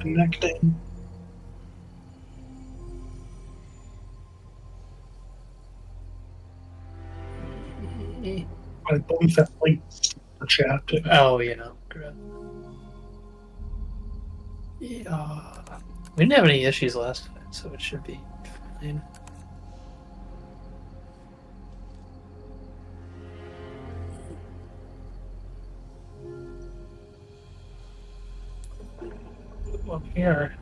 connecting. I believe that links the chat. Oh, yeah. Yeah. We didn't have any issues last time, so it should be fine. Well, here.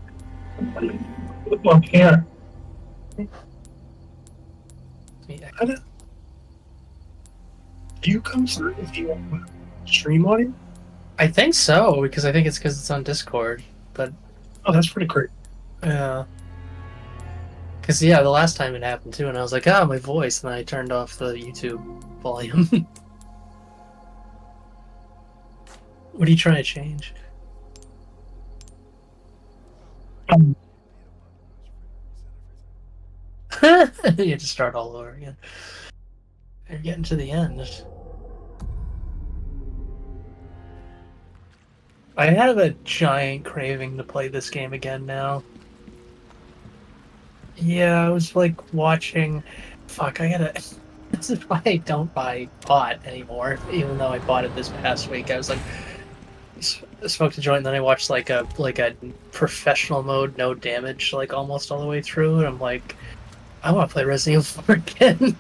Well, here. Do you come through if you stream audio? I think so, because I think it's because it's on Discord. But oh, that's pretty great. Yeah. Because, yeah, the last time it happened, too, and I was like, my voice, and I turned off the YouTube volume. What are you trying to change? You have to start all over again. You're getting to the end. I have a giant craving to play this game again now. Yeah, I was like watching. Fuck, I gotta. This is why I don't buy pot anymore. Even though I bought it this past week, I was like, smoked a joint, and then I watched like a professional mode, no damage, like almost all the way through, and I'm like, I want to play Resident Evil 4 again.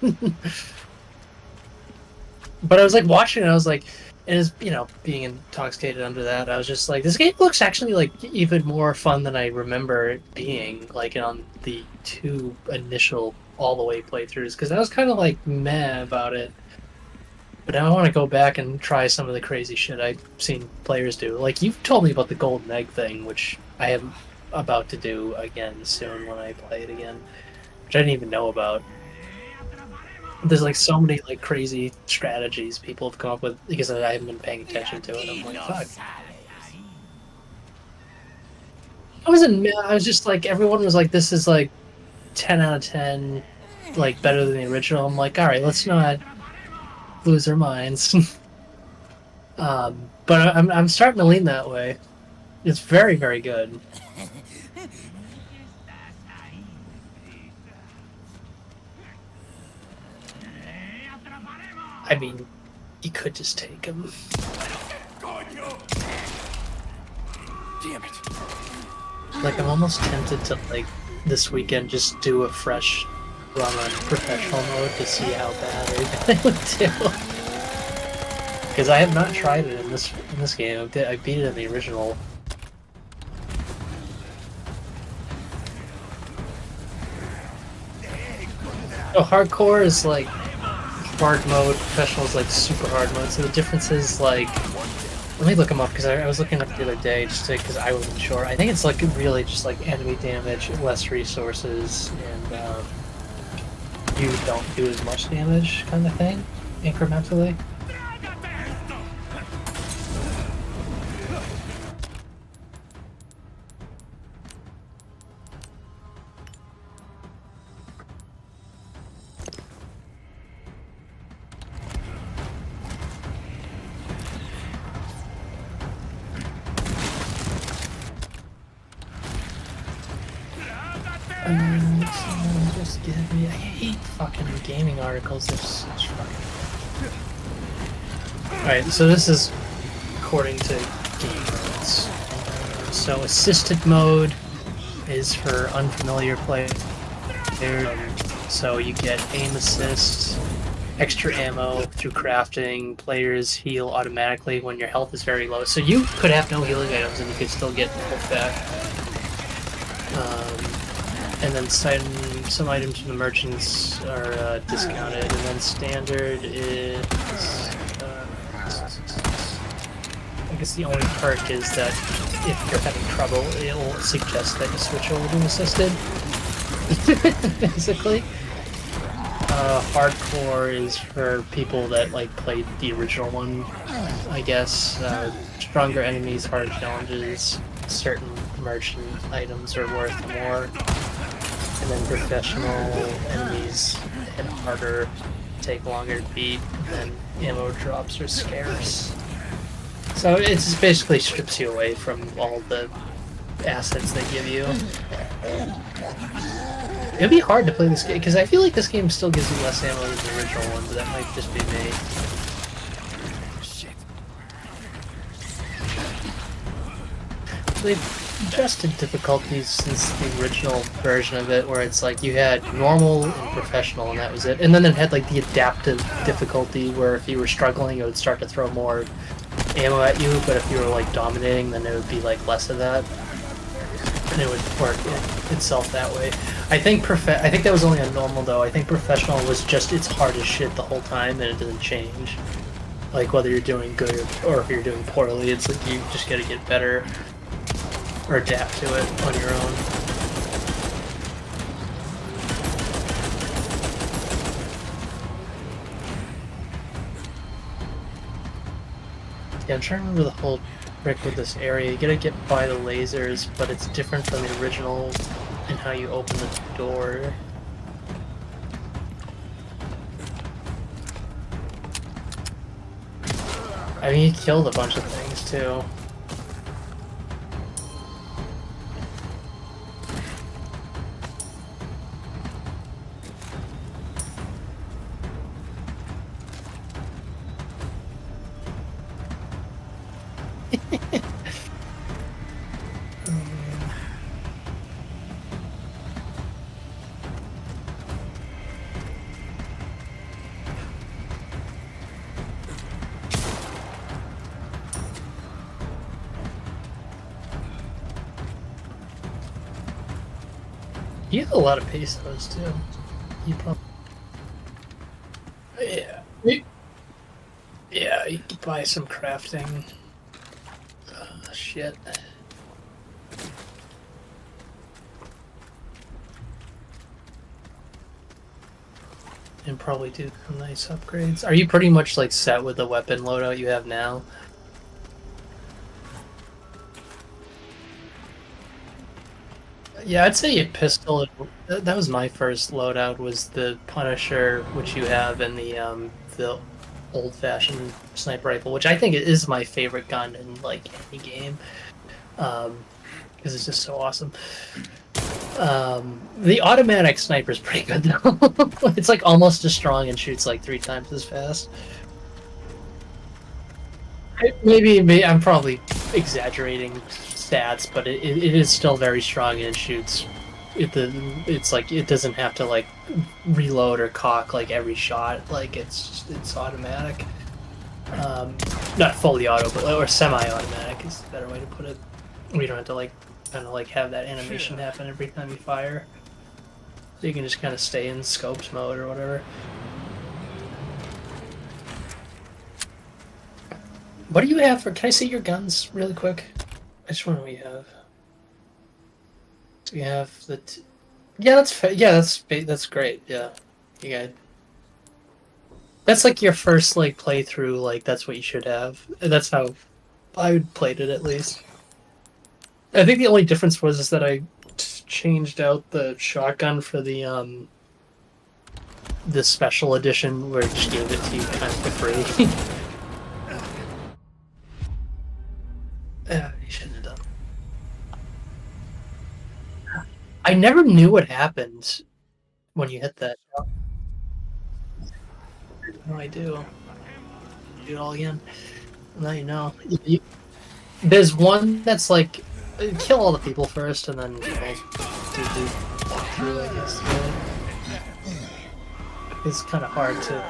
But I was like watching it, I was like, and as being intoxicated under that, I was just like, this game looks actually like even more fun than I remember it being, like on the 2 initial all the way playthroughs, because I was kind of like meh about it. But now I want to go back and try some of the crazy shit I've seen players do. Like, you've told me about the golden egg thing, which I am about to do again soon when I play it again, which I didn't even know about. There's like so many like crazy strategies people have come up with because I haven't been paying attention to it. I'm like, fuck. I was just like, everyone was like, this is like 10 out of 10, like better than the original. I'm like, all right, let's not lose our minds. But I'm starting to lean that way. It's very, very good. I mean, you could just take him. Damn it. Like, I'm almost tempted to, like, this weekend just do a fresh run on professional mode to see how bad everything would do. Because I have not tried it in this game. I beat it in the original. Oh, hardcore is like hard mode, professional is like super hard mode. So the difference is like, let me look them up because I was looking up the other day just because I wasn't sure. I think it's like really just like enemy damage, less resources, and you don't do as much damage kind of thing, incrementally. Just give me. I hate fucking gaming articles. They're such fucking. Alright, so this is according to game modes. So assisted mode is for unfamiliar players. So you get aim assist, extra ammo through crafting. Players heal automatically when your health is very low. So you could have no healing items and you could still get health back. And then some items from the merchants are discounted, and then standard is... I guess the only perk is that if you're having trouble, it'll suggest that you switch over to assisted. Basically. Hardcore is for people that like played the original one, I guess. Stronger enemies, harder challenges, certain merchant items are worth more. And then professional enemies hit harder, take longer to beat, and ammo drops are scarce. So it just basically strips you away from all the assets they give you. It'd be hard to play this game because I feel like this game still gives you less ammo than the original one, but that might just be me. Shit. They've adjusted difficulties since the original version of it, where it's like you had normal and professional, and that was it. And then it had like the adaptive difficulty, where if you were struggling, it would start to throw more ammo at you, but if you were like dominating, then it would be like less of that, and it would work itself that way. I think that was only on normal though. I think professional was just it's hard as shit the whole time, and it doesn't change. Like whether you're doing good or if you're doing poorly, it's like you just gotta get better or adapt to it on your own. Yeah, I'm trying to remember the whole trick with this area. You gotta get by the lasers, but it's different from the original in how you open the door. I mean, you killed a bunch of things too. You have a lot of pesos too. You probably. Yeah, you could buy some crafting. Shit. And probably do some nice upgrades. Are you pretty much like set with the weapon loadout you have now? Yeah, I'd say a pistol. That was my first loadout. Was the Punisher, which you have, and the old-fashioned sniper rifle, which I think is my favorite gun in like any game, because it's just so awesome. The automatic sniper is pretty good though. It's like almost as strong and shoots like 3 times as fast. Maybe I'm probably exaggerating stats, but it is still very strong and it shoots. It's like it doesn't have to like reload or cock like every shot. Like it's automatic. Not fully auto, but or semi-automatic is a better way to put it. We don't have to like kind of like have that animation happen every time you fire. So you can just kind of stay in scopes mode or whatever. What do you have for? Can I see your guns really quick? I just want to know what you have. So you have the. Yeah, that's great. Yeah, you got. That's like your first like playthrough. Like that's what you should have. That's how I played it at least. I think the only difference was is that I changed out the shotgun for the special edition where it just gave it to you kind of for free. You shouldn't have done. I never knew what happened when you hit that. No, I do. Do it all again. Now you know. There's one that's like, kill all the people first, and then do walk through. I guess. It's kind of hard to,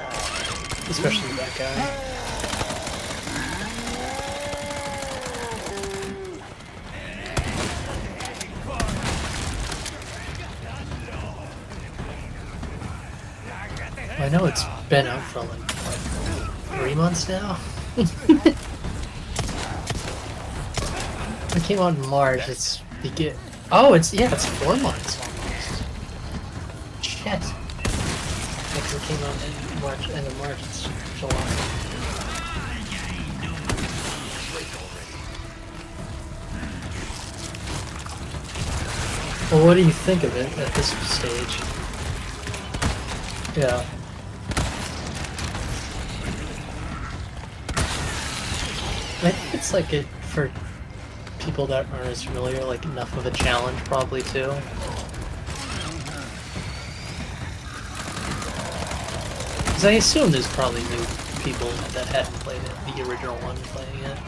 especially that guy. I know it's been out for like what, 3 months now. It came out in March. It's it's 4 months almost. Shit. It came out in March, end of March. It's July. Well, what do you think of it at this stage? Yeah. I think it's like for people that aren't as familiar, like enough of a challenge probably too. Because I assume there's probably new people that hadn't played it, the original one playing it.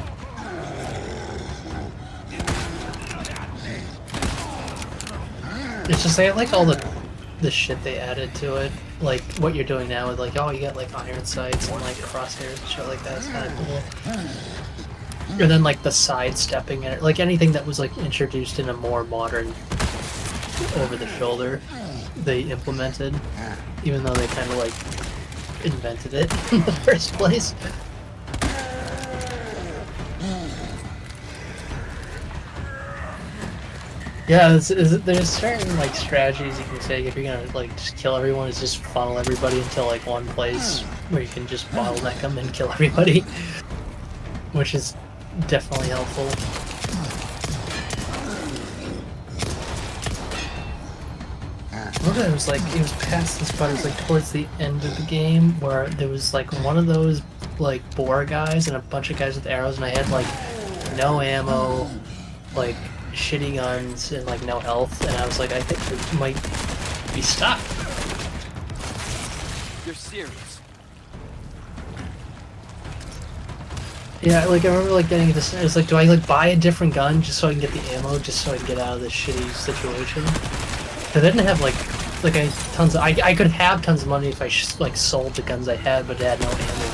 It's just I like all the shit they added to it, like what you're doing now with like, oh, you got like iron sights and like crosshairs and shit like that. It's kind of cool. And then like the sidestepping and like anything that was like introduced in a more modern, over the shoulder, they implemented, even though they kind of like invented it in the first place. Yeah, there's certain like strategies you can take if you're gonna like just kill everyone. Is just funnel everybody into like one place where you can just bottleneck them and kill everybody, which is definitely helpful. It was like it was past this part. It was like towards the end of the game where there was like one of those like boar guys and a bunch of guys with arrows, and I had like no ammo, like shitty guns and like no health, and I was like, I think we might be stuck. You're serious? Yeah, like I remember like getting this. It was like, do I like buy a different gun just so I can get the ammo, just so I can get out of this shitty situation? Because I didn't have like I tons of. I could have tons of money if I like sold the guns I had, but it had no ammo in them.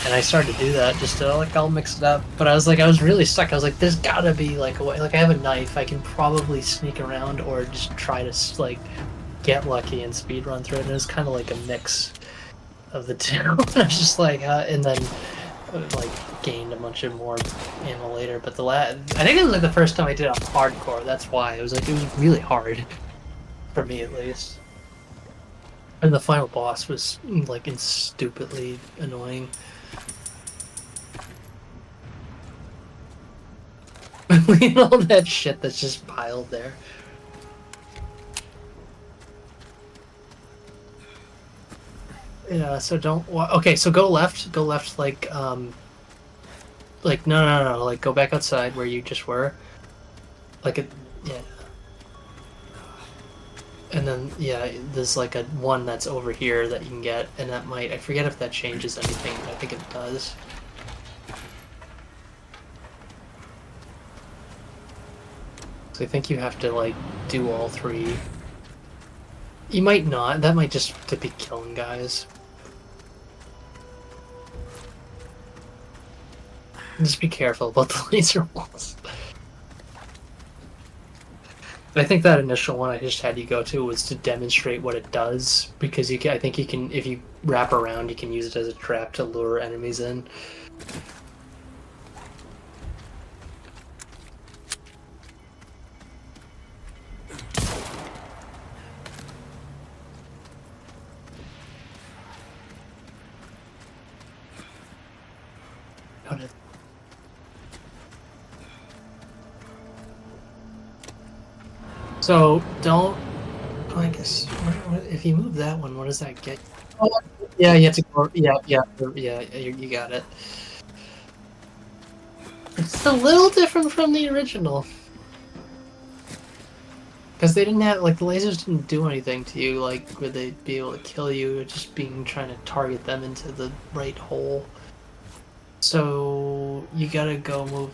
And I started to do that just to like I'll mix it up. But I was really stuck. I was like, there's gotta be like a way. Like I have a knife, I can probably sneak around or just try to like get lucky and speed run through it. And it was kind of like a mix of the two. I was just like, and then like gained a bunch of more ammo later. But I think it was like the first time I did it on hardcore. That's why it was really hard for me at least. And the final boss was like stupidly annoying. All that shit that's just piled there. Yeah, so don't. Okay, so go left. Go left, like no, like go back outside where you just were. Like yeah. And then yeah, there's like a one that's over here that you can get, and that might. I forget if that changes anything. But I think it does. So I think you have to like do all three. You might not. That might just to be killing guys. Just be careful about the laser walls. But I think that initial one I just had you go to was to demonstrate what it does, because you can. I think you can, if you wrap around, you can use it as a trap to lure enemies in. So don't. Oh, I guess if you move that one, what does that get? Oh, yeah, you have to go. Yeah. You got it. It's a little different from the original, because they didn't have like the lasers didn't do anything to you. Like would they be able to kill you? Just trying to target them into the right hole. So you gotta go move.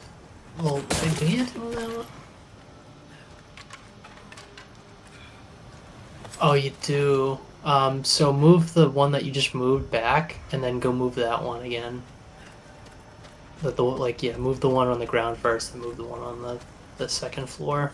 Well, do you have to move that one? Oh, you do. So move the one that you just moved back, and then go move that one again. Move the one on the ground first, and move the one on the second floor.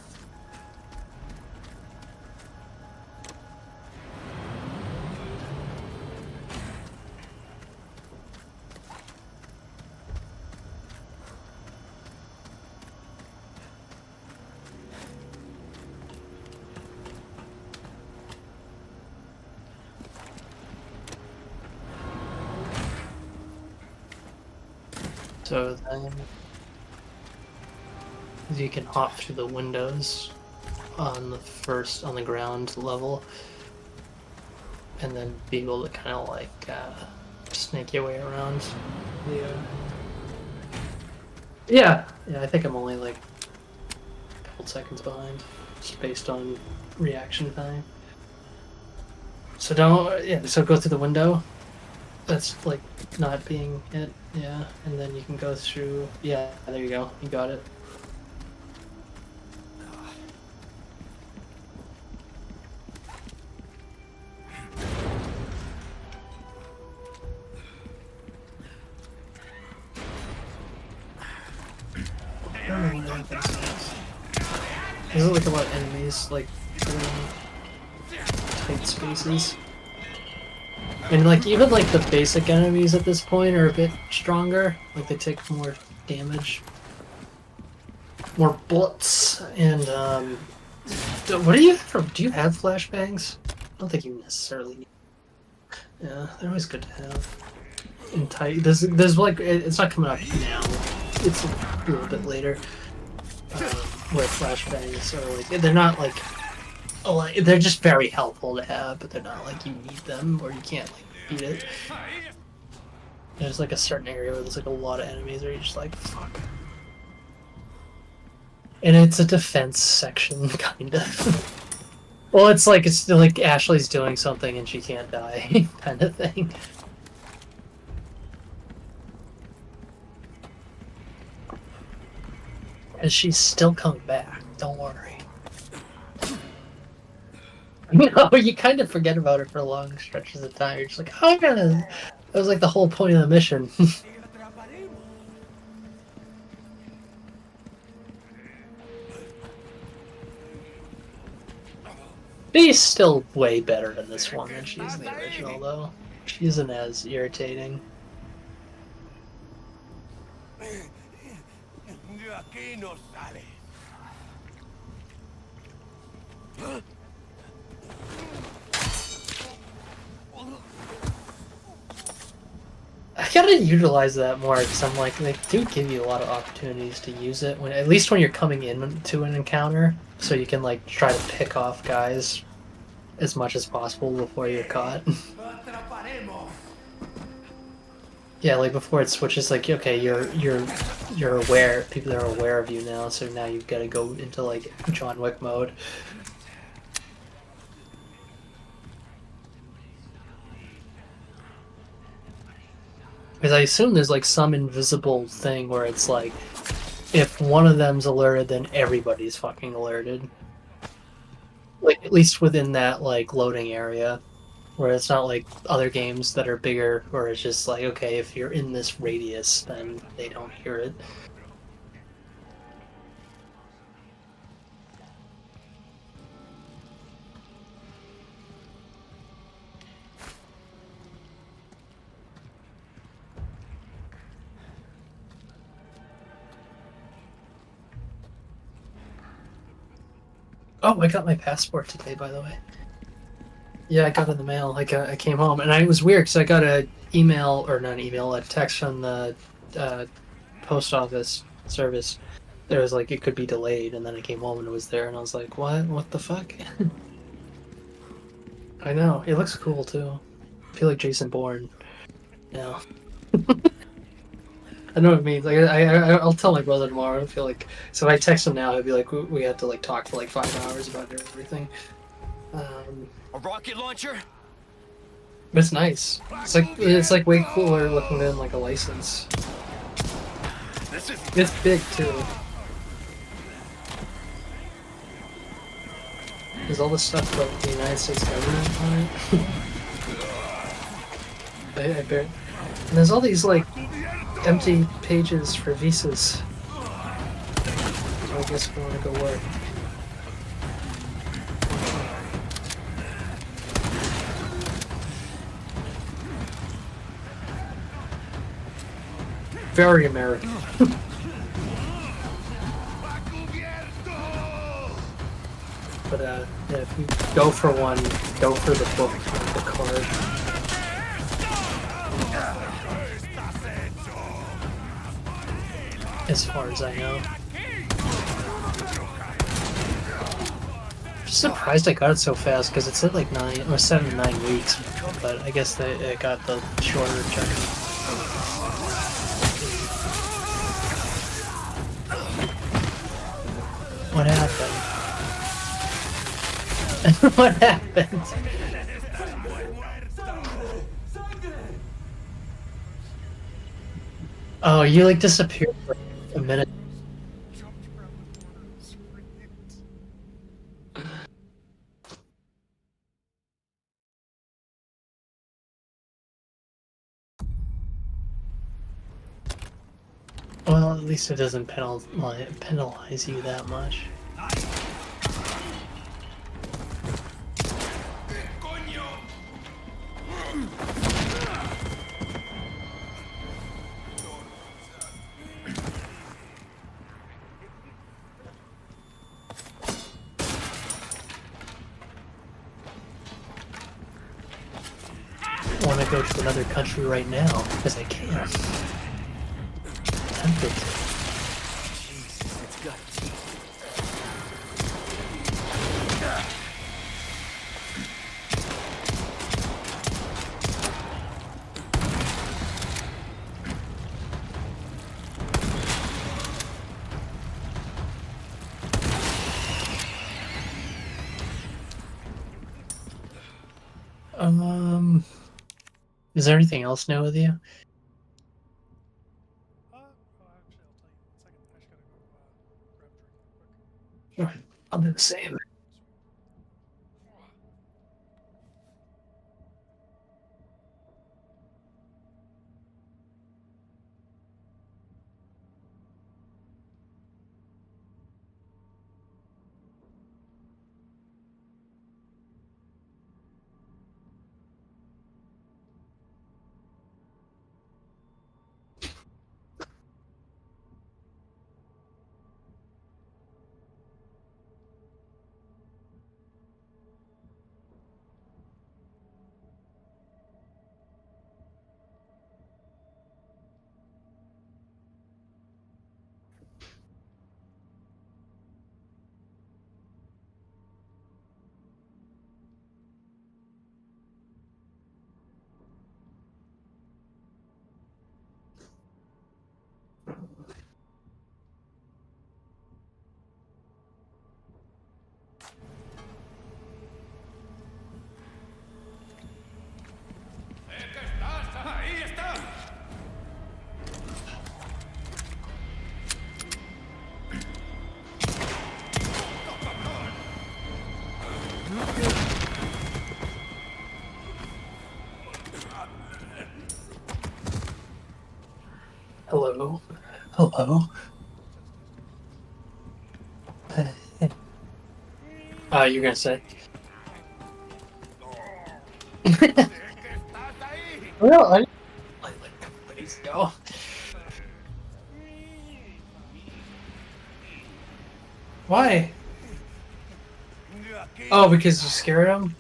So then you can hop through the windows on the ground level, and then be able to kind of like snake your way around. Yeah, I think I'm only like seconds behind, just based on reaction time. So don't, yeah, so go through the window. That's like not being it, yeah. And then you can go through, yeah, there you go. You got it. I don't know what happens next. There's like a lot of enemies, like, tight spaces. And like even like the basic enemies at this point are a bit stronger. Like they take more damage, more bullets, and what do you have? Do you have flashbangs? I don't think you necessarily need. Yeah, they're always good to have. And tight. There's like it's not coming up now. It's a little bit later. Where flashbangs are like they're not like. Oh, like, they're just very helpful to have, but they're not like you need them or you can't like beat it. There's like a certain area where there's like a lot of enemies where you're just like, fuck. And it's a defense section, kind of. Well, it's like Ashley's doing something and she can't die, kind of thing. And she's still coming back, don't worry. No, you kind of forget about it for long stretches of time. You're just like, oh, that was like the whole point of the mission. She's still way better in this one than she is in the original, though. She isn't as irritating. I gotta utilize that more because I'm like, they do give you a lot of opportunities to use it when, at least when you're coming into an encounter, so you can like try to pick off guys as much as possible before you're caught. Yeah, like before it switches, like okay, you're aware, people are aware of you now, so now you've got to go into like John Wick mode. Because I assume there's like some invisible thing where it's like, if one of them's alerted, then everybody's fucking alerted. Like, at least within that like loading area, where it's not like other games that are bigger, where it's just like, okay, if you're in this radius, then they don't hear it. Oh, I got my passport today, by the way. Yeah, I got it in the mail. I came home, and it was weird because I got a text from the post office service. There was like it could be delayed, and then I came home and it was there, and I was like, "What? What the fuck?" I know it looks cool too. I feel like Jason Bourne. Yeah. I know what it means. Like I'll tell my brother tomorrow. I feel like so if I text him now, he'd be like, we had to like talk for like 5 hours about everything. A rocket launcher? But it's nice. It's like way cooler looking than like a license. It's big too. There's all this stuff about the United States government on it. I bet. And there's all these like empty pages for visas. So I guess we want to go work. Very American. But yeah, if you go for one, go for the book, the card. As far as I know. I'm just surprised I got it so fast because it said like 7 to 9 weeks, but I guess it got the shorter check. What happened? What happened? Oh, you like disappeared for a minute. Well, at least it doesn't penalize you that much. I want to go to another country right now because I can. Tempted. Jesus, it's got teeth. Is there anything else new with you? Actually, I'll tell you. In a second. I just gotta go grab a drink real quick. Sure. I'll do the same. Hello. Hello. You're gonna say. Well, I like a couple days ago. Why? Oh, because you scared him?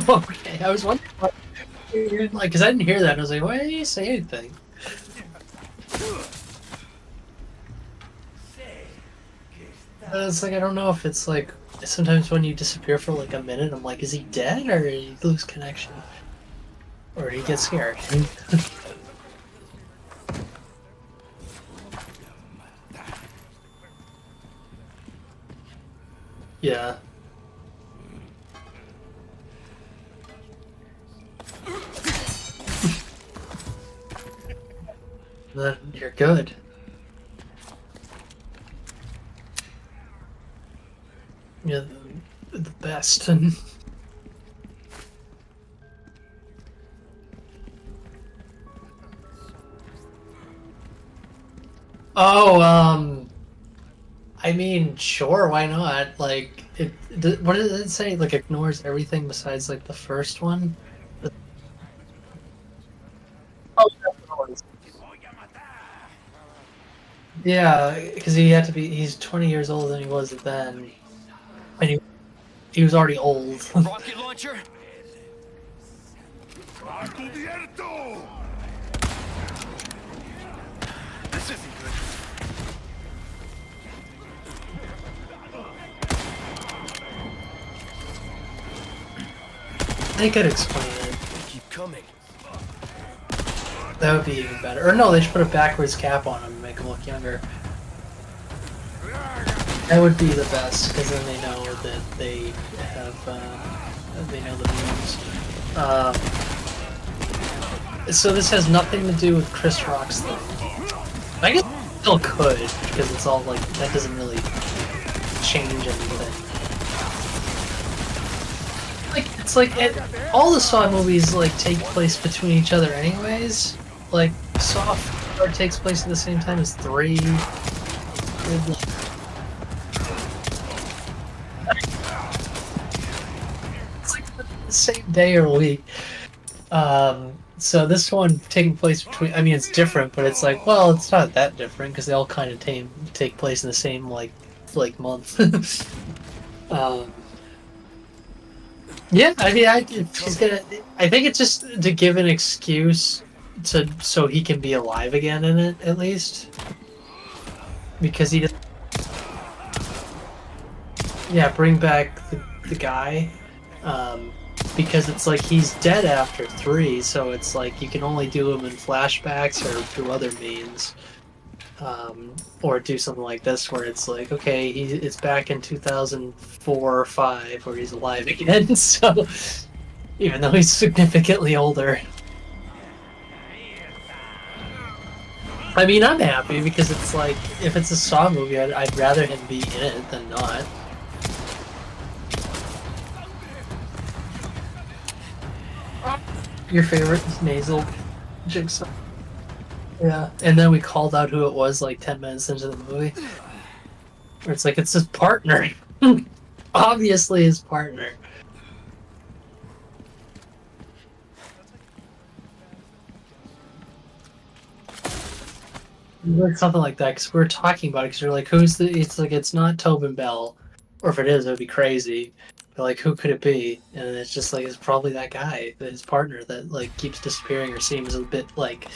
Okay, I was wondering what, like, because I didn't hear that, and I was like, why didn't you say anything? It's like, I don't know if it's like, sometimes when you disappear for like a minute, I'm like, is he dead, or did he lose connection? Or did he get scared? Yeah. Then you're good. You're the best. And oh, I mean, sure, why not? Like, what did it say? Like, ignores everything besides like the first one. Oh, yeah, because he had to be. He's 20 years older than he was then, and he was already old. Rocket launcher? They could explain it. They keep coming. That would be even better. Or no, they should put a backwards cap on him and make him look younger. That would be the best, because then they know that they have, they know the memes. So this has nothing to do with Chris Rock's thing. I guess it still could, because it's all like, that doesn't really change anything. Like, it's like, all the Saw movies, like, take place between each other anyways. Like, Saw 4 takes place at the same time as 3. It's like the same day or week. So this one taking place between, I mean, it's different, but it's like, well, it's not that different, because they all kind of take place in the same, like month. Yeah, I mean, I think it's just to give an excuse so he can be alive again in it, at least. Because he doesn't... Yeah, bring back the guy. Because it's like he's dead after 3, so it's like you can only do him in flashbacks or through other means. Or do something like this where it's like, okay, it's back in 2004 or 5 where he's alive again, so even though he's significantly older. I mean, I'm happy because it's like, if it's a Saw movie, I'd rather him be in it than not. Your favorite nasal Jigsaw? Yeah, and then we called out who it was like 10 minutes into the movie. Where it's like, it's his partner. Obviously his partner. Something like that, because we were talking about it, because you're like, it's like, it's not Tobin Bell. Or if it is, it would be crazy. But like, who could it be? And it's just like, it's probably that guy, his partner, that like keeps disappearing or seems a bit like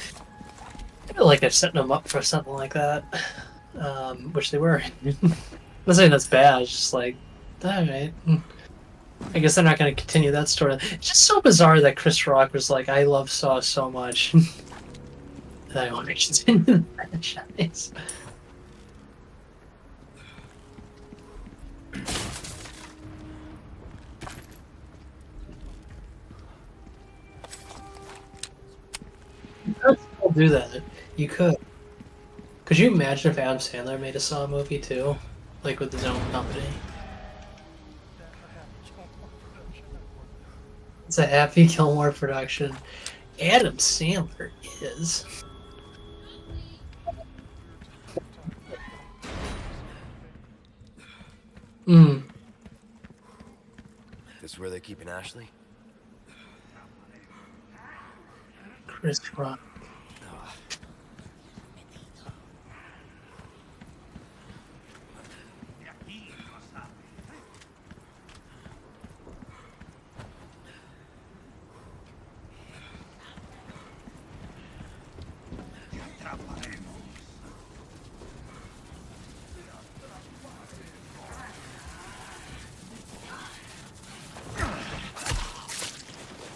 they're setting him up for something like that, which they were. I'm not saying that's bad, it's just like, alright. I guess they're not going to continue that story. It's just so bizarre that Chris Rock was like, I love Saw so much that I want to continue the franchise. You could still do that. You could. Could you imagine if Adam Sandler made a Saw movie too? Like with his own company? It's a Happy Gilmore production. Adam Sandler is. This is where they're keeping Ashley? Chris Rock.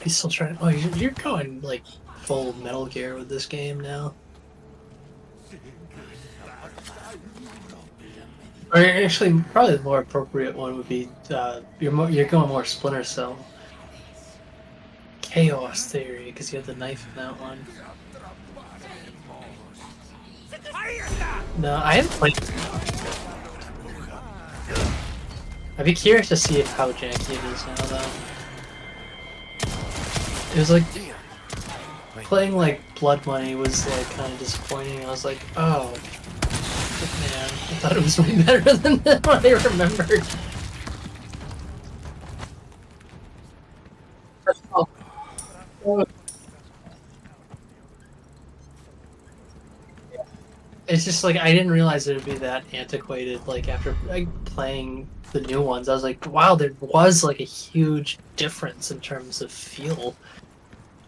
He's still trying. Oh, you're going like full Metal Gear with this game now. Or actually, probably the more appropriate one would be you're going more Splinter Cell. Chaos Theory, because you have the knife in that one. No, I haven't played. I'd be curious to see how janky it is now, though. It was like playing like Blood Money was like kind of disappointing. I was like, oh man, I thought it was way better than what I remembered. It's just like I didn't realize it would be that antiquated. Like after playing the new ones, I was like, wow, there was like a huge difference in terms of feel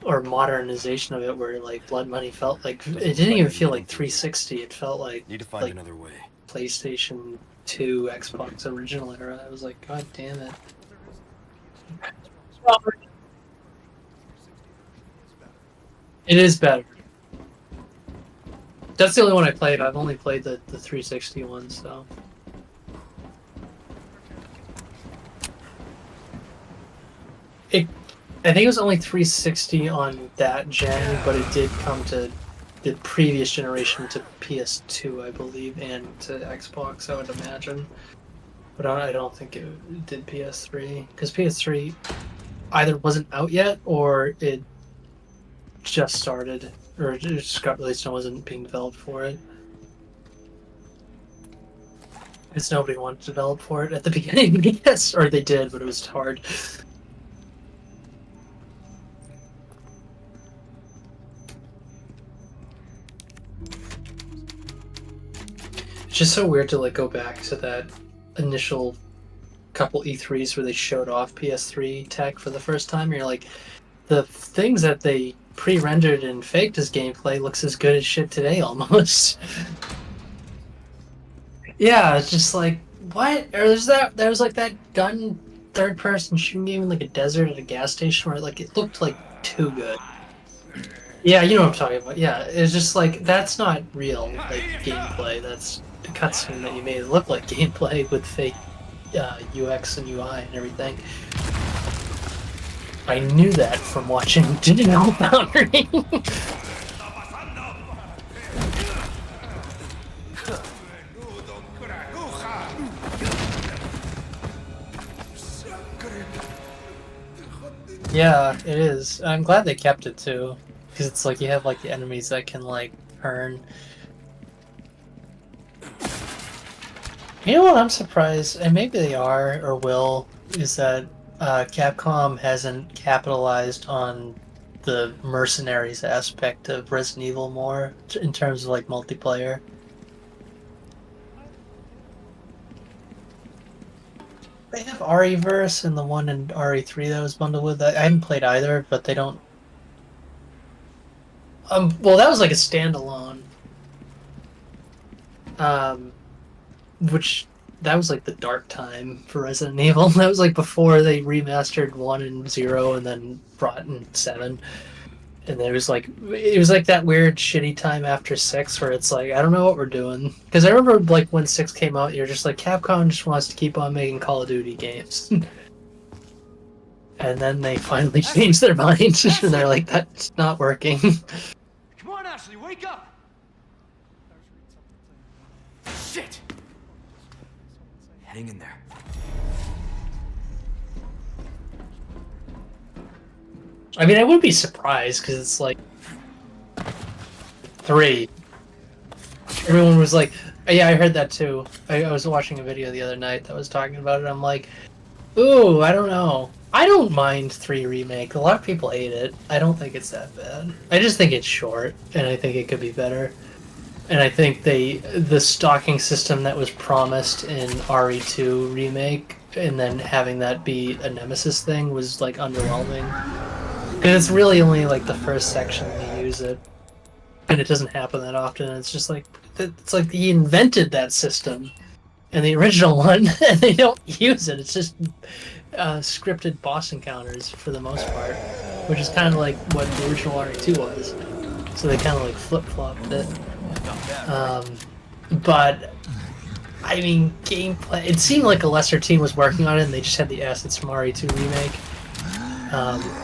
or modernization of it. Where like Blood Money felt like it didn't even feel like 360. It felt like Need to find another way. PlayStation 2, Xbox original era. I was like, god damn it. It is better. That's the only one I played. I've only played the 360 one, so. I think it was only 360 on that gen, but it did come to the previous generation to PS2, I believe, and to Xbox, I would imagine. But I don't think it did PS3, because PS3 either wasn't out yet, or it just started, or it just got released and wasn't being developed for it. Because nobody wanted to develop for it at the beginning, yes, or they did, but it was hard. It's just so weird to like go back to that initial couple E3s where they showed off PS3 tech for the first time. You're like, the things that they pre-rendered and faked as gameplay looks as good as shit today almost. Yeah, it's just like, what? Or there's like that gun third-person shooting game in like a desert at a gas station where like it looked like too good. Yeah, you know what I'm talking about. Yeah, it's just like, that's not real like gameplay. That's a cutscene that you made look like gameplay with fake UX and UI and everything. I knew that from watching Digital Foundry. Yeah, it is. I'm glad they kept it too, because it's like you have like the enemies that can like turn. You know what I'm surprised, and maybe they are or will, is that Capcom hasn't capitalized on the mercenaries aspect of Resident Evil more in terms of like multiplayer. They have RE-verse and the one in RE3 that was bundled with that. I haven't played either, but they don't. Well, that was like a standalone. Which that was like the dark time for Resident Evil. That was like before they remastered 1 and 0 and then brought in 7. And it was like that weird shitty time after 6 where it's like, I don't know what we're doing. Because I remember like when 6 came out, you're just like, Capcom just wants to keep on making Call of Duty games. And then they finally changed their minds and they're like, that's not working. Come on, Ashley, wake up! Shit! Hang in there. I mean, I wouldn't be surprised because it's like 3. Everyone was like, yeah, I heard that too. I was watching a video the other night that was talking about it. I'm like, ooh, I don't know. I don't mind 3 remake. A lot of people hate it. I don't think it's that bad. I just think it's short, and I think it could be better. And I think the stalking system that was promised in RE2 remake, and then having that be a Nemesis thing was like underwhelming. Because it's really only like the first section they use it, and it doesn't happen that often. It's just like, it's like he invented that system in the original one, and they don't use it. It's just scripted boss encounters for the most part, which is kind of like what the original RE2 was. So they kind of like flip-flopped it. But I mean, gameplay. It seemed like a lesser team was working on it, and they just had the assets from RE2 remake.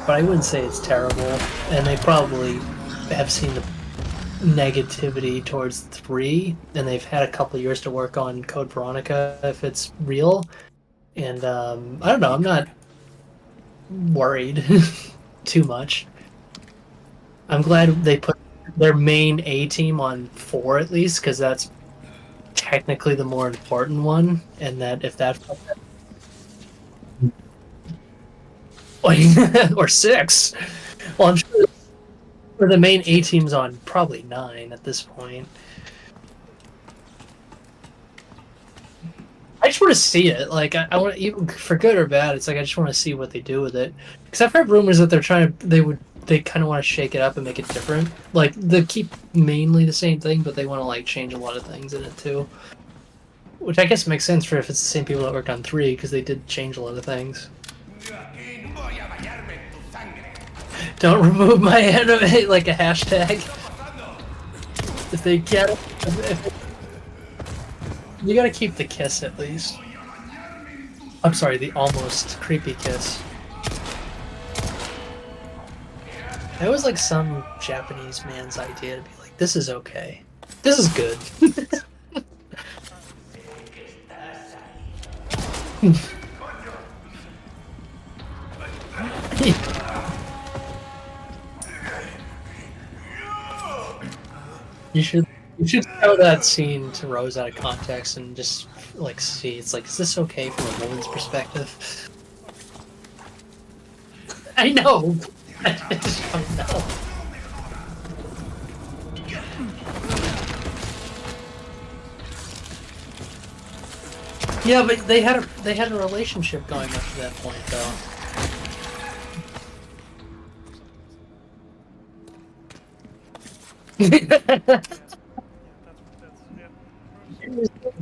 But I wouldn't say it's terrible, and they probably have seen the negativity towards 3, and they've had a couple of years to work on Code Veronica if it's real. And I don't know. I'm not worried too much. I'm glad they put their main A team on 4 at least, because that's technically the more important one, and that if that or 6, well, I'm sure the main A team's on probably 9 at this point. I just want to see it. Like, I want to, even for good or bad, it's like I just want to see what they do with it. Because I've heard rumors that they kind of want to shake it up and make it different. Like, they keep mainly the same thing, but they want to like change a lot of things in it too. Which I guess makes sense for if it's the same people that worked on 3, because they did change a lot of things. Don't remove my anime, like a hashtag. If they get it, you gotta keep the kiss at least. I'm sorry, the almost creepy kiss. That was like some Japanese man's idea to be like, this is okay. This is good. You should show that scene to Rose out of context and just like see. It's like, is this okay from a woman's perspective? I know. I just don't know. Yeah, but they had a relationship going up to that point, though.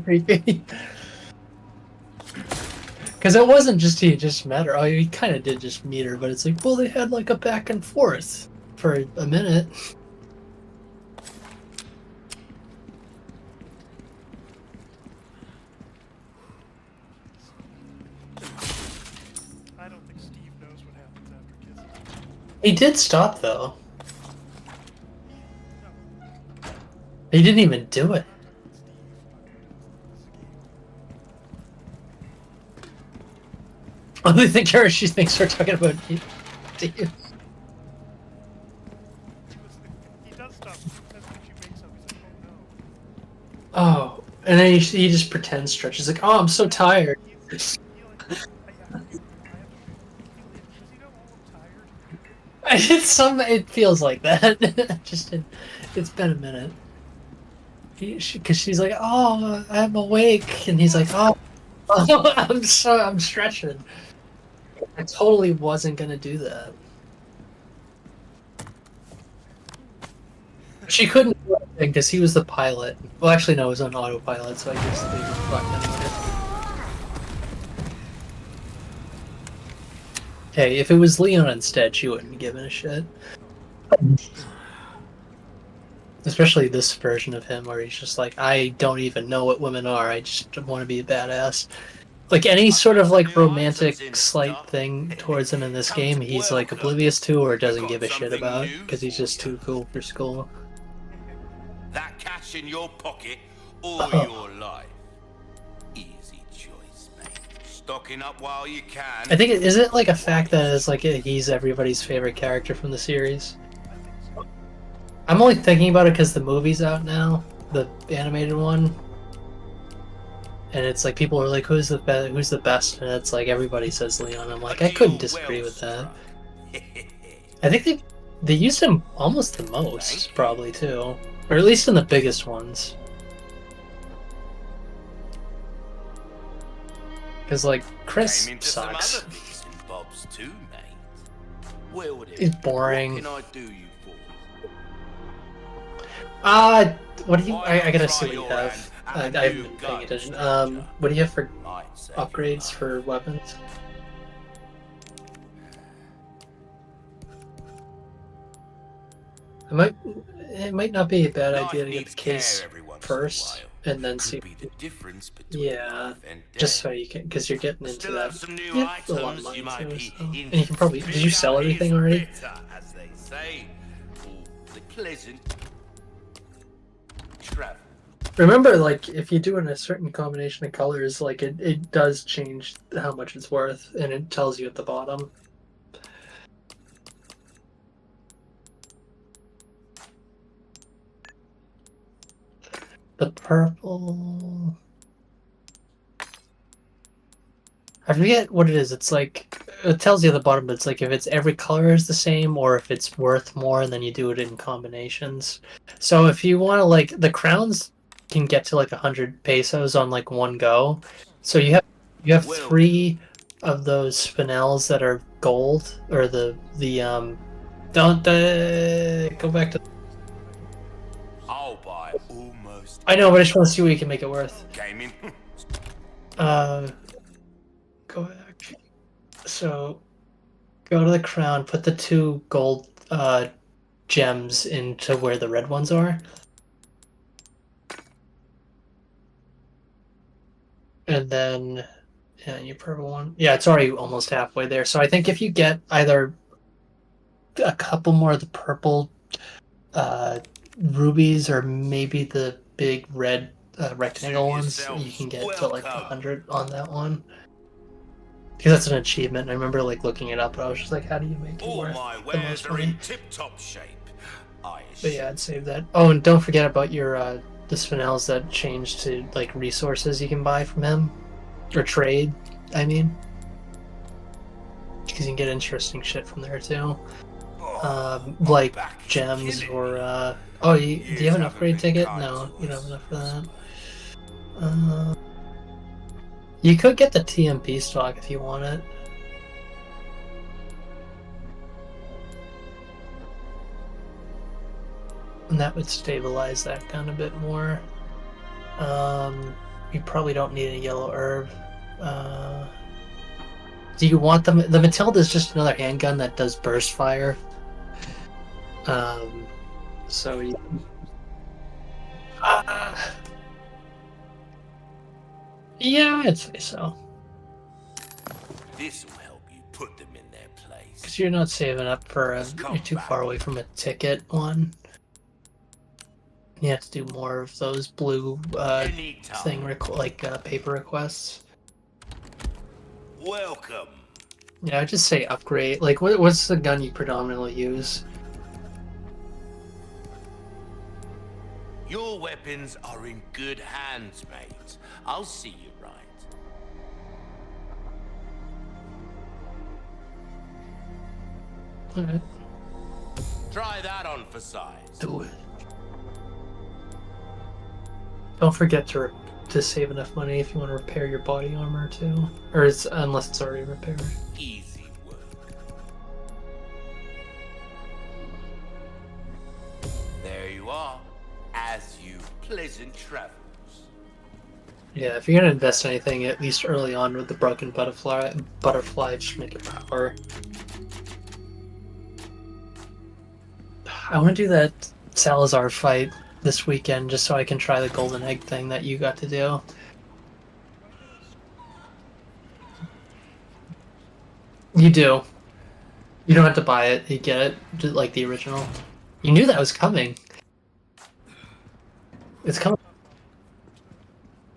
Creepy. Because it wasn't just he just met her. Oh, he kind of did just meet her, but it's like, well, they had like a back and forth for a minute. I don't think Steve knows what happens after kissing. He did stop though. He didn't even do it. I think she thinks we're talking about Steve. He does stop as soon as she wakes up. He's like, oh no. Oh, and then he just pretends stretch. He's like, oh, I'm so tired. Does he know I'm tired? It feels like that. It's been a minute. Because she's like, oh, I'm awake, and he's like, oh, I'm stretching. I totally wasn't gonna do that. She couldn't do anything because he was the pilot. Well, actually, no, it was on autopilot, so I guess they were fucked anyway. Hey, if it was Leon instead, she wouldn't be giving a shit. Especially this version of him where he's just like, I don't even know what women are, I just want to be a badass. Like any sort of like romantic slight thing towards him in this game, he's like oblivious to or doesn't give a shit about because he's just too cool for school. That cash in your pocket or your life. Easy choice, mate. Stocking up while you can. I think is it like a fact that it's like he's everybody's favorite character from the series? I'm only thinking about it because the movie's out now, the animated one, and it's like people are like, "Who's the best?" And it's like everybody says Leon. I'm like, I couldn't disagree with that. I think they used him almost the most, probably too, or at least in the biggest ones. Because like Chris sucks. Too, mate. He's boring. What can I do you for? What do you? I gotta see what you have. I haven't been paying attention. What do you have for upgrades for weapons? It might not be a bad idea to get the case first and then see. Yeah, just so you can, because you're getting into that. You have a lot of money too, so. And you can probably. Did you sell everything already? As they say, the pleasant travel. Remember, like, if you do in a certain combination of colors, like, it does change how much it's worth, and it tells you at the bottom. The purple... I forget what it is. It's like, it tells you at the bottom, but it's like if it's every color is the same, or if it's worth more, and then you do it in combinations. So if you want to, like, the crowns can get to like 100 pesos on like one go. So you have 3 of those spinels that are gold, or don't go back to. I'll buy almost. I know, but I just want to see what you can make it worth. Gaming. Go back. So Go to the crown, put the 2 gold gems into where the red ones are. And then, yeah, your purple one. Yeah, it's already almost halfway there. So I think if you get either a couple more of the purple rubies or maybe the big red rectangle ones, you can get to like 100 on that one. Because that's an achievement. I remember like looking it up, and I was just like, how do you make it All worth my the wares most are money? in tip-top shape. I But yeah, I'd save that. Oh, and don't forget about your the spinels that change to like resources you can buy from him or trade. I mean, because you can get interesting shit from there too, like gems or. Oh, do you have an upgrade ticket? No, you don't have enough for that. You could get the TMP stock if you want it. And that would stabilize that gun a bit more. You probably don't need a yellow herb. Do you want them? The Matilda is just another handgun that does burst fire. So you. Yeah, I'd say so. This will help you put them in their place. Because you're not saving up for a. You're too far away from a ticket one. You have to do more of those blue thing paper requests. Welcome. Yeah, I'd just say upgrade. Like, what's the gun you predominantly use? Your weapons are in good hands, mate. I'll see you right. Alright. Try that on for size. Do it. Don't forget to save enough money if you want to repair your body armor too, or unless it's already repaired. Easy work. There you are. As you pleasant travels. Yeah, if you're gonna invest anything, at least early on with the broken butterfly, just make it power. I want to do that Salazar fight this weekend just so I can try the golden egg thing that you got to do. You do. You don't have to buy it. You get it, just like the original. You knew that was coming. It's coming.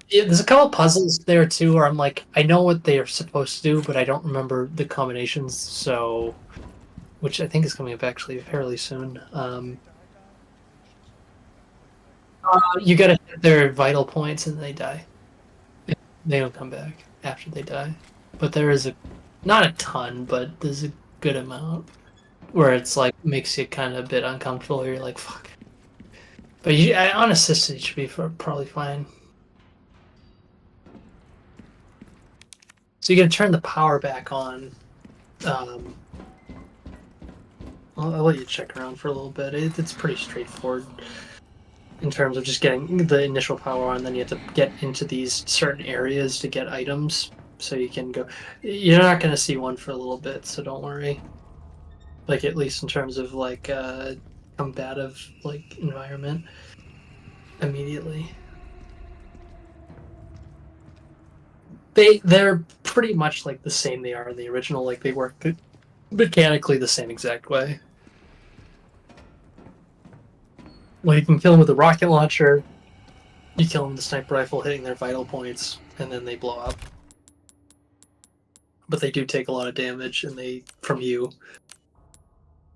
Yeah, there's a couple puzzles there too where I'm like, I know what they are supposed to do, but I don't remember the combinations. So, which I think is coming up actually fairly soon. You gotta hit their vital points and they die. They don't come back after they die. But there is not a ton, but there's a good amount where it's like makes you kind of a bit uncomfortable. You're like, fuck. But unassisted, you should be probably fine. So you gotta turn the power back on. I'll let you check around for a little bit. It's pretty straightforward in terms of just getting the initial power on. Then you have to get into these certain areas to get items, so you can go. You're not gonna see one for a little bit, so don't worry. Like at least in terms of like combative like environment immediately. They're pretty much like the same they are in the original. Like they work mechanically the same exact way. Well, you can kill them with a rocket launcher. You kill them with a sniper rifle, hitting their vital points, and then they blow up. But they do take a lot of damage, and from you.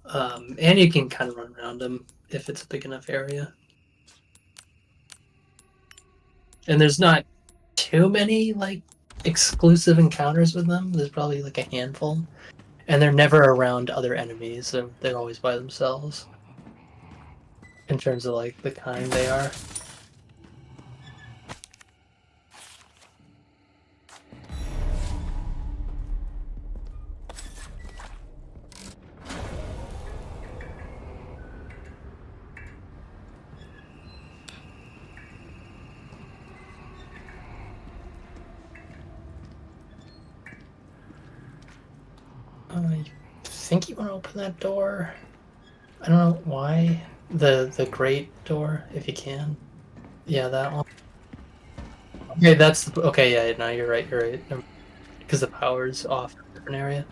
And you can kind of run around them if it's a big enough area. And there's not too many like exclusive encounters with them. There's probably like a handful, and they're never around other enemies. So they're always by themselves. In terms of like the kind they are. think you want to open that door. I don't know why. The great door, if you can. Yeah, that one. Okay, that's the, okay. Yeah, no, you're right. You're right. Because the power's off in a different area.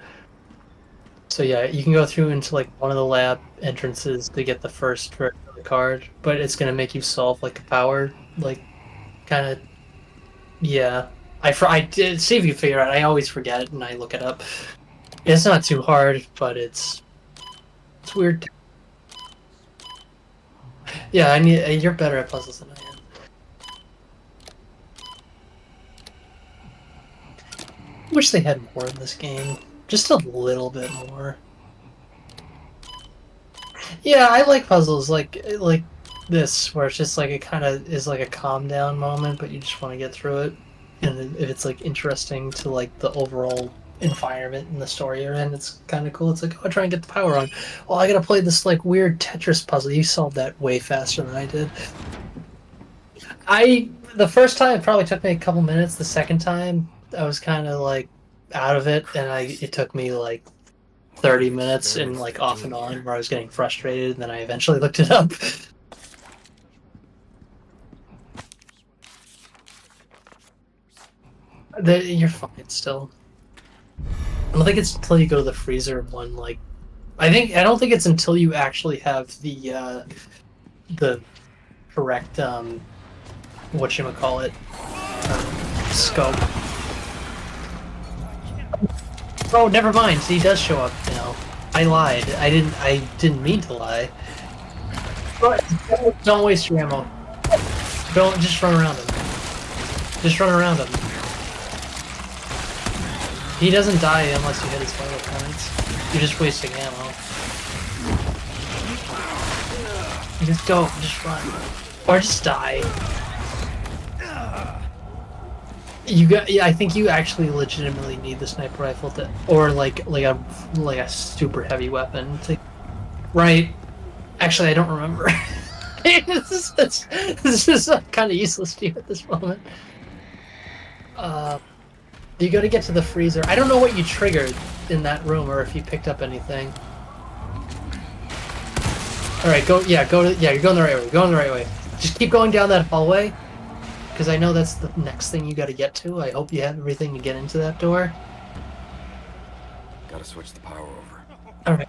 So yeah, you can go through into like one of the lab entrances to get the first version of the card, but it's gonna make you solve like a power like kind of. Yeah, I did see if you figure out. I always forget and I look it up. It's not too hard, but it's weird. Yeah, I need. You're better at puzzles than I am. Wish they had more in this game. Just a little bit more. Yeah, I like puzzles like this, where it's just like it kind of is like a calm down moment, but you just want to get through it. And if it's like interesting to like the overall environment and the story you're in, it's kind of cool. It's like, oh, try and get the power on. Well, I gotta play this like weird Tetris puzzle. You solved that way faster than I did. The first time it probably took me a couple minutes. The second time I was kind of like out of it, and it took me like 30 minutes and like off and on where I was getting frustrated, and then I eventually looked it up. You're fine still. I don't think it's until you go to the freezer one, like I don't think it's until you actually have the correct whatchamacallit scope. Oh, never mind. He does show up now. I lied. I didn't mean to lie. But don't waste your ammo. Don't just run around him. Just run around him. He doesn't die unless you hit his vital points. You're just wasting ammo. You just go. Just run. Or just die. Yeah, I think you actually legitimately need the sniper rifle to, or like a super heavy weapon to, right? Actually, I don't remember. this is kind of useless to you at this moment. You got to get to the freezer. I don't know what you triggered in that room, or if you picked up anything. All right, go. Yeah, you're going the right way. You're going the right way. Just keep going down that hallway. Because I know that's the next thing you got to get to. I hope you have everything to get into that door. Gotta switch the power over. Alright.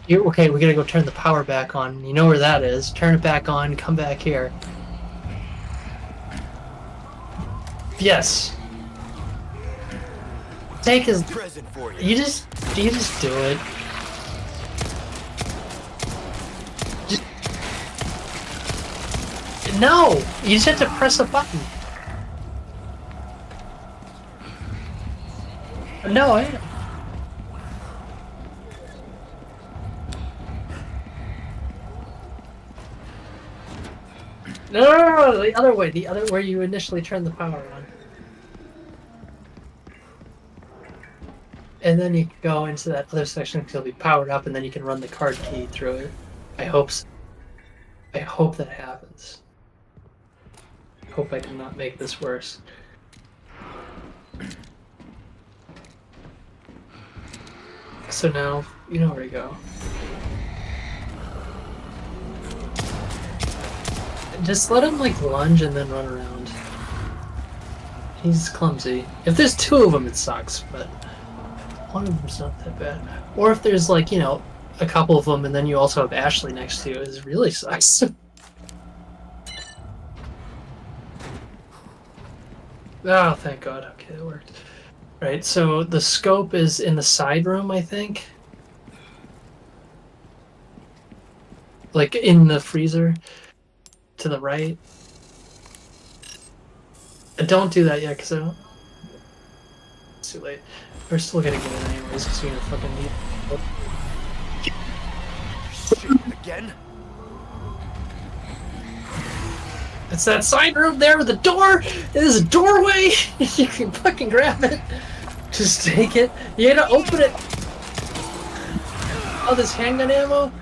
Okay, we gotta go turn the power back on. You know where that is. Turn it back on, come back here. Yes. Take his Present for you. You just do it. No! You just have to press a button. No, No, the other way. The other where you initially turn the power on. And then you can go into that other section because it'll be powered up, and then you can run the card key through it. I hope so. I hope that happens. Hope I did not make this worse. So now, you know where to go. Just let him, like, lunge and then run around. He's clumsy. If there's two of them, it sucks, but one of them's not that bad. Or if there's, like, you know, a couple of them and then you also have Ashley next to you, it really sucks. Oh, thank God. Okay, that worked. Right, so the scope is in the side room, I think. Like, in the freezer. To the right. Don't do that yet, because I don't... It's too late. We're still gonna get it anyways, because we're gonna fucking need it. Again? It's that side room there with the door! There's a doorway! You can fucking grab it! Just take it. You gotta open it! Oh, there's handgun ammo?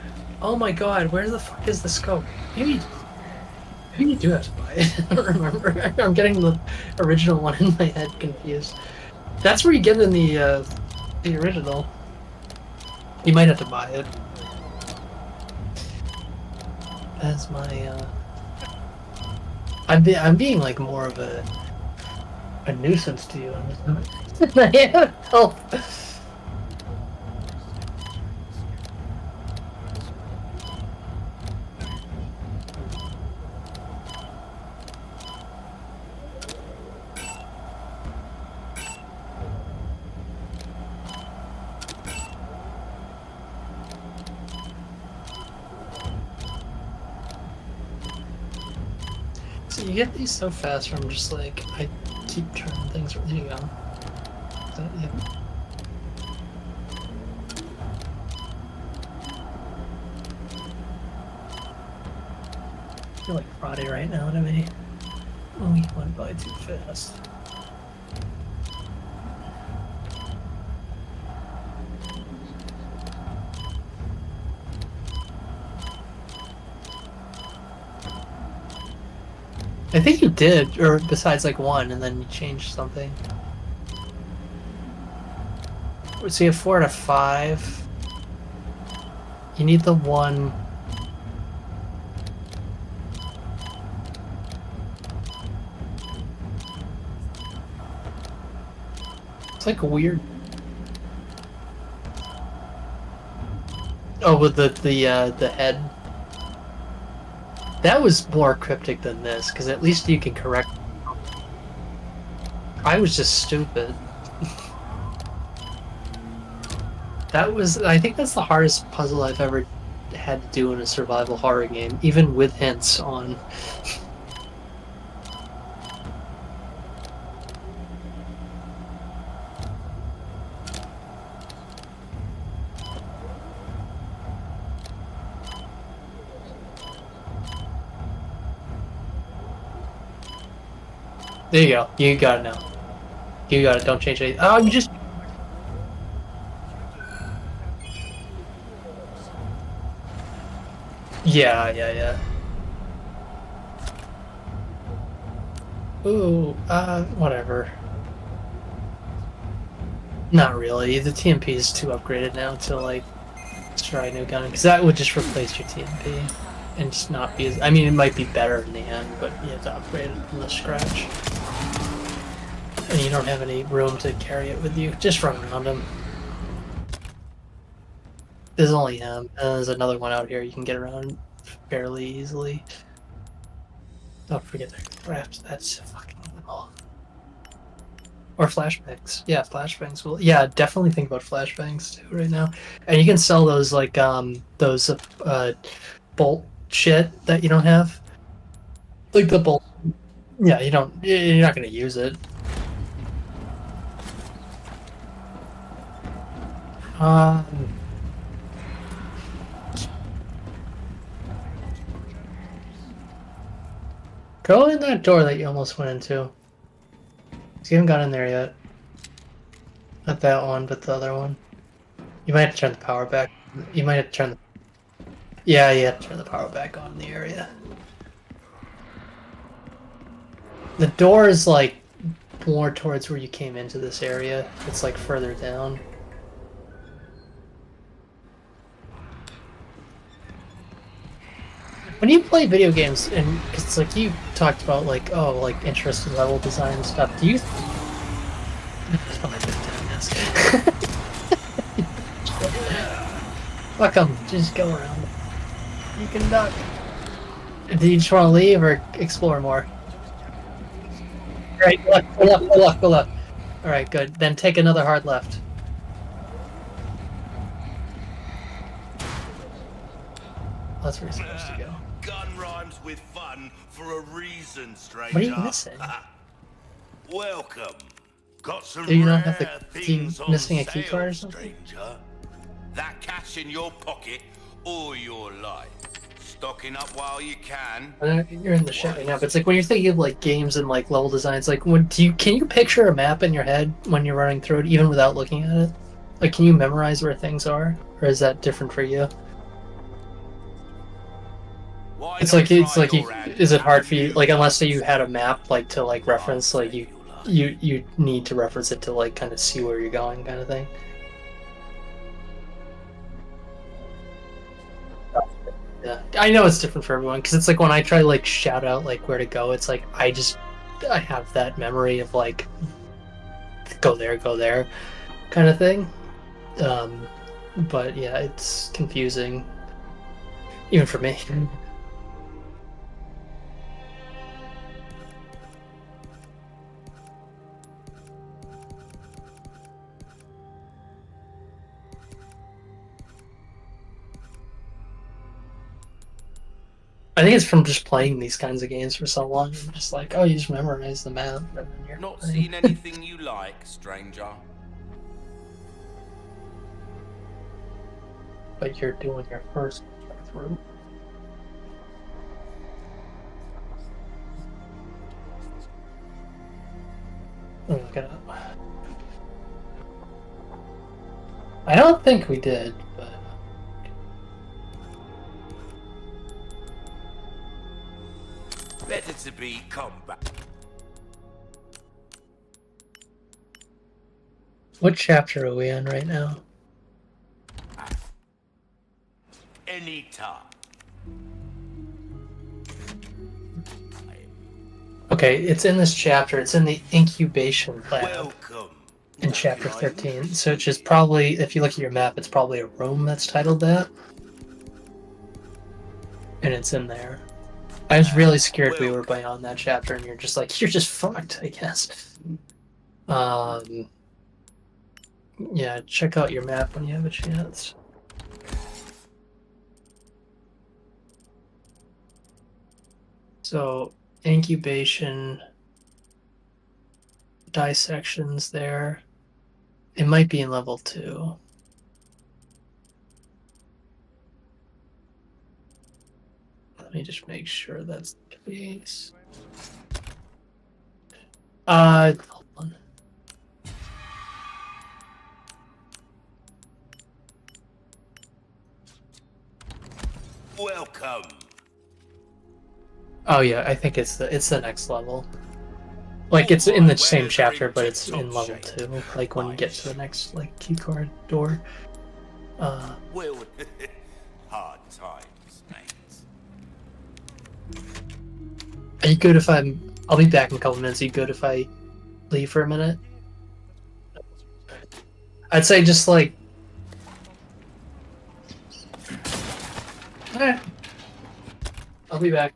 Oh my God, where the fuck is the scope? Maybe you do have to buy it. I don't remember. I'm getting the original one in my head confused. That's where you get it in the original. You might have to buy it. As my I'm being like more of a nuisance to you on this. I am. Oh. So you get these so fast from just like I keep turning things. There you go. Is that it? I feel like Friday right now to me. Oh, we went by too fast. I think you did, or besides like one, and then you changed something. So you have 4 out of 5. You need the one. It's like weird. Oh, with the head. That was more cryptic than this, because at least you can correct. I was just stupid. I think that's the hardest puzzle I've ever had to do in a survival horror game, even with hints on. There you go. You got it now. You got it. Don't change anything. Oh, you just. Yeah. Ooh, whatever. Not really. The TMP is too upgraded now to, like, try a new gun, because that would just replace your TMP. And just not be as. I mean, it might be better in the end, but you have to upgrade it from the scratch. And you don't have any room to carry it with you. Just run around him. There's only him, and there's another one out here you can get around fairly easily. Don't forget the craft. That's fucking cool. Or flashbangs. Yeah, flashbangs will. Yeah, definitely think about flashbangs too right now. And you can sell those like those bolt shit that you don't have. Like the bolt. Yeah, you don't. You're not gonna use it. Go in that door that you almost went into. You haven't got in there yet. Not that one, but the other one. You might have to turn the power back. You might have to turn the... Yeah, you have to turn the power back on in the area. The door is like more towards where you came into this area. It's like further down. When you play video games, and cause it's like you talked about like, oh, like interest in level design and stuff, do you... Fuck them, just go around. You can duck. Do you just want to leave or explore more? Alright, go left. Alright, good. Then take another hard left. That's where you're supposed to go. Gun rhymes with fun for a reason, stranger. What are you missing? Welcome. Got some Do you not have rare the key, things on missing a key sale, card or something? stranger. That cash in your pocket all your life. Stocking up while you can. You're in the shit right now, but it's like when you're thinking of like games and like level design, it's like when can you picture a map in your head when you're running through it, even without looking at it? Like, can you memorize where things are, or is that different for you? It's like is it hard for you, like, unless you had a map like to like reference, like you need to reference it to like kind of see where you're going, kind of thing. Yeah, I know it's different for everyone because it's like when I try to like shout out like where to go, it's like I have that memory of like go there, kind of thing. Um, but yeah, it's confusing even for me. I think it's from just playing these kinds of games for so long. I'm just like, oh, you just memorize the map and then you're Not fine. seen anything you like, stranger? But you're doing your first through. Look it up. I don't think we did, but Better to be combat. what chapter are we on right now? Any time. Okay, it's in this chapter. It's in the incubation lab Welcome. in chapter 13. So it's just probably, if you look at your map, it's probably a room that's titled that. And it's in there. I was really scared we were beyond that chapter, and you're just like, you're just fucked, I guess. Yeah, check out your map when you have a chance. So, incubation, dissections there. It might be in level 2. Let me just make sure that's the case. Hold on. Welcome. Oh yeah, I think it's the next level. Like it's in the same chapter, but it's in level 2. Like when you get to the next like key card door. Well, hard times, mate. Are you good if I'll be back in a couple minutes. Are you good if I leave for a minute? I'd say just like. Alright. I'll be back.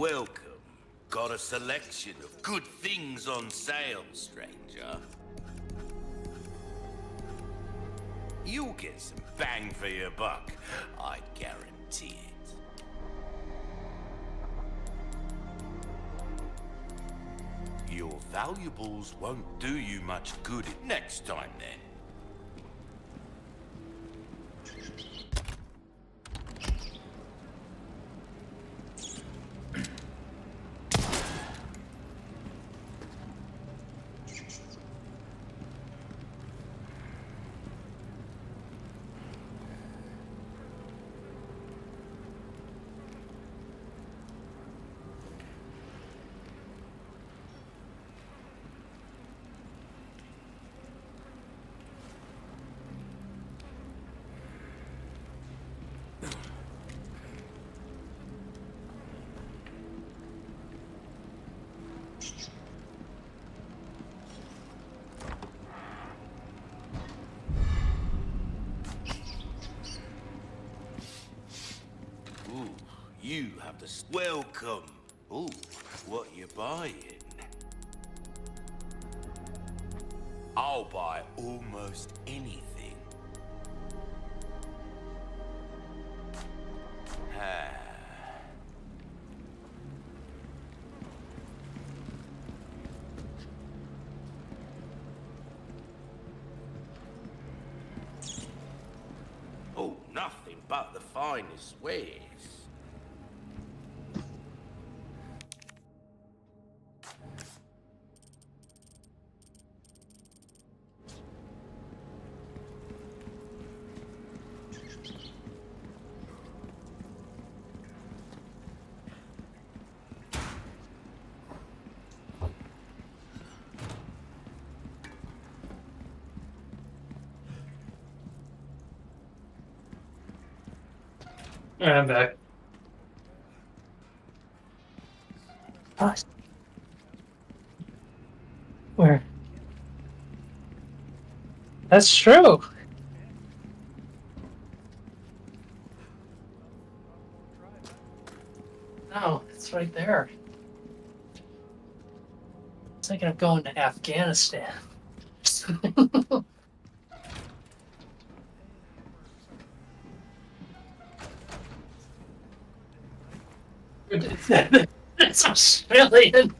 Welcome. Got a selection of good things on sale, stranger. You'll get some bang for your buck, I guarantee it. Your valuables won't do you much good next time, then. You have the welcome. Ooh, what you buying? I'll buy almost anything. Oh, nothing but the finest wares. Alright, I'm back. What? Where? That's true. No, it's right there. I was thinking of going to Afghanistan. It's Australian.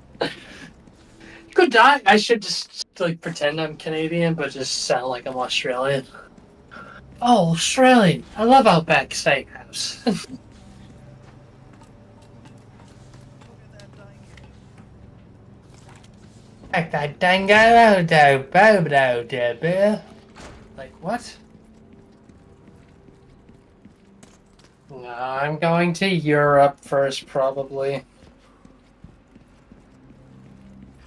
Could die. I should just like pretend I'm Canadian, but just sound like I'm Australian. Oh, Australian! I love Outback Steakhouse. Like that dango do bobo do beer. Like what? No, I'm going to Europe first, probably.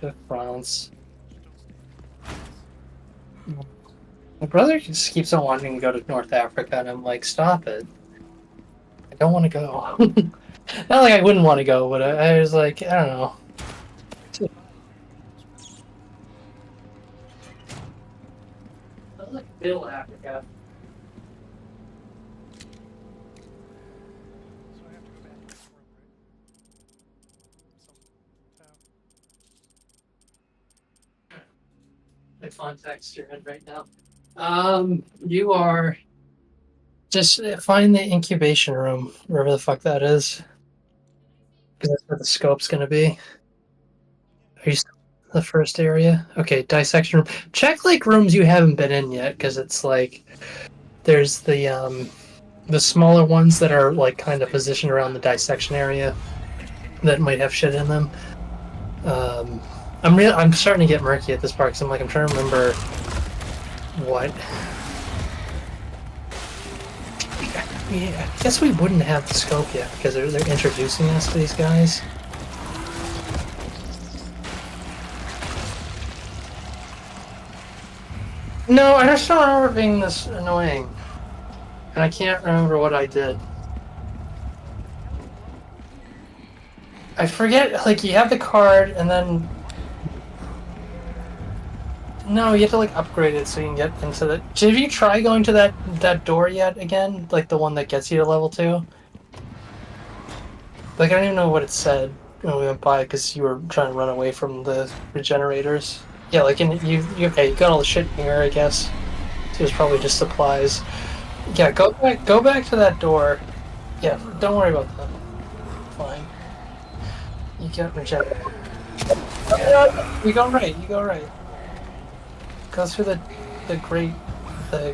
To France. My brother just keeps on wanting to go to North Africa, and I'm like, stop it. I don't want to go. Not like I wouldn't want to go, but I was like, I don't know. I like middle Africa. So I have to go back to this room, right? The context you're in right now. You are just find the incubation room, wherever the fuck that is, because that's where the scope's gonna be. Are you still in the first area? Okay, dissection room. Check like rooms you haven't been in yet, because it's like there's the smaller ones that are like kind of positioned around the dissection area that might have shit in them. I'm starting to get murky at this part because I'm trying to remember what. Yeah, I guess we wouldn't have the scope yet because they're introducing us to these guys. No, I just don't remember it being this annoying, and I can't remember what I did. I forget. Like you have the card, and then. No, you have to like upgrade it so you can get into the. Have you tried going to that door yet again? Like the one that gets you to level 2? Like I don't even know what it said. when we went by because you were trying to run away from the regenerators. Yeah, like you okay, you got all the shit in here, I guess. So it was probably just supplies. Yeah, go back to that door. Yeah, don't worry about that. Fine. You get regenerated. You go right, you go right. Go through the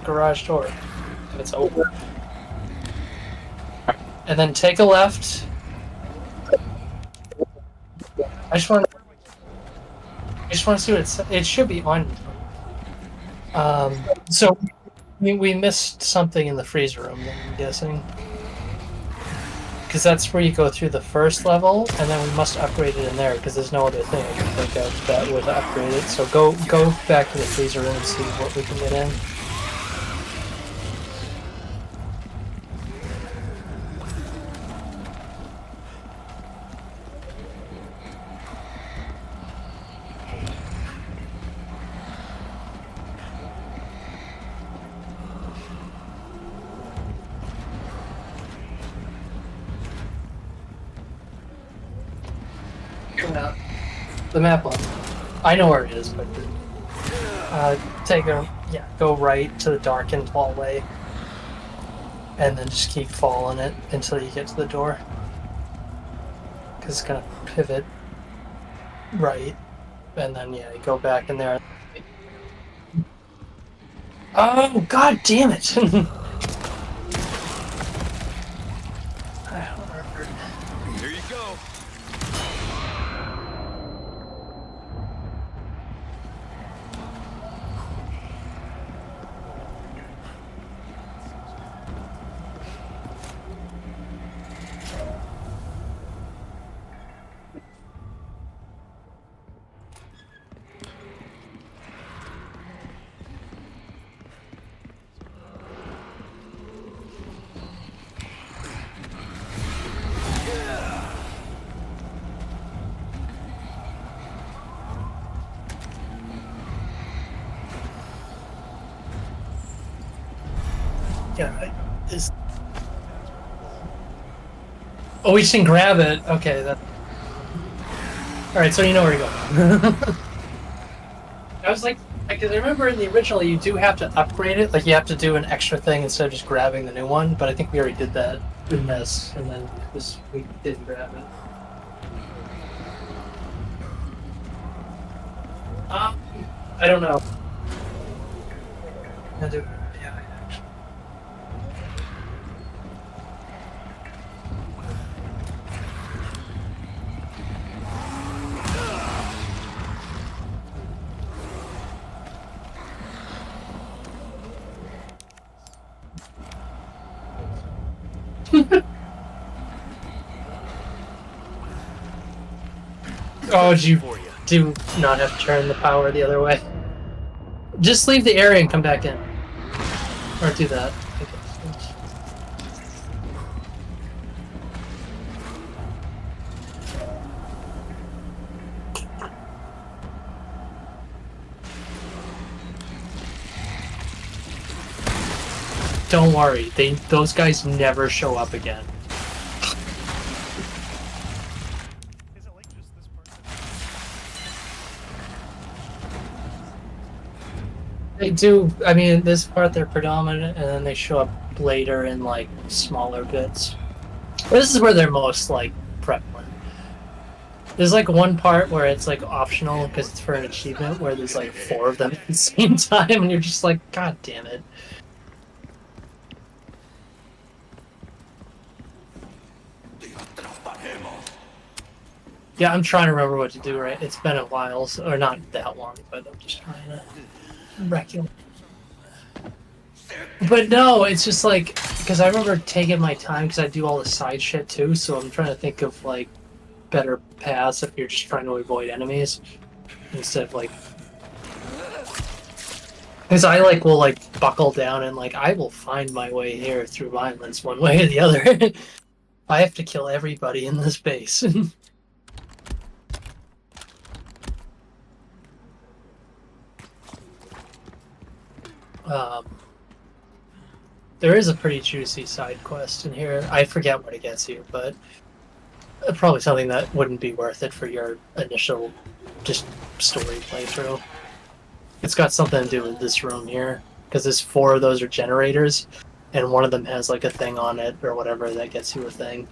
garage door. If it's open. And then take a left. I just want to see what it should be on. So we missed something in the freezer room, I'm guessing. Because that's where you go through the first level, and then we must upgrade it in there, because there's no other thing I can think of that would upgrade it. So go back to the freezer room and see what we can get in. The map one. I know where it is, but go right to the darkened hallway, and then just keep following it until you get to the door. Because it's gonna pivot right, and then you go back in there. Oh, god damn it! I don't remember. Here you go. Yeah, oh, we just can grab it. Okay, that. All right, so you know where to go. I was like, because I remember in the original you do have to upgrade it. Like you have to do an extra thing instead of just grabbing the new one. But I think we already did that in this, and then we didn't grab it. I don't know. Yeah, actually. Oh, you do not have to turn the power the other way. Just leave the area and come back in. Or do that. Don't worry, those guys never show up again. Is it like just this part? They do. I mean, this part they're predominant, and then they show up later in like smaller bits. This is where they're most like prevalent. There's like one part where it's like optional because it's for an achievement, where there's like 4 of them at the same time, and you're just like, God damn it. Yeah, I'm trying to remember what to do. Right, it's been a while, or not that long, but I'm just trying to wreck him. But no, it's just like, because I remember taking my time because I do all the side shit too, so I'm trying to think of like better paths if you're just trying to avoid enemies instead of like, because I like will like buckle down and like I will find my way here through violence one way or the other. I have to kill everybody in this base. There is a pretty juicy side quest in here. I forget what it gets you, but probably something that wouldn't be worth it for your initial just story playthrough. It's got something to do with this room here, because there's 4 of those are generators, and one of them has like a thing on it or whatever that gets you a thing,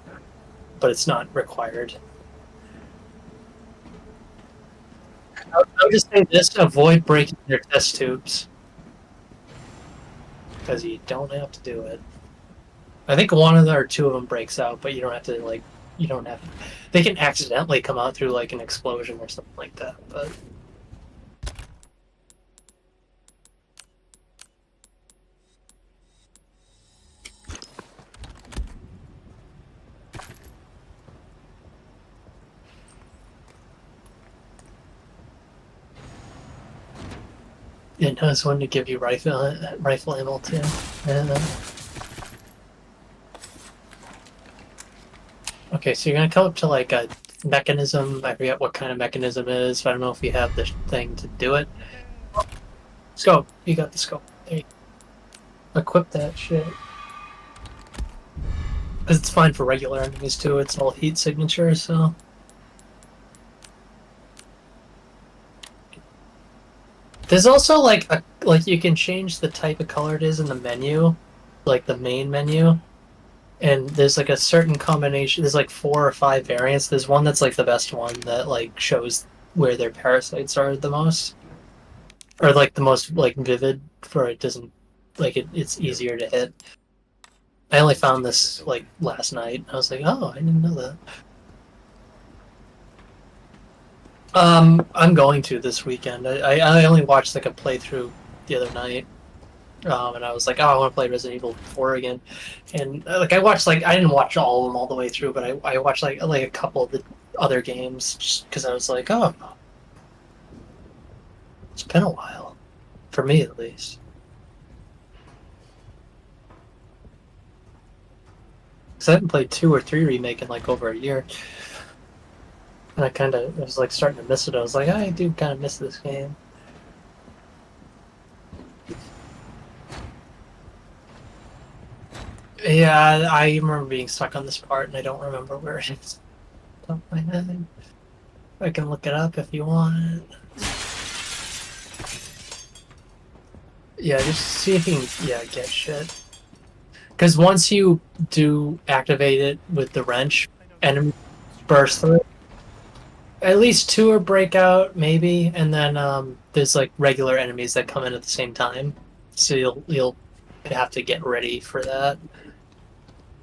but it's not required. I'll just say this: avoid breaking your test tubes, because you don't have to do it. I think one of them or 2 of them breaks out, but you don't have to like. You don't have. They can accidentally come out through like an explosion or something like that, but. It knows when to give you rifle ammo too. Yeah. Okay, so you're gonna come up to like a mechanism. I forget what kind of mechanism it is. I don't know if you have the thing to do it. Scope. You got the scope. There you go. Equip that shit. Because it's fine for regular enemies too. It's all heat signature, so. There's also like you can change the type of color it is in the menu, like the main menu, and there's like a certain combination. There's like 4 or 5 variants. There's one that's like the best one that like shows where their parasites are the most, or like the most like vivid, for it doesn't like it's easier to hit. I only found this like last night. I was like, oh, I didn't know that. I'm going to this weekend. I only watched like a playthrough the other night, and I was like, oh, I want to play Resident Evil 4 again. And like I watched like I didn't watch all of them all the way through, but I watched like a couple of the other games just because I was like, oh, it's been a while, for me at least. Because I haven't played 2 or 3 remake in like over a year. And I was like starting to miss it. I was like, I do kind of miss this game. Yeah, I remember being stuck on this part, and I don't remember where it is. Top of my head. I can look it up if you want. Yeah, just see if you can, get shit. Because once you do activate it with the wrench, enemy burst through it. At least 2 are breakout, maybe, and then there's like regular enemies that come in at the same time, so you'll have to get ready for that.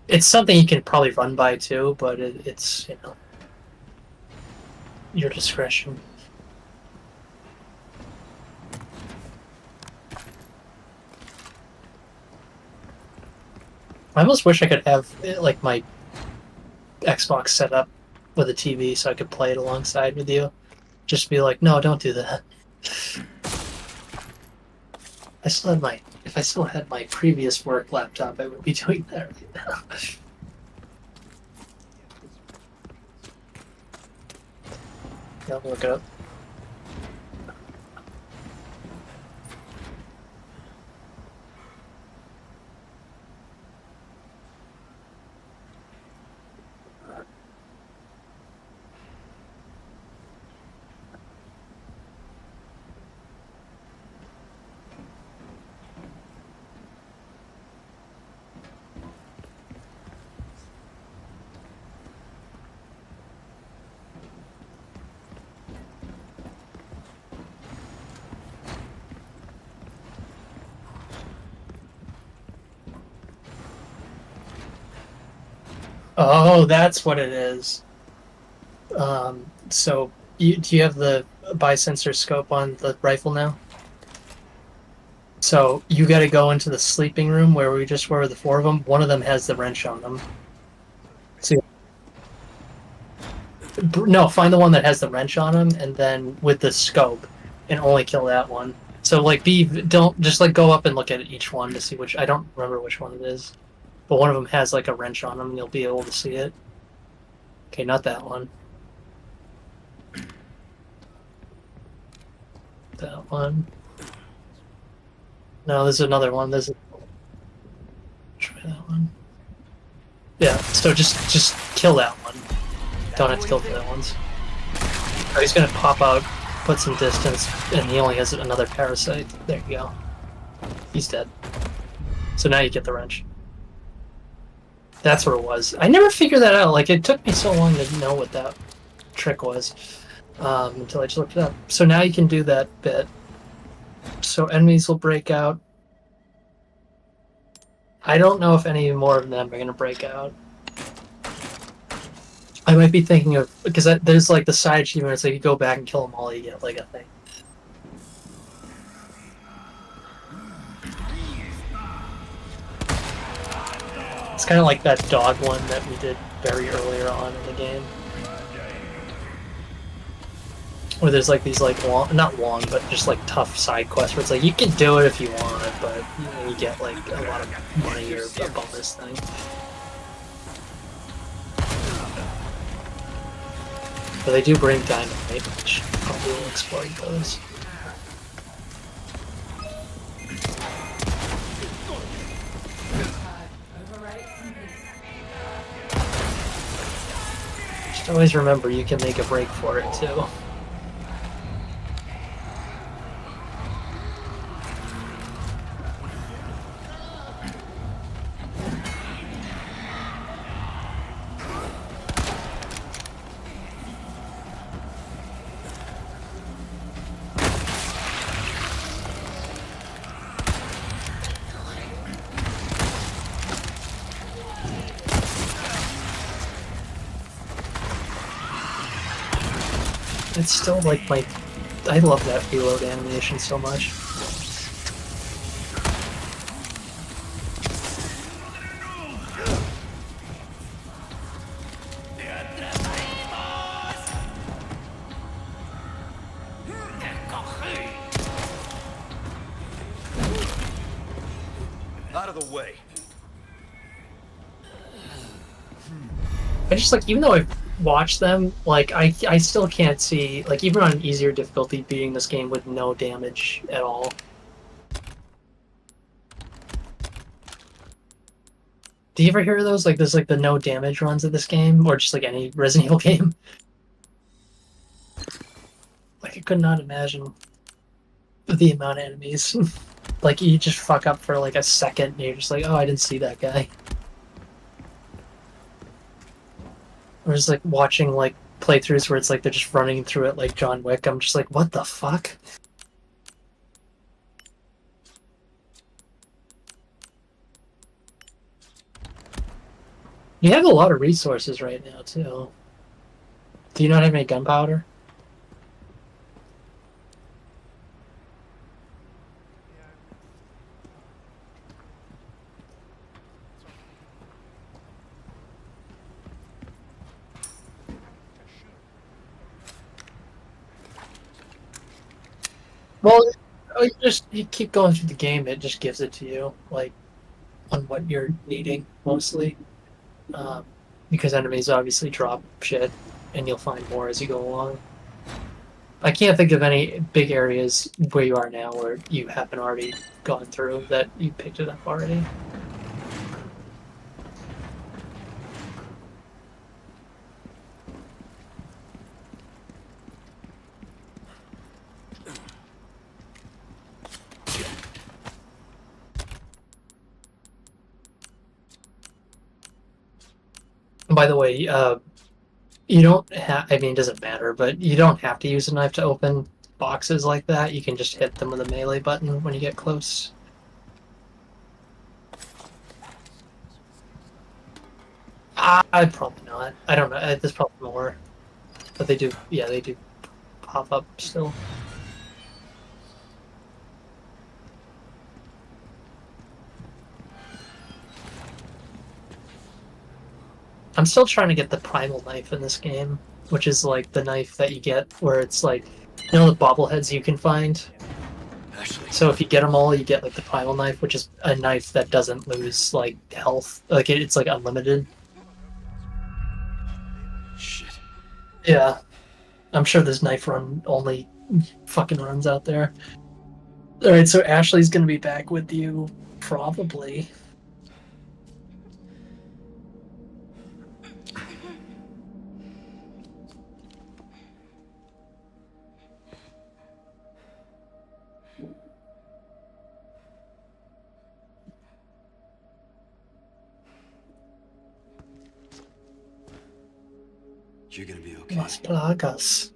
It's something you can probably run by too, but it's your discretion. I almost wish I could have like my Xbox set up with a TV so I could play it alongside with you. Just be like, no, don't do that. If I still had my previous work laptop, I would be doing that right now. Yeah, I'll look it up. Oh, that's what it is. So, do you have the bi-sensor scope on the rifle now? So, you gotta go into the sleeping room where we just were, the 4 of them. One of them has the wrench on them. So, no, find the one that has the wrench on them, and then with the scope, and only kill that one. So, like, don't just like go up and look at each one to see which. I don't remember which one it is. But one of them has like a wrench on them, and you'll be able to see it. Okay, not that one. That one. No, there's another one. Try that one. Yeah, so just kill that one. Don't have to kill villains. Oh, he's gonna pop out, put some distance, and he only has another parasite. There you go. He's dead. So now you get the wrench. That's what it was. I never figured that out. Like, it took me so long to know what that trick was. Until I just looked it up. So now you can do that bit. So enemies will break out. I don't know if any more of them are going to break out. I might be thinking of... Because there's, like, the side achievement. It's like you go back and kill them all, you get, like, a thing. It's kind of like that dog one that we did very earlier on in the game. Where there's like these like long, not long, but just like tough side quests where it's like you can do it if you want, but you know, you get like a lot of money or a bonus thing. But they do bring dynamite, which probably will exploit those. Just always remember you can make a break for it too. It's still like my... I love that reload animation so much. Out of the way. I just like, even though I've watched them, like I still can't see, like even on an easier difficulty, beating this game with no damage at all. Do you ever hear of those? Like there's like the no damage runs of this game, or just like any Resident Evil game. Like I could not imagine the amount of enemies. Like you just fuck up for like a second, and you're just like, oh, I didn't see that guy. Or just like watching like playthroughs where it's like they're just running through it like John Wick. I'm just like, what the fuck? You have a lot of resources right now too. Do you not have any gunpowder? Well, you keep going through the game. It just gives it to you, like on what you're needing mostly, because enemies obviously drop shit, and you'll find more as you go along. I can't think of any big areas where you are now where you haven't already gone through that you picked it up already. By the way, you don't have, I mean, it doesn't matter, but you don't have to use a knife to open boxes like that. You can just hit them with a melee button when you get close. I'd probably not. I don't know. There's probably more. But they do, yeah, they do pop up still. I'm still trying to get the primal knife in this game, which is like the knife that you get where it's like, you know, the bobbleheads you can find? Ashley. So if you get them all, you get like the primal knife, which is a knife that doesn't lose like health. Like it's like unlimited. Shit. Yeah. I'm sure there's knife run only fucking runs out there. Alright, so Ashley's gonna be back with you probably. You're gonna be okay. Las Plagas.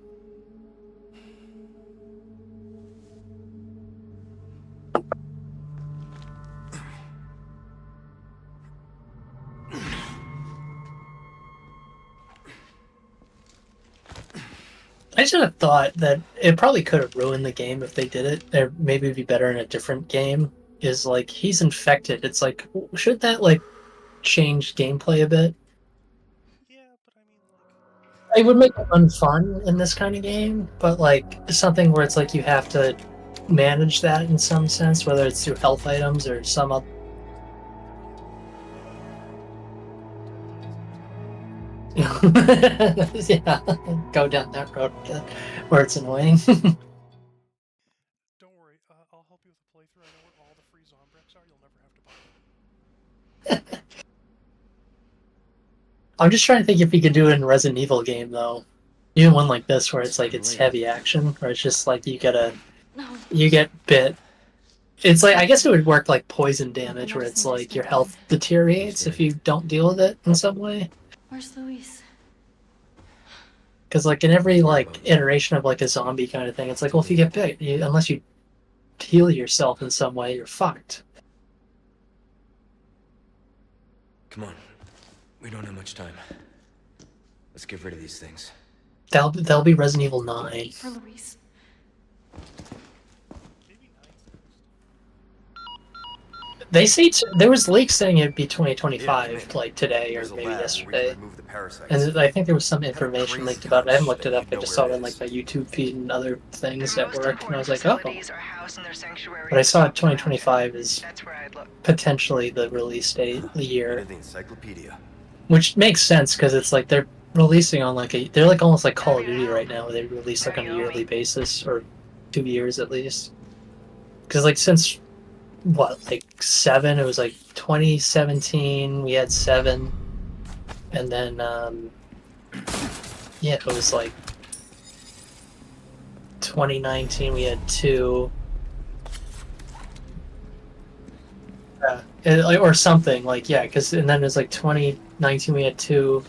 I should have thought that it probably could have ruined the game if they did it. Or maybe it'd be better in a different game. Is like he's infected. It's like should that like change gameplay a bit? Yeah, but I mean, like, It would make it unfun in this kind of game, but like something where it's like you have to manage that in some sense, whether it's through health items or some other. Yeah, go down that road where it's annoying. don't worry. I'll help you with a playthrough. I know where all the free Zombrex are. You'll never have to buy them. I'm just trying to think if we could do it in a Resident Evil game though. Even one like this where it's like it's heavy action, where it's just like you get bit. It's like I guess it would work like poison damage, where it's like your health deteriorates if you don't deal with it in some way. Where's Luis? Because like in every like iteration of like a zombie kind of thing, it's like, well, if you get bit, unless you heal yourself in some way, you're fucked. Come on. We don't have much time. Let's get rid of these things. That'll be Resident Evil 9. For Luis. Maybe 9's They say there was leaks saying it'd be 2025, Yeah, like today or There's a maybe lab where we yesterday. can remove the parasites. And I think there was some information crazy leaked about it. I haven't looked it that up. you I just know saw where it it on like is. my YouTube feed and other things Their at most work, and I important was like, oh. facilities are housed in their sanctuary But I saw in 2025 is That's where I'd look. potentially the release date, the year, Into the encyclopedia. which makes sense because it's like they're releasing on like they're like almost like Call of Duty right now, where they release like on a yearly basis or 2 years at least. Because like since what, like 7, it was like 2017 we had 7, and then yeah, it was like 2019 we had 2. Or something like, yeah, because and then it was like 2019 we had 2,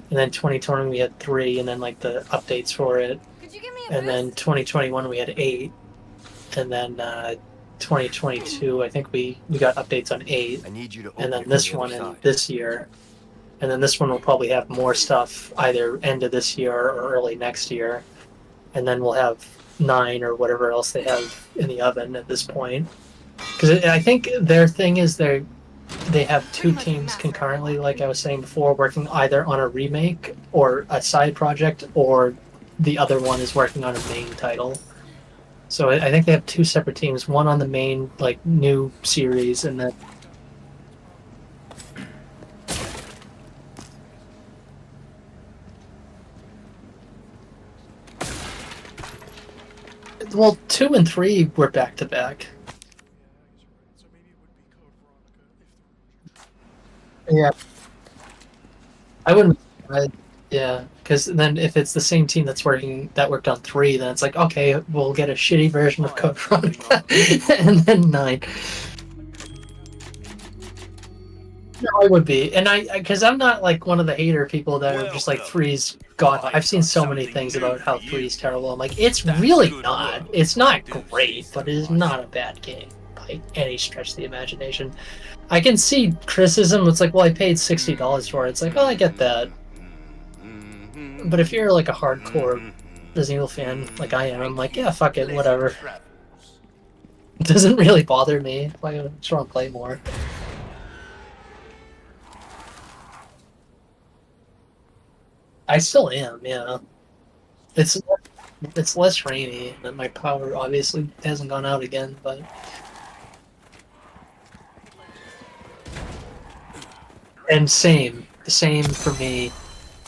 and then 2020 we had 3, and then like the updates for it, Could you give me and then 2021 we had 8, and then 2022 I think we got updates on 8, I need you to open and then it this from the one other and side. this year, and then this one will probably have more stuff either end of this year or early next year, and then we'll have 9 or whatever else they have in the oven at this point. Because I think their thing is they have 2 teams concurrently, like I was saying before, working either on a remake or a side project, or the other one is working on a main title. So I think they have 2 separate teams, one on the main like new series, and then well, 2 and 3 were back to back. Yeah, I guess you're right. So maybe it would be Code Veronica if the Yeah, I wouldn't. Yeah, because then if it's the same team that worked on 3, then it's like, okay, we'll get a shitty version of Code Veronica, and then 9. No, I would be, and because I'm not like one of the hater people that are just like 3's god. I've seen so many things about how 3's terrible. I'm like, it's really not. It's not great, but it is not a bad game by any stretch of the imagination. I can see criticism. It's like, well, I paid $60 for it. It's like, oh, I get that. But if you're like a hardcore Resident Evil fan, like I am, I'm like, yeah, fuck it, whatever. It doesn't really bother me. I just want to play more. I still am, yeah. It's less rainy, and my power obviously hasn't gone out again, but and the same for me.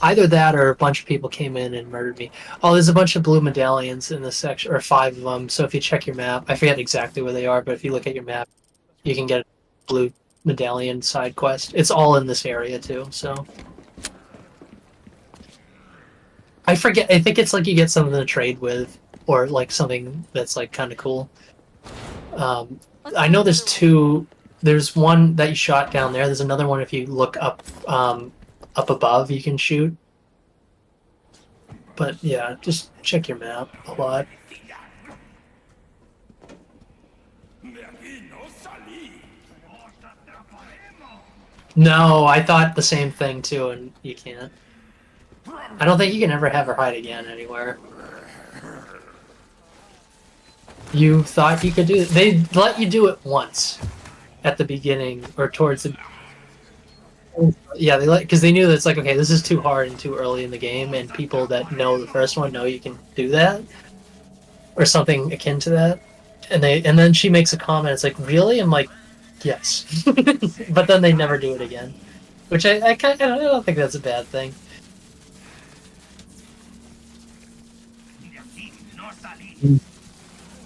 Either that or a bunch of people came in and murdered me. Oh, there's a bunch of blue medallions in this section, or 5 of them. So if you check your map, I forget exactly where they are, but if you look at your map, you can get a blue medallion side quest. It's all in this area too, so. I forget, I think it's like you get something to trade with, or like something that's like kind of cool. I know there's 2, there's one that you shot down there, there's another one if you look up above you can shoot. But yeah, just check your map a lot. No, I thought the same thing too, and you can't. I don't think you can ever have her hide again anywhere. You thought you could do it. They let you do it once at the beginning or towards the. Yeah, they let because they knew that it's like, okay, this is too hard and too early in the game, and people that know the first one know you can do that or something akin to that. And then she makes a comment. It's like, really? I'm like, yes, but then they never do it again, which I don't think that's a bad thing.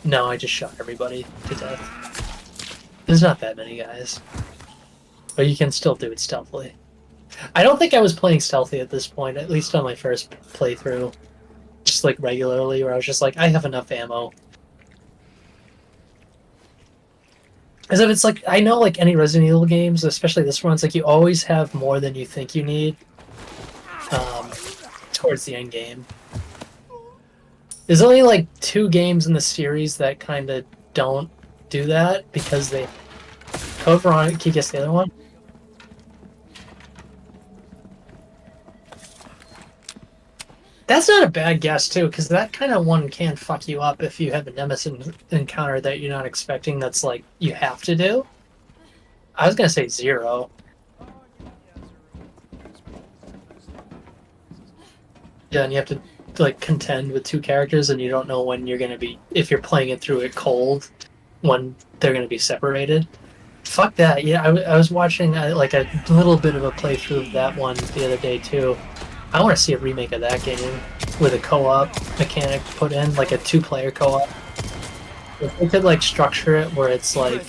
No, I just shot everybody to death. There's not that many guys. But you can still do it stealthily. I don't think I was playing stealthy at this point, at least on my first playthrough. Just like regularly, where I was just like, I have enough ammo. As if it's like, I know like any Resident Evil games, especially this one, it's like you always have more than you think you need towards the end game. There's only like 2 games in the series that kind of don't do that because they... Code Veronica, can you guess the other one? That's not a bad guess, too, because that kind of one can fuck you up if you have a nemesis encounter that you're not expecting that's, like, you have to do. I was going to say 0. Yeah, and you have to, like, contend with 2 characters, and you don't know when you're going to be... If you're playing it through it cold, when they're going to be separated. Fuck that. Yeah, I was watching, like, a little bit of a playthrough of that one the other day, too. I want to see a remake of that game with a co-op mechanic put in, like a 2-player co-op. If they could like structure it where it's like,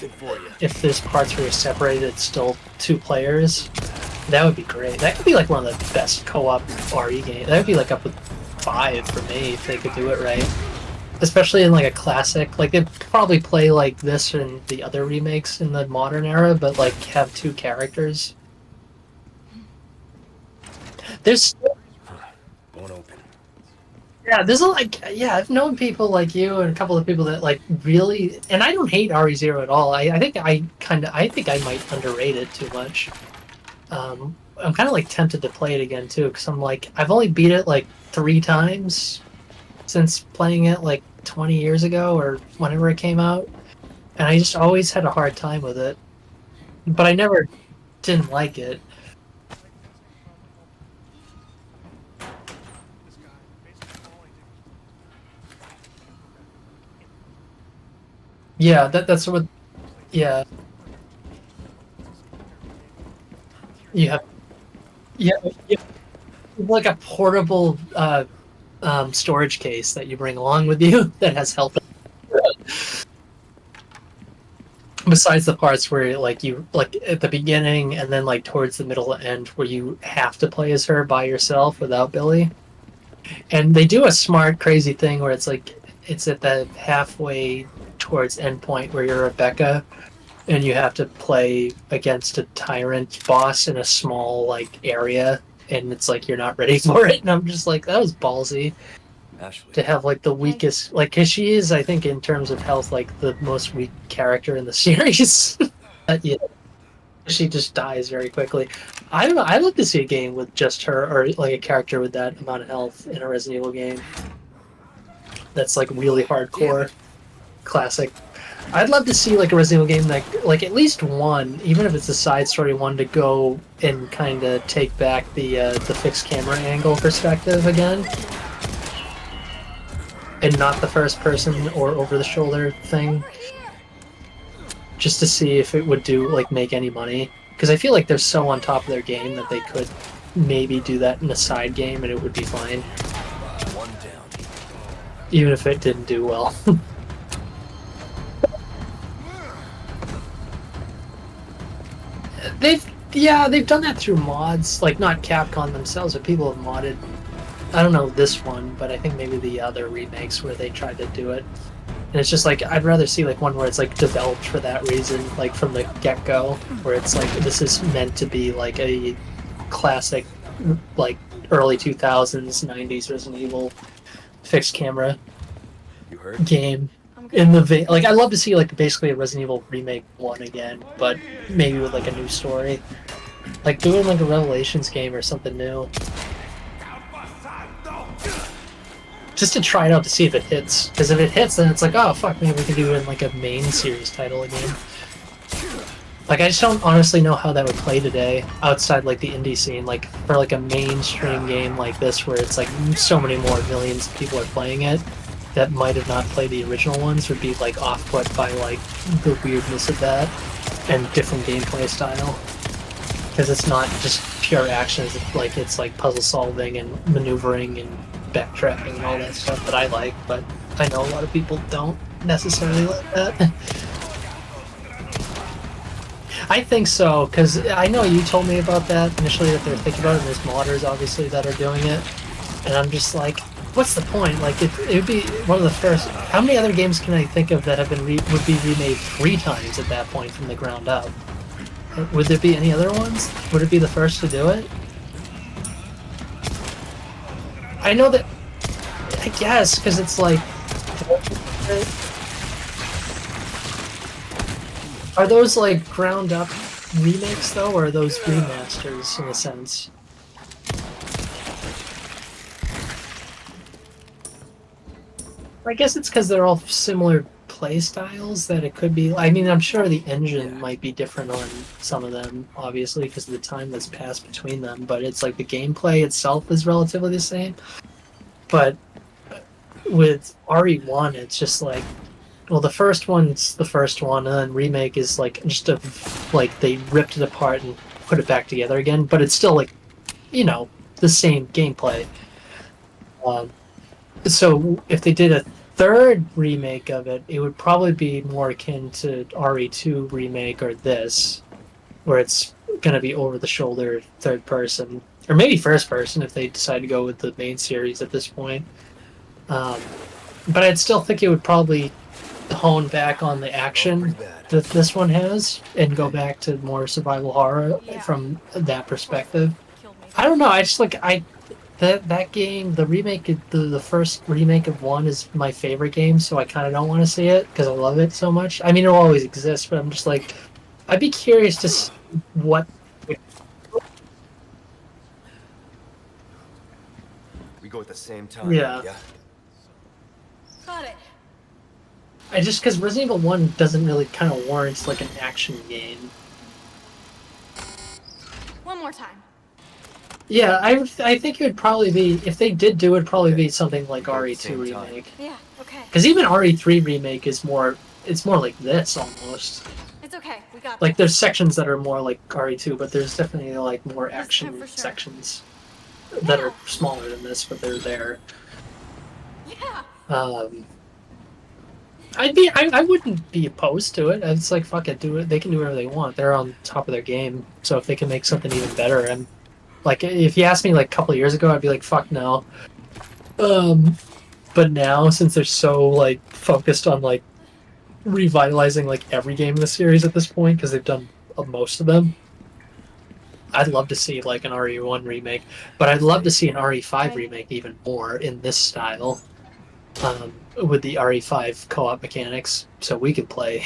if there's parts where you're separated, it's still 2 players. That would be great. That could be like one of the best co-op RE games. That would be like up with 5 for me if they could do it right. Especially in like a classic. Like they'd probably play like this and the other remakes in the modern era, but like have 2 characters. There's Won't open. yeah, there's a like yeah, I've known people like you and a couple of people that like really, and I don't hate RE0 at all. I think I think I might underrate it too much. I'm kind of like tempted to play it again too, because I'm like I've only beat it like 3 times since playing it like 20 years ago or whenever it came out, and I just always had a hard time with it. But I never didn't like it. Yeah, that's what. Yeah, you have. Yeah, you have like a portable storage case that you bring along with you that has health. Besides the parts where like you like at the beginning and then like towards the middle end where you have to play as her by yourself without Billy, and they do a smart, crazy thing where it's like it's at the halfway towards endpoint where you're Rebecca and you have to play against a tyrant boss in a small like area, and it's like you're not ready for it, and I'm just like, that was ballsy. Ashley. To have like the weakest, like, cause she is, I think, in terms of health, like the most weak character in the series. Yeah, she just dies very quickly. I don't know. I'd love to see a game with just her, or like a character with that amount of health in a Resident Evil game. That's like really hardcore, classic. I'd love to see like a Resident Evil game that, like at least one, even if it's a side story one, to go and kind of take back the fixed camera angle perspective again. And not the first person or over the shoulder thing. Just to see if it would do, like, make any money. Because I feel like they're so on top of their game that they could maybe do that in a side game and it would be fine. One down. Even if it didn't do well. They've done that through mods. Like, not Capcom themselves, but people have modded. I don't know this one, but I think maybe the other remakes where they tried to do it. And it's just like, I'd rather see like one where it's like developed for that reason, like from the get-go, where it's like, this is meant to be like a classic like early 2000s, 90s Resident Evil fixed camera You heard? game. I'm good. In the like, I'd love to see like basically a Resident Evil remake 1 again, but maybe with like a new story, like doing like a Revelations game or something new, just to try it out to see if it hits. Because if it hits, then it's like, oh fuck, maybe we can do it in like a main series title again. Like, I just don't honestly know how that would play today outside like the indie scene. Like for like a mainstream game like this, where it's like so many more millions of people are playing it, that might have not played the original ones would be like off-put by like the weirdness of that and different gameplay style, because it's not just pure action. It's like puzzle solving and maneuvering and backtracking and all that stuff that I like, but I know a lot of people don't necessarily like that. I think so, because I know you told me about that initially, that they're thinking about it, and there's modders obviously that are doing it, and I'm just like, what's the point? Like, it would be one of the first. How many other games can I think of that have been would be remade 3 times at that point from the ground up? Would there be any other ones? Would it be the first to do it? I know that. I guess because it's like. Are those like ground up remakes though, or are those remasters in a sense? I guess it's because they're all similar play styles that it could be. I mean, I'm sure the engine might be different on some of them, obviously, because of the time that's passed between them, but it's like the gameplay itself is relatively the same. But with RE1, it's just like, well, the first one's the first one, and then remake is like just like they ripped it apart and put it back together again, but it's still like, you know, the same gameplay. So if they did a third remake of it, it would probably be more akin to RE2 remake or this, where it's going to be over the shoulder third person, or maybe first person if they decide to go with the main series at this point. But I'd still think it would probably hone back on the action that this one has and go back to more survival horror from that perspective. I don't know. I just like that game, the remake, the first remake of 1 is my favorite game, so I kind of don't want to see it because I love it so much. I mean, it'll always exist, but I'm just like, I'd be curious to see what. We go at the same time. Yeah. Got it. I just because Resident Evil 1 doesn't really kind of warrant like an action game. One more time. Yeah, I think it would probably be, if they did do it, probably be something like RE2 remake. Yeah, okay. Because even RE3 remake is more, it's more like this almost. It's okay. We got Like there's sections that are more like RE2, but there's definitely like more This action time for sure. sections that are smaller than this, but they're there. Yeah. I wouldn't be opposed to it. It's like, fuck it, do it. They can do whatever they want. They're on top of their game, so if they can make something even better, and like, if you asked me like a couple of years ago, I'd be like, fuck no. But now, since they're so like focused on like revitalizing like every game in the series at this point, because they've done most of them, I'd love to see like an RE1 remake, but I'd love to see an RE5 remake even more in this style, with the RE5 co-op mechanics, so we could play.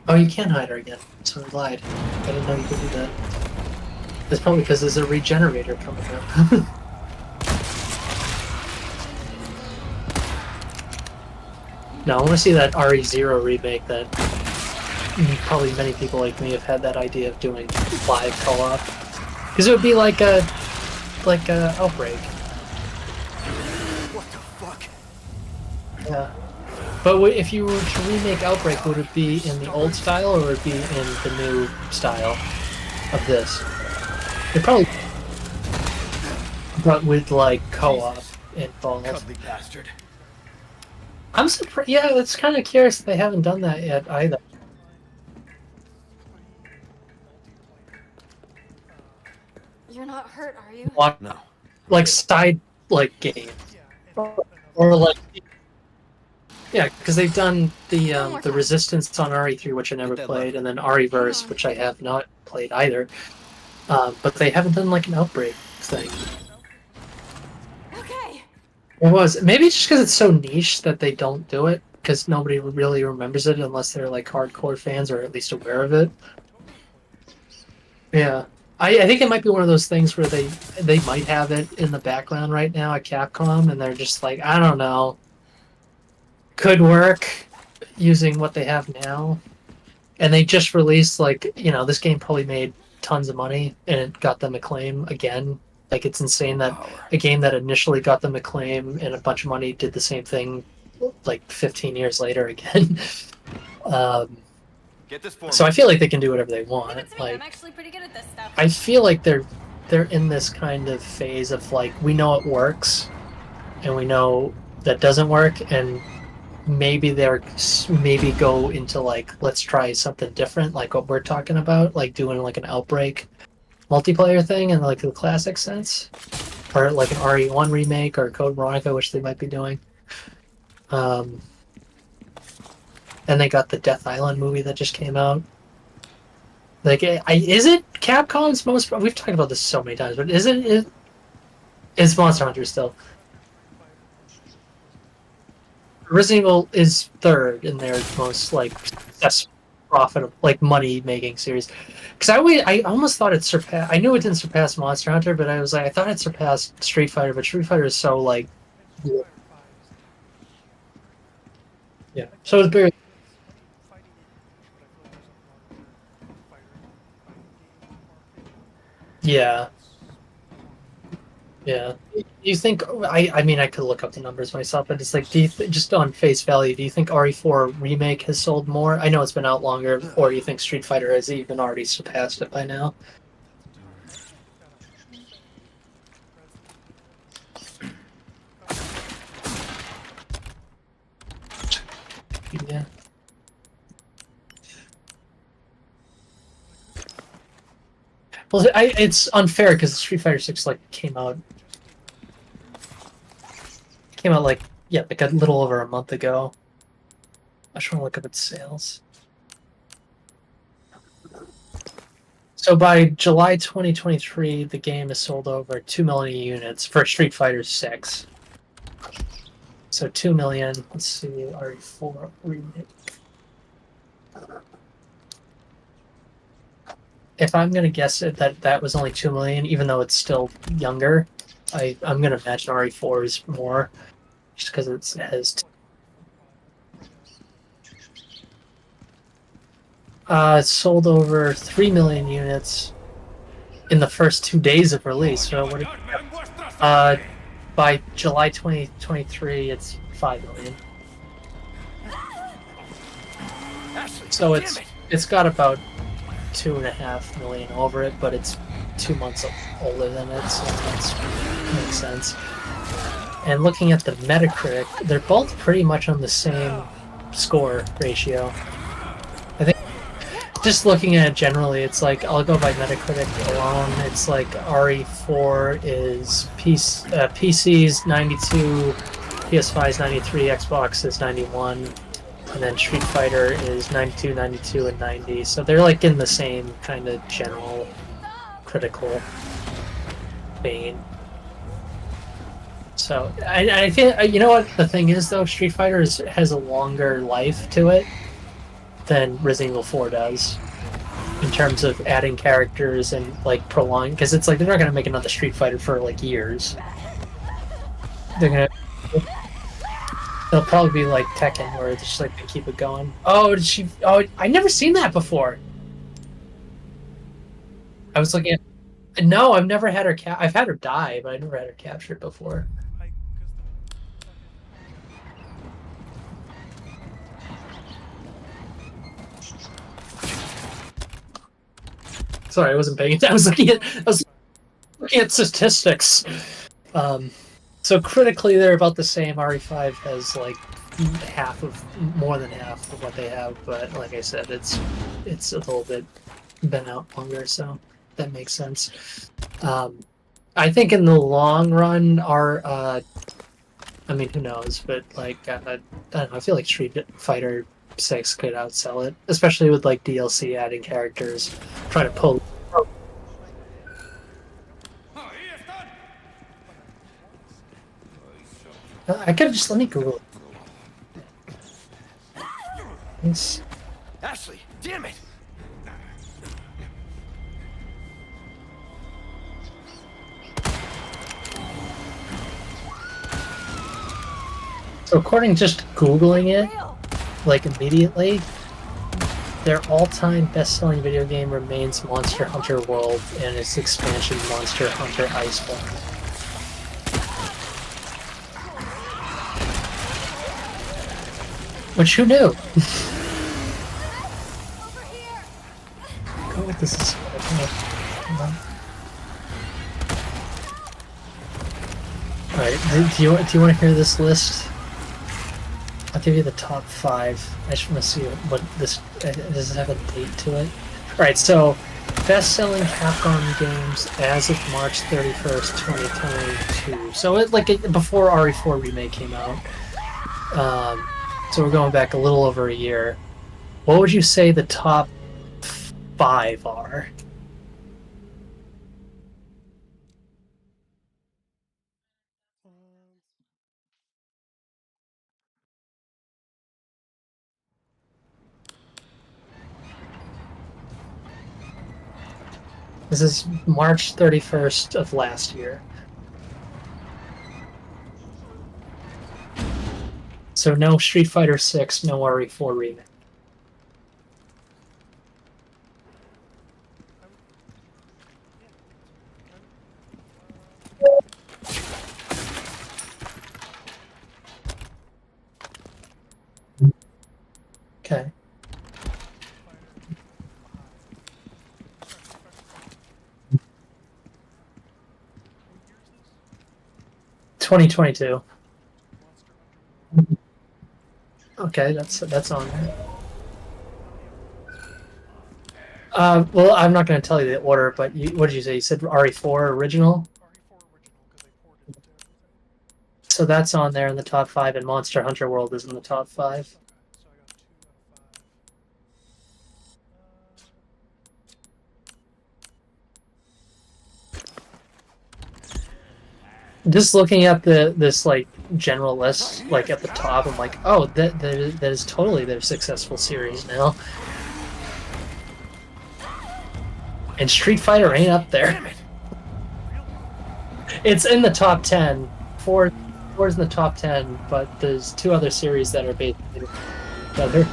Oh, you can hide her again. So I lied. I didn't know you could do that. That's probably because there's a regenerator coming up. No, I want to see that RE0 remake that probably many people like me have had that idea of doing live co-op. Because it would be like a Outbreak. What the fuck? Yeah. But if you were to remake Outbreak, would it be in the old style or would it be in the new style of this? It probably, but with like co-op involved. Cuddly bastard. I'm surprised. Yeah, it's kind of curious that they haven't done that yet either. You're not hurt, are you? No. Like side like game, Yeah. or like, yeah, because they've done the Resistance on RE3, which I never Get that played, lever. and then REverse, which I have not played either. But they haven't done like an Outbreak thing. Okay. It was maybe it's just because it's so niche that they don't do it because nobody really remembers it unless they're like hardcore fans or at least aware of it. Yeah, I think it might be one of those things where they might have it in the background right now at Capcom, and they're just like, I don't know, could work using what they have now. And they just released like this game probably made tons of money and it got them acclaim again. Like it's insane that a game that initially got them acclaim and a bunch of money did the same thing like 15 years later again. um, Get this for so me. I feel like they can do whatever they Leave want. it to me. Like I'm actually pretty good at this stuff. I feel like they're in this kind of phase of like we know it works and we know that doesn't work, and maybe maybe go into like let's try something different like what we're talking about, like doing like an Outbreak multiplayer thing in like the classic sense, or like an RE1 remake or Code Veronica, which they might be doing. And they got the Death Island movie that just came out. Like, is it Capcom's most? We've talked about this so many times, but it's Monster Hunter still. Resident Evil is third in their most like success profitable, like money making series. Because I almost thought it surpassed. I knew it didn't surpass Monster Hunter, but I was like, I thought it surpassed Street Fighter. But Street Fighter is so like, yeah. So it's bigger. Yeah, yeah. You think I mean I could look up the numbers myself, but it's like, just on face value, do you think RE4 remake has sold more? I know it's been out longer, or do you think Street Fighter has even already surpassed it by now? Yeah. Well, it's unfair because Street Fighter 6 like came out like like a little over a month ago. I just want to look up its sales. So by July 2023, the game has sold over 2 million units for Street Fighter 6. So 2 million. Let's see, RE4 remake. If I'm gonna guess it that was only 2 million, even though it's still younger, I'm gonna imagine RE4 is more, just because it has. It sold over 3 million units in the first 2 days of release. So by July 2023, it's 5 million. So it's got about 2.5 million over it, but it's 2 months older than it, so that makes sense. And looking at the Metacritic, they're both pretty much on the same score ratio. I think just looking at it generally, it's like I'll go by Metacritic alone. It's like RE4 is PC's 92, PS5 is 93, Xbox is 91. And then Street Fighter is 92, 92, and 90. So they're like in the same kind of general critical vein. So I think, you know what the thing is though, Street Fighter has a longer life to it than Resident Evil 4 does, in terms of adding characters and like prolonging, because it's like they're not going to make another Street Fighter for like years. They'll probably be like Tekken, where it's just like they keep it going. Oh, did she? Oh, I never seen that before. I was looking at. No, I've never had her I've had her die, but I never had her captured before. Sorry, I wasn't paying attention. I was looking at statistics. So critically, they're about the same. RE5 has like more than half of what they have, but like I said, it's a little bit been out longer, so that makes sense. I think in the long run, I mean, who knows? But like, I don't know. I feel like Street Fighter 6 could outsell it, especially with like DLC adding characters, trying to pull. I could just let me Google it. Yes. Ashley, damn it! So according to just Googling it, Real. like immediately, their all-time best-selling video game remains Monster Hunter World and its expansion Monster Hunter Iceborne. Which who knew? Over here. Oh, this is. Alright, do you want to hear this list? I'll give you the top 5. I just want to see what this does it have a date to it. Alright, so best-selling Capcom games as of March 31st, 2022. So it before RE4 remake came out. So we're going back a little over a year. What would you say the top 5 are? This is March 31st of last year. So no Street Fighter 6, no RE4 remake. Okay. 2022. Okay, that's on there. Well, I'm not going to tell you the order, but what did you say? You said RE4 original? RE4 original because they ported it to everything. So that's on there in the top 5, and Monster Hunter World is in the top 5. Okay, so I got 2 out of 5. Just looking at this like general list, like at the top, I'm like, oh, that is totally their successful series now. And Street Fighter ain't up there. It's in the top 10. Four's in the top 10, but there's 2 other series that are basically together,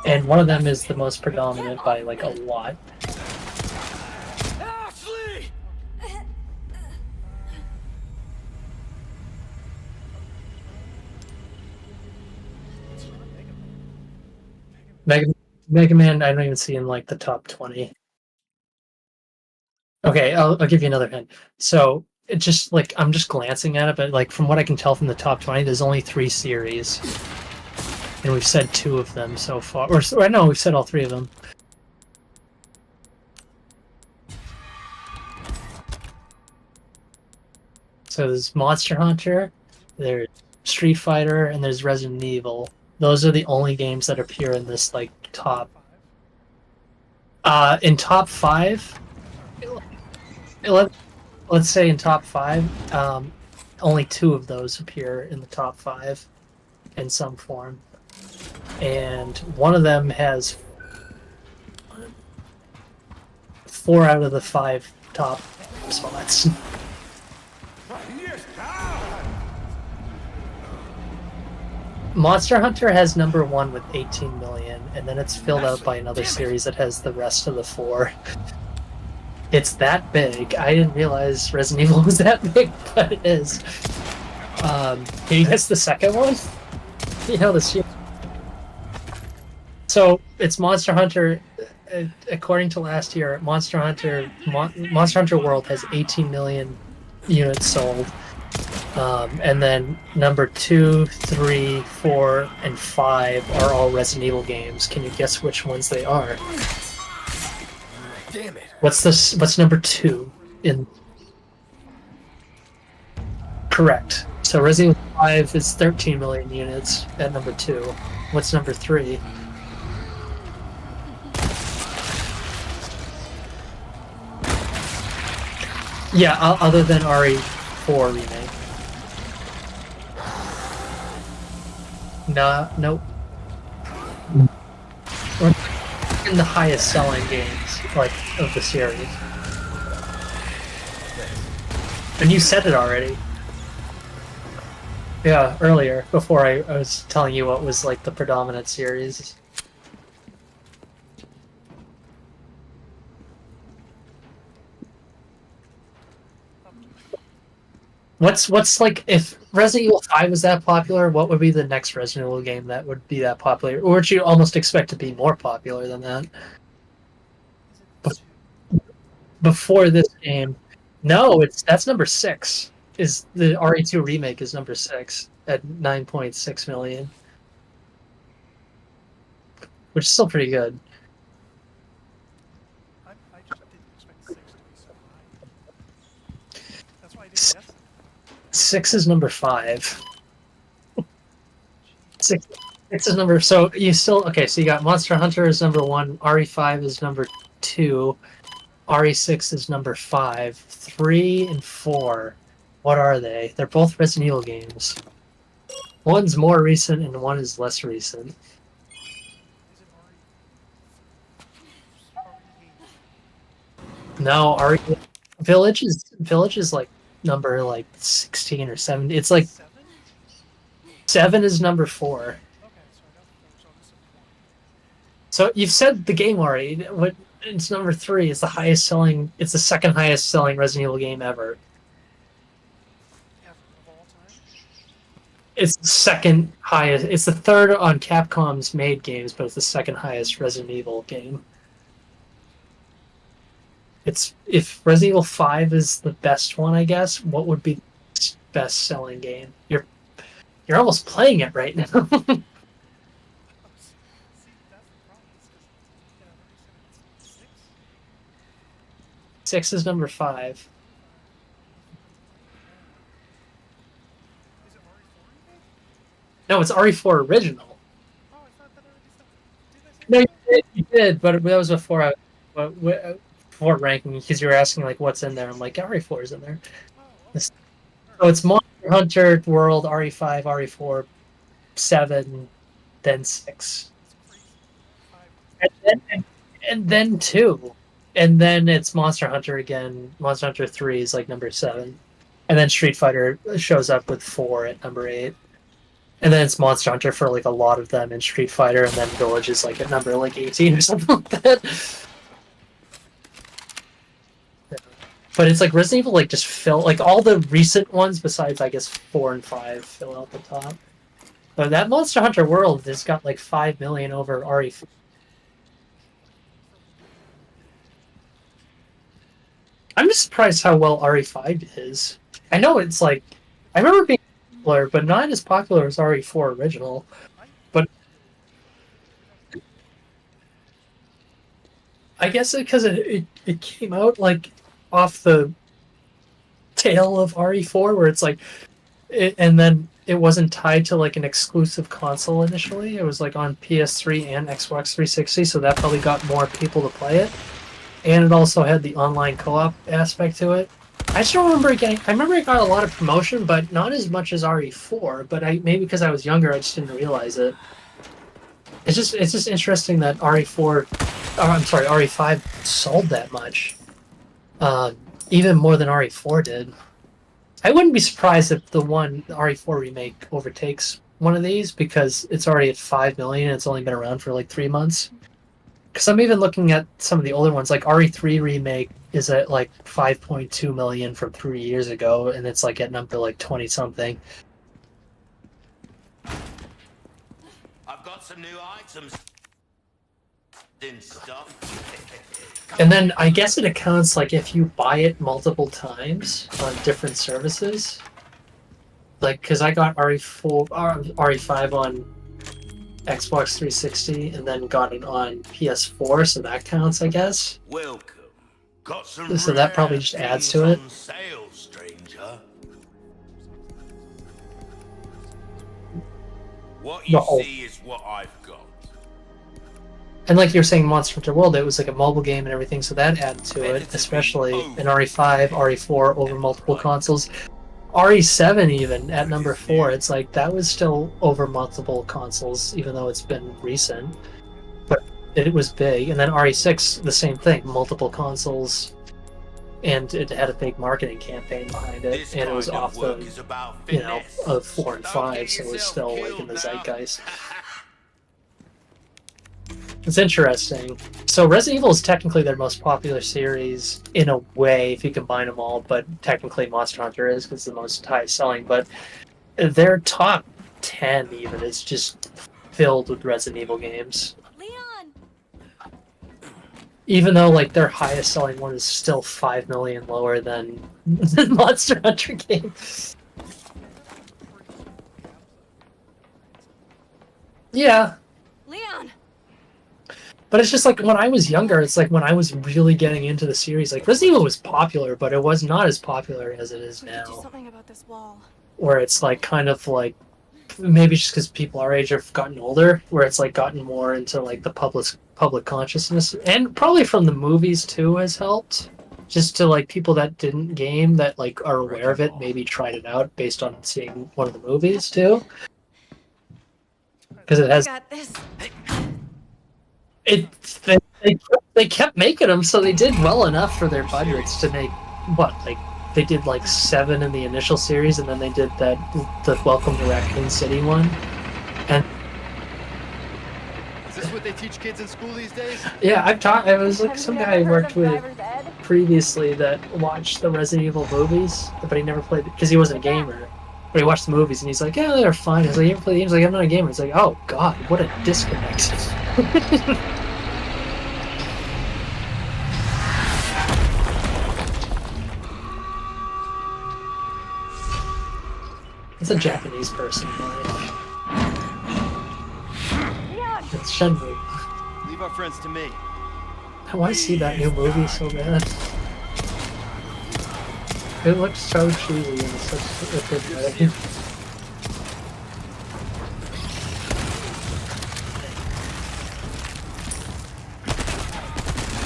and one of them is the most predominant by like a lot. Ashley! Mega Man, I don't even see in like the top 20. Okay, I'll give you another hint. So it just like I'm just glancing at it, but like from what I can tell from the top 20, there's only 3 series, and we've said 2 of them so far. Or no, we've said all 3 of them. So there's Monster Hunter, there's Street Fighter, and there's Resident Evil. Those are the only games that appear in this like top. In top 5. Let's say in top 5, only 2 of those appear in the top 5 in some form, and one of them has 4 out of the 5 top spots. Monster Hunter has number 1 with 18 million, and then it's filled out by another series that has the rest of the 4. It's that big. I didn't realize Resident Evil was that big, but it is. Can you guess the second one? You know this. So it's Monster Hunter. According to last year, Monster Hunter World has 18 million units sold, and then number 2, 3, 4, and 5 are all Resident Evil games. Can you guess which ones they are? Damn it. What's number 2 in? Correct. So Resident Evil 5 is 13 million units at number 2. What's number 3? Yeah, other than RE4 remake. Nah, nope. We're in the highest selling games, like, of the series. And you said it already. Yeah, earlier, before I was telling you what was, like, the predominant series. What's like, if Resident Evil 5 was that popular, what would be the next Resident Evil game that would be that popular? Or would you almost expect to be more popular than that? Is it 2? Before this game. No, that's number 6. Is the RE2 remake is number 6 at 9.6 million. Which is still pretty good. I just didn't expect 6 to be so high. That's why I didn't S- guess it. 6 is number 5. 6 is number, so you still, okay, so you got Monster Hunter is number 1, RE5 is number 2, RE6 is number 5, 3 and 4. What are they? They're both Resident Evil games. One's more recent and one is less recent. Is it RE8? No, Village is like number like 16 or 17. It's like 7? 7 is number 4. Okay, so I got 4, so I'm missing 1. So you've said the game already. What it's number 3. It's the highest selling. It's the second highest selling Resident Evil game ever. Ever of all time? It's the second highest. It's the third on Capcom's made games, but it's the second highest Resident Evil game. It's if Resident Evil 5 is the best one, I guess. What would be the best selling game? You're almost playing it right now. See, that's the problem. Is 'cause, yeah, I've already said it's 6. 6 is number 5. Is it RE4 remake? No, it's RE4 original. Oh, I thought that already said. Did I say No, you did, but that was before before ranking, because you were asking like what's in there. I'm like RE4 is in there. Oh, okay. So it's Monster Hunter World, RE5, RE4, 7, then 6, It's crazy. and then 2, and then it's Monster Hunter again. Monster Hunter 3 is like number 7, and then Street Fighter shows up with 4 at number 8, and then it's Monster Hunter for like a lot of them in Street Fighter, and then Village is like at number like 18 or something like that. But it's like Resident Evil like just fill like all the recent ones besides I guess 4 and 5 fill out the top. But that Monster Hunter World has got like 5 million over RE4. I'm just surprised how well RE5 is. I know it's like I remember being popular, but not as popular as RE4 original. But I guess because it came out like off the tail of RE4, where it's like, and then it wasn't tied to like an exclusive console initially. It was like on PS3 and Xbox 360, so that probably got more people to play it. And it also had the online co-op aspect to it. I just don't remember it getting. I remember it got a lot of promotion, but not as much as RE4. But maybe because I was younger, I just didn't realize it. It's just interesting that RE5 sold that much. Even more than RE4 did. I wouldn't be surprised if the RE4 remake overtakes one of these, because it's already at 5 million and it's only been around for like 3 months. Because I'm even looking at some of the older ones, like RE3 remake is at like 5.2 million from 3 years ago, and it's like at number like 20 something. I've got some new items and stuff. And then I guess it accounts like if you buy it multiple times on different services. Like, because I got RE5 on Xbox 360 and then got it on PS4, so that counts, I guess. Welcome. Got some So that probably rare just adds things to it. on sale, stranger. What you No. see is what I've got. And like you were saying, Monster Hunter World, it was like a mobile game and everything, so that added to it, especially in RE5, RE4 over multiple consoles. RE7 even at number 4, it's like that was still over multiple consoles, even though it's been recent. But it was big. And then RE6, the same thing, multiple consoles, and it had a big marketing campaign behind it, This and it was kind of off work the, is about you know, finesse. of 4 and Don't 5, get so it was yourself still like in killed the now. zeitgeist. It's interesting. So Resident Evil is technically their most popular series in a way, if you combine them all, but technically Monster Hunter is because it's the most high selling. But their top 10 even is just filled with Resident Evil games. Leon! Even though like their highest selling one is still 5 million lower than Monster Hunter games. Yeah. Leon! But it's just like when I was younger, it's like when I was really getting into the series, like Resident Evil was popular, but it was not as popular as it is We could do now. something about this wall. Where it's like kind of like maybe just because people our age have gotten older, where it's like gotten more into like the public consciousness, and probably from the movies too has helped. Just to like people that didn't game that like are aware of it, maybe tried it out based on seeing one of the movies too, because it I has got this. it. They kept making them, so they did well enough for their budgets to make what like. They did like 7 in the initial series, and then they did the Welcome to Raccoon City one. And Is this what they teach kids in school these days? yeah, I've talked. I was like Have some you guy I never heard worked of with driver's ed? previously that watched the Resident Evil movies, but he never played because he wasn't a gamer. But he watched the movies, and he's like, "Yeah, they're fine." I was like, "You ever play the games?" He's like, "I'm not a gamer." It's like, "Oh God, what a disconnect." It's a Japanese person, like. It's Shenmue. Leave our friends to me. I want to see that new movie so bad. It looks so cheesy in such a good way.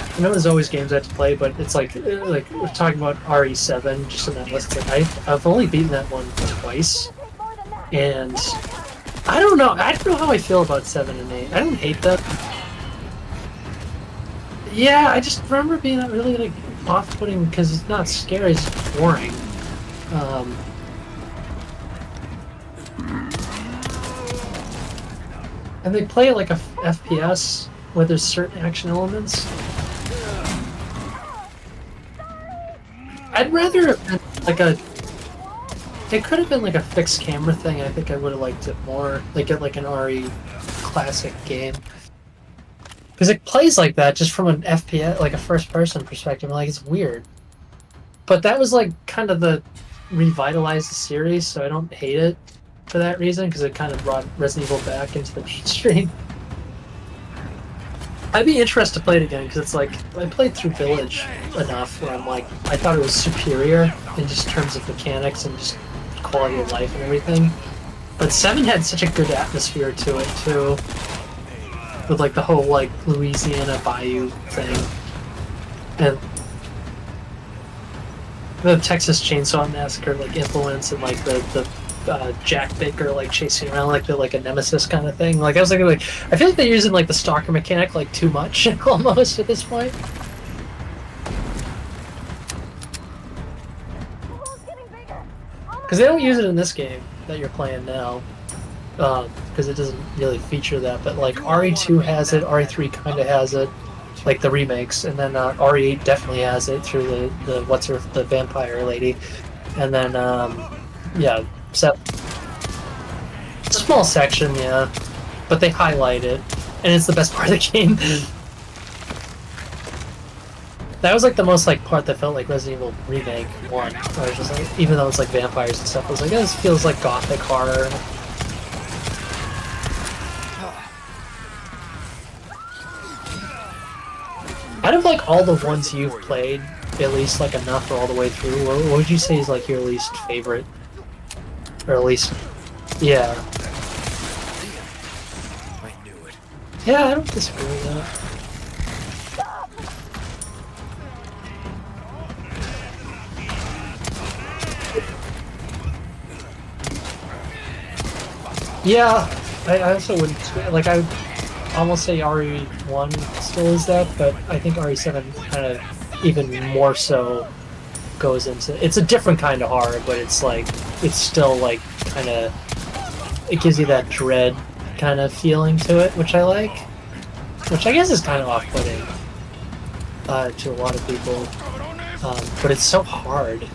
I know there's always games I have to play, but it's like we're talking about RE7 just in that list. Like I've only beaten that one twice, and I don't know. I don't know how I feel about 7 and 8. I don't hate them. Yeah, I just remember being really like off-putting because it's not scary, it's just boring. And they play it like a FPS where there's certain action elements. I'd rather have been like a. It could have been like a fixed camera thing. I think I would have liked it more. Like it like an RE classic game. Because it plays like that just from an FPS, like a first-person perspective. Like it's weird. But that was like kind of the revitalized the series, so I don't hate it for that reason. Because it kind of brought Resident Evil back into the mainstream. I'd be interested to play it again because it's like I played through Village enough where I'm like I thought it was superior in just terms of mechanics and just quality of life and everything. But 7 had such a good atmosphere to it too, with like the whole like Louisiana Bayou thing and the Texas Chainsaw Massacre like influence and like the Jack Baker like chasing around like a nemesis kind of thing. Like I was like I feel like they're using like the stalker mechanic like too much almost at this point. Because they don't use it in this game that you're playing now, because it doesn't really feature that. But like RE2 has it, RE3 kind of has it, like the remakes, and then RE8 definitely has it through the vampire lady, and then yeah. So, it's a small section, yeah, but they highlight it, and it's the best part of the game. That was like the most like part that felt like Resident Evil Remake 1. Where I was just like, even though it's like vampires and stuff, I was like, oh, this feels like gothic horror. Out of like all the ones you've played, at least like enough or all the way through, what would you say is like your least favorite? Or at least, yeah. I knew it. Yeah, I don't disagree with that. Yeah, I also wouldn't like. I would almost say RE1 still is that, but I think RE7 kind of even more so goes into. It's a different kind of horror, but it's like it's still like kind of. It gives you that dread kind of feeling to it, which I like. Which I guess is kind of off-putting to a lot of people, but it's so hard,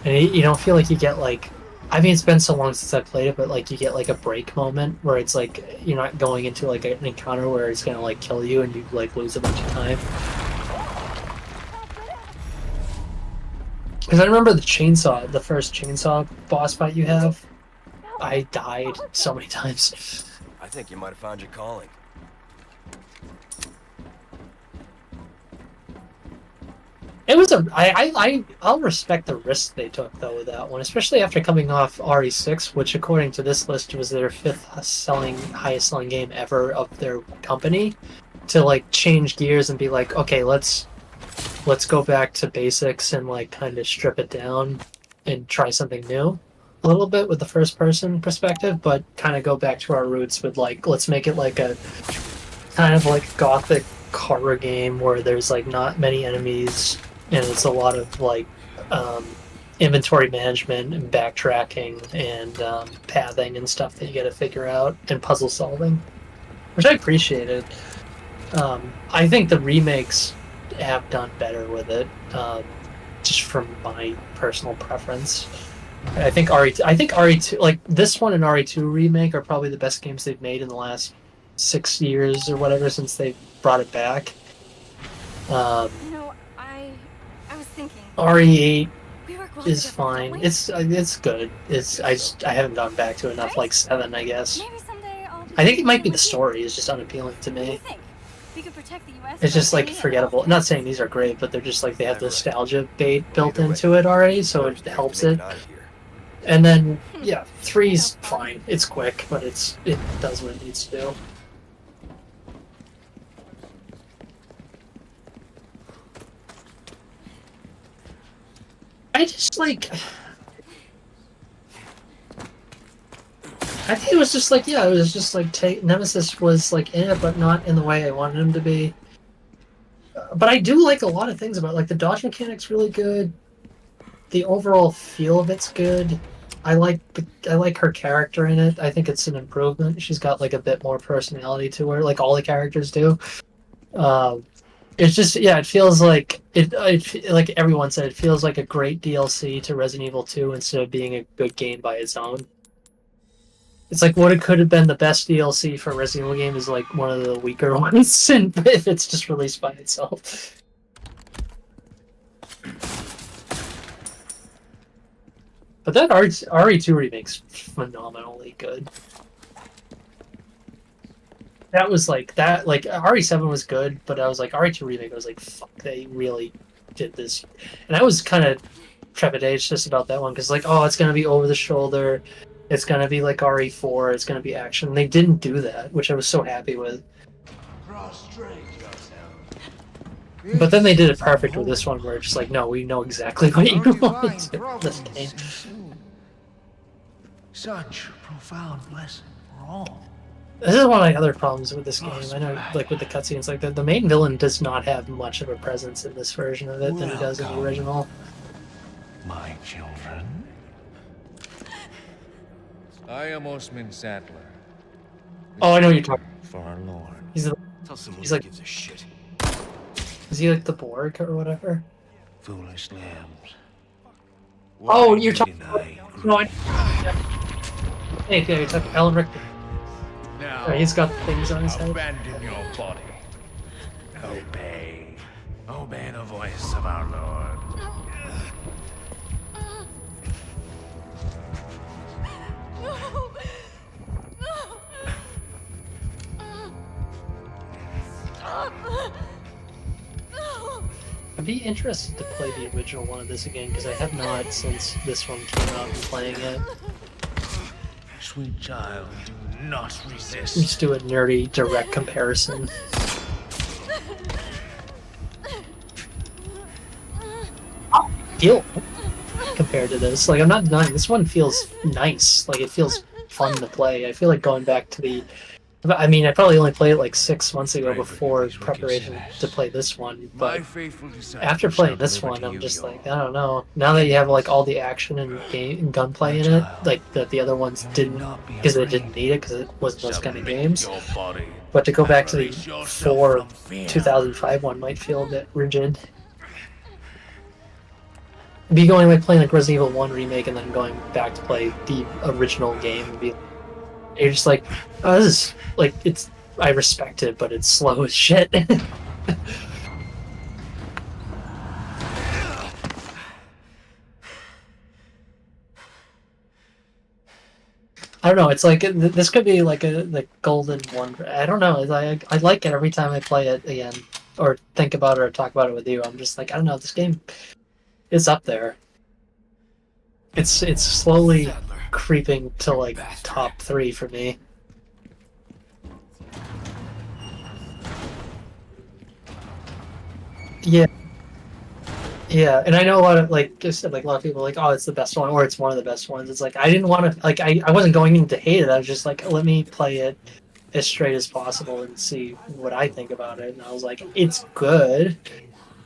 and you don't feel like you get like. I mean, it's been so long since I played it, but like you get like a break moment where it's like you're not going into like an encounter where it's gonna like kill you and you like lose a bunch of time. Because I remember the first chainsaw boss fight you have. I died so many times. I think you might have found your calling. It was I'll respect the risk they took though with that one, especially after coming off RE6, which according to this list was their highest selling game ever of their company, to like change gears and be like, okay, let's go back to basics and like kind of strip it down and try something new a little bit with the first person perspective, but kind of go back to our roots with like let's make it like a kind of like gothic horror game where there's like not many enemies and it's a lot of like inventory management and backtracking and pathing and stuff that you got to figure out and puzzle solving, which I appreciated. I think the remakes have done better with it, just from my personal preference. I think RE2, like this one and RE2 remake, are probably the best games they've made in the last 6 years or whatever since they brought it back. I was thinking. RE8 We work well is together, fine. don't we? It's good. I haven't gone back to enough, like 7, I guess. Maybe someday I'll. I think it might be the with you. story is just unappealing to What do you me. think? We could protect the U.S. It's just from like any forgettable. outfits. Not saying these are great, but they're just like they have nostalgia bait built into it already, so it helps it. And then yeah, 3's fine. It's quick, but it does what it needs to do. I just like. I think it was just like, yeah, it was just like Nemesis was like in it, but not in the way I wanted him to be. But I do like a lot of things about it. Like the dodge mechanic's really good. The overall feel of it's good. I like her character in it. I think it's an improvement. She's got like a bit more personality to her, like all the characters do. It's just, yeah, it feels like like everyone said, it feels like a great DLC to Resident Evil 2 instead of being a good game by its own. It's like what it could have been the best DLC for a Resident Evil game is like one of the weaker ones, and if it's just released by itself. But that RE2 remake's phenomenally good. That was like that. Like RE7 was good, but I was like RE2 remake. I was like, fuck, they really did this, and I was kind of trepidatious about that one because like, oh, it's gonna be over the shoulder. It's gonna be like RE4. It's gonna be action. They didn't do that, which I was so happy with. But then they did it perfect with this one, where it's just like, no, we know exactly what you want to do in this game. Such a profound lesson for all. This is one of my other problems with this game. I know, like with the cutscenes, like the main villain does not have much of a presence in this version of it than he does in the original. My children. I am Osman Sattler. Oh, I know what you're talking. For our Lord. Tell someone He's who like- gives a shit. Is he like the Borg or whatever? Foolish lambs. Oh, Why you're talking. deny No, grace? Hey, yeah, you're talking Alan Richter. Now, He's got things on his head. abandon your body. Obey. Obey the voice of our Lord. No. Stop. No. I'd be interested to play the original one of this again because I have not since this one came out and playing it. Sweet child, do not resist. Just do a nerdy direct comparison. Feel compared to this, like I'm not denying this one feels nice. Like it feels fun to play. I feel like going back to the. I mean, I probably only played it like 6 months ago before preparation to play this one, but after playing this one, I'm just like, I don't know. Now that you have like all the action and gunplay in it, like that the other ones didn't, because they didn't need it because it wasn't those kind of games. But to go back to the 2005 one might feel a bit rigid. Be going like playing like Resident Evil 1 remake and then going back to play the original game and be, you're just like, oh, this is like, it's, I respect it, but it's slow as shit. I don't know. It's like this could be like the golden one. I don't know. I like it every time I play it again, or think about it, or talk about it with you. I'm just like, I don't know. This game is up there. It's slowly creeping to like top 3 for me. Yeah. Yeah, and I know a lot of like just like a lot of people are like, oh, it's the best one, or it's one of the best ones. It's like I didn't want to like I wasn't going in to hate it. I was just like, let me play it as straight as possible and see what I think about it. And I was like, it's good,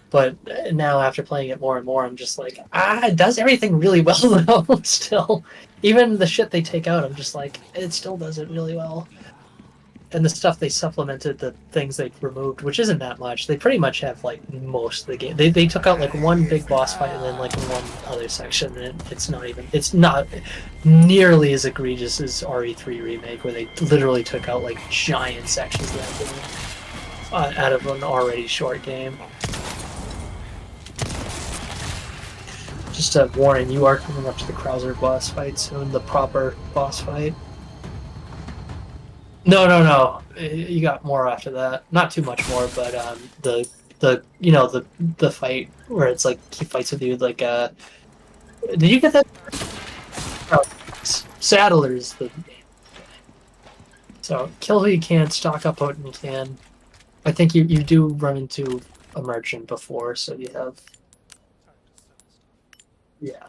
but now after playing it more and more, I'm just like, it does everything really well though. Still, even the shit they take out, I'm just like, it still does it really well. And the stuff they supplemented, the things they removed, which isn't that much. They pretty much have like most of the game. They took out like one big boss fight and then like one other section, and it's not nearly as egregious as RE3 remake, where they literally took out like giant sections of that game out of an already short game. Just a warning: you are coming up to the Krauser boss fight soon, the proper boss fight. No. You got more after that. Not too much more, but the fight where it's like he fights with you like did you get that? Oh, Saddler's the so kill who you can, stock up what you can. I think you do run into a merchant before, so you have yeah.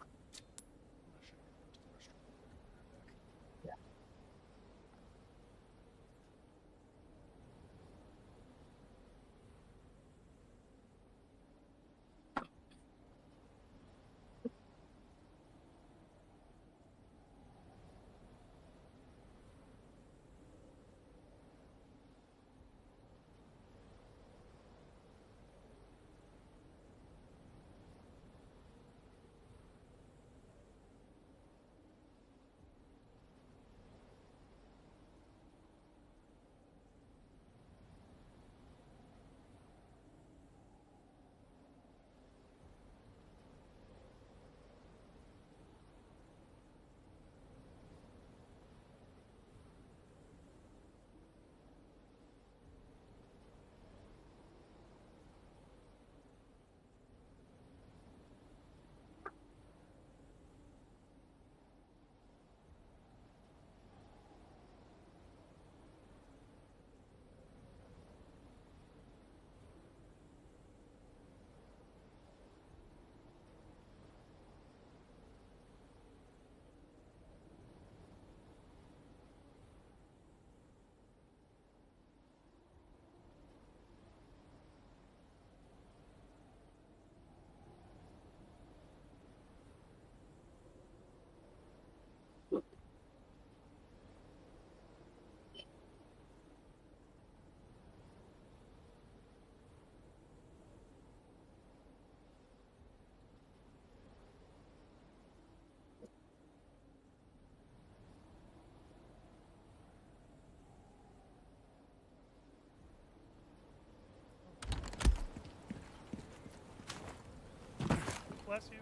Bless you.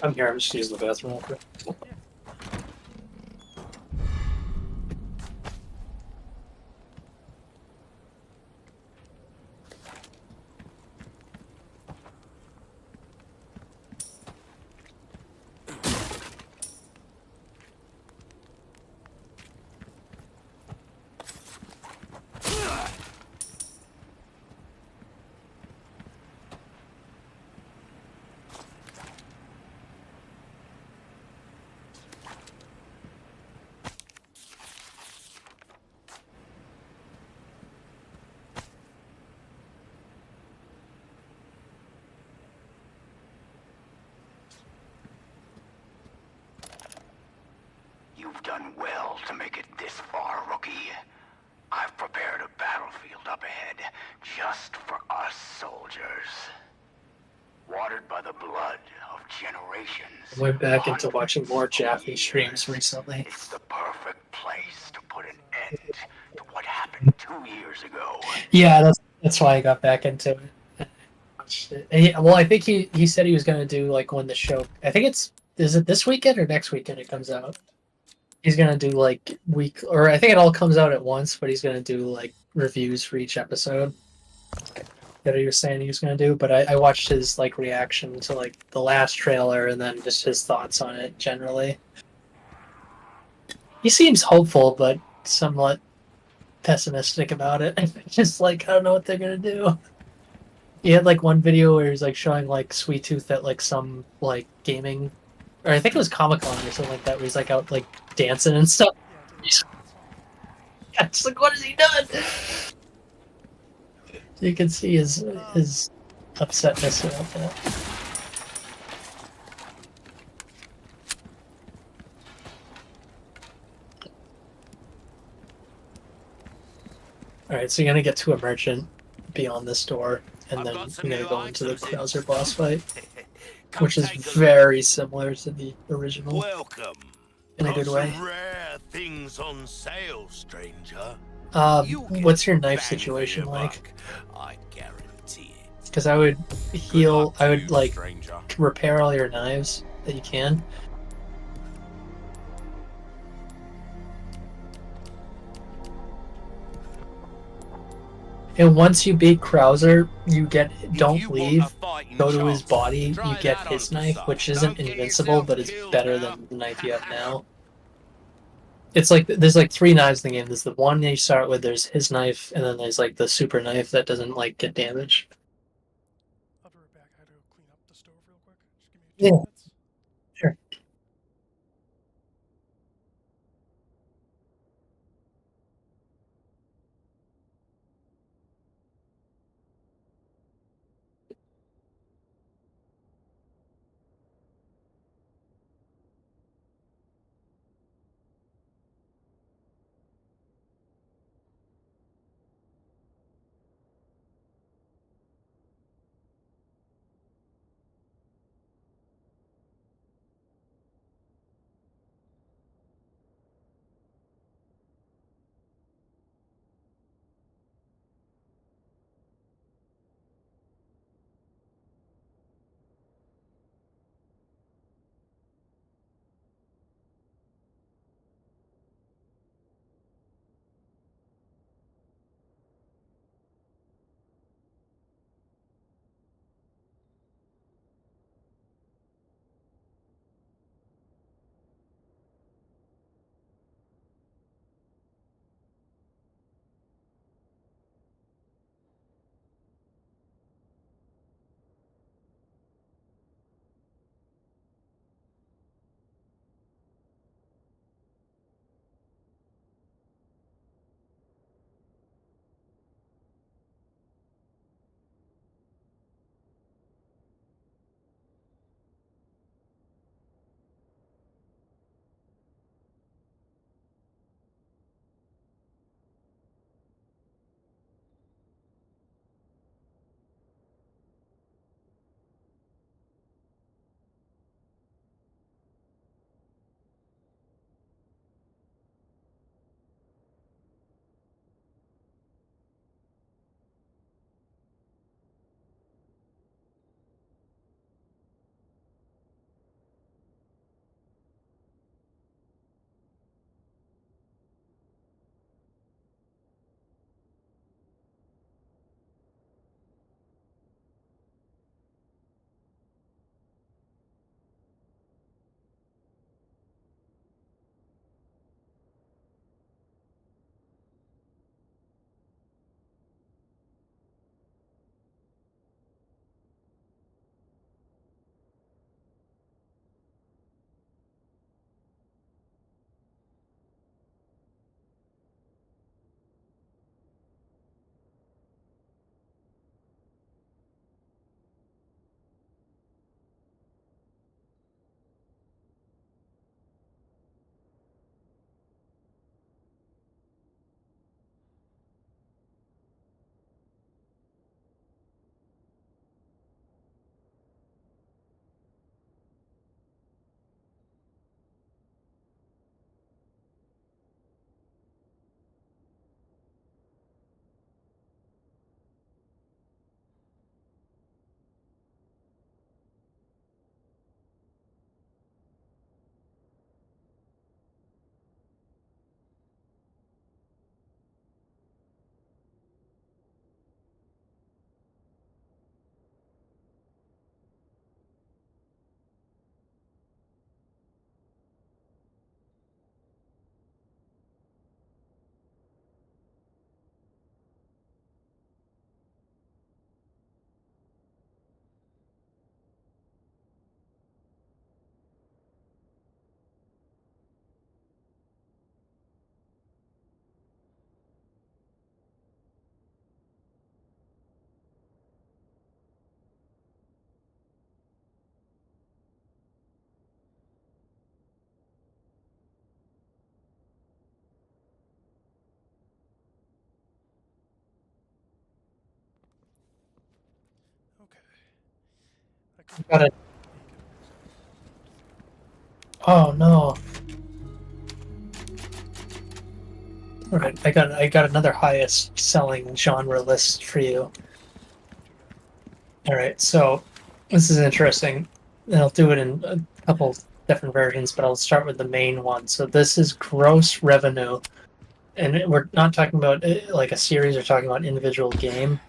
I'm here. I'm just using the bathroom. Real quick. done well to make it this far, rookie. I've prepared a battlefield up ahead just for us soldiers. Watered by the blood of generations. I went back into watching more Jaffe streams recently. It's the perfect place to put an end to what happened 2 years ago. Yeah, that's why I got back into it. Well, I think he said he was gonna do like when the show. I think is it this weekend or next weekend it comes out. He's gonna do like or I think it all comes out at once, but he's gonna do like reviews for each episode that he was saying he was gonna do. But I watched his like reaction to like the last trailer and then just his thoughts on it generally. He seems hopeful, but somewhat pessimistic about it. Just like I don't know what they're gonna do. He had like one video where he's like showing like Sweet Tooth at like some like gaming, or I think it was Comic-Con or something like that, where he's like out like dancing and stuff. Yeah, it's like, what has he done? So you can see his upsetness about that. All right, so you're gonna get to a merchant beyond this door, and then you're gonna go into the Krauser boss fight, which is very similar to the original. Welcome. In a good way. Some rare things on sale, stranger. What's your knife situation like? I guarantee it. Because I would heal, I would like stranger. repair all your knives that you can. And once you beat Krauser, you don't leave, go to his body, you get his knife, which isn't invincible, but it's better than the knife you have now. It's like, there's like 3 knives in the game. There's the one you start with, there's his knife, and then there's like the super knife that doesn't like get damaged. I'll be right back. I had to go clean up the stove real quick. Just give me 2 minutes. Sure. Got it. Oh no. Alright, I got another highest selling genre list for you. Alright, so this is interesting. And I'll do it in a couple different versions, but I'll start with the main one. So this is gross revenue. And we're not talking about like a series, we're talking about individual game.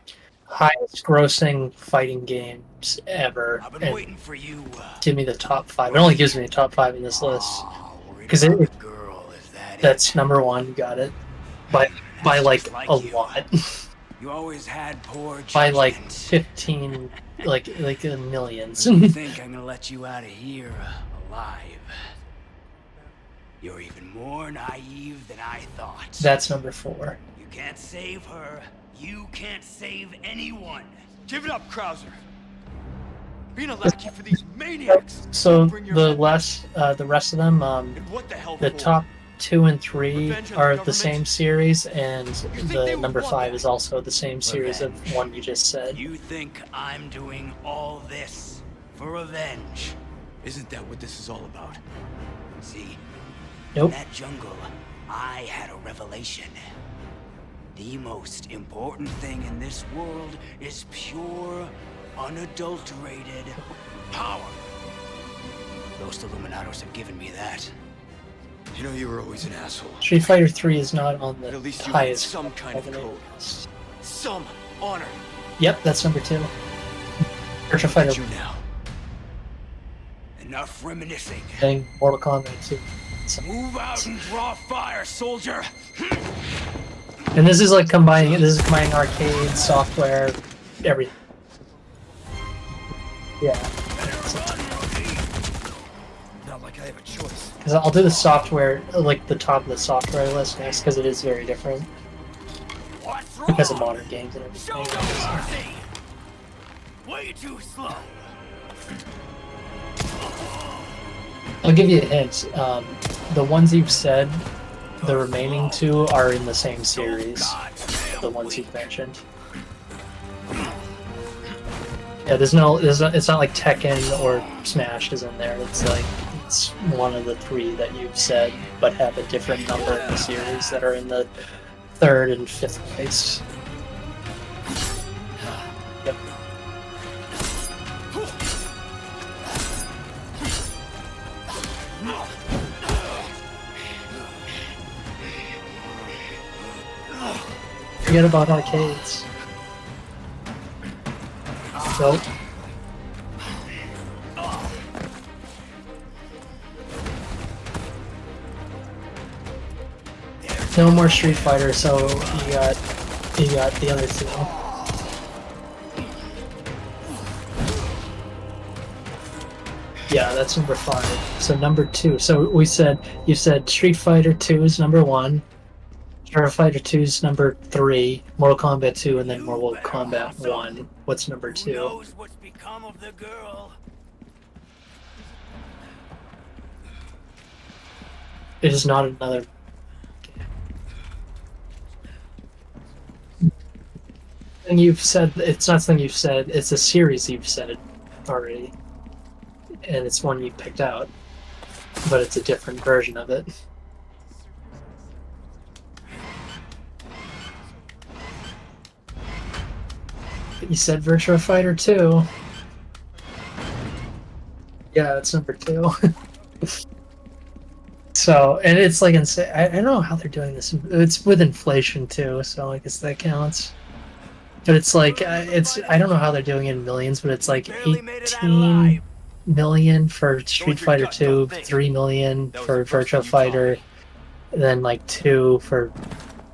Highest grossing fighting games ever. I've been And waiting for you. give me the top 5. It only gives me the top 5 in this list. Oh, worried 'Cause about it- the girl, is that That's it? number 1, you got it. By like just like a you. lot. You always had poor judgment. By like 15, like millions. You think I'm gonna let you out of here alive? You're even more naive than I thought. That's number 4. You can't save her. You can't save anyone. Give it up, Krauser. Being a lackey for these maniacs. So Bring your the men. rest of them, And what the hell the for? top 2 and 3 Revenge on the are the government? same series, and think they the would number want 5 that? is also the same series of Revenge. one you just said. You think I'm doing all this for revenge? Isn't that what this is all about? See, Nope. in that jungle, I had a revelation. The most important thing in this world is pure, unadulterated power. Those Illuminados have given me that. You know you were always an asshole. Street Fighter 3 is not on the At least you had highest some kind of revenue code. list. Some honor. Yep, that's number 2. Virtua Fighter At you now. Enough reminiscing. thing, Mortal Kombat 2. So, Move out and draw fire, soldier! and this is combining arcade, software, everything. Yeah. Not like I have a choice. Because I'll do the software, like the top of the software list next, because it is very different. What's wrong? Because of modern games and Show everything. no mercy! Way too slow! I'll give you a hint. The ones you've said, the remaining 2 are in the same series. The ones you've mentioned. Yeah, it's not like Tekken or Smash is in there. It's one of the 3 that you've said, but have a different number in the series that are in the 3rd and 5th place. Yep. Forget about arcades. Nope. No more Street Fighter, so you got the other 2. Yeah, that's number 5. So number 2. So you said Street Fighter 2 is number 1. Street Fighter 2 is number 3, Mortal Kombat 2, and then Mortal Kombat 1. What's number 2? Who knows what's become of the girl? It is not another. Thing you've said. It's not something you've said. It's a series you've said already, and it's one you picked out, but it's a different version of it. You said Virtua Fighter 2. Yeah, it's number 2. So, and it's like insane. I don't know how they're doing this. It's with inflation too, so I guess that counts. But it's like I don't know how they're doing it in millions, but it's like Barely made it out 18 alive. million for Street Soldier Fighter got 2, nothing. 3 million That was for the first Virtua one you taught Fighter, me. and then like 2 for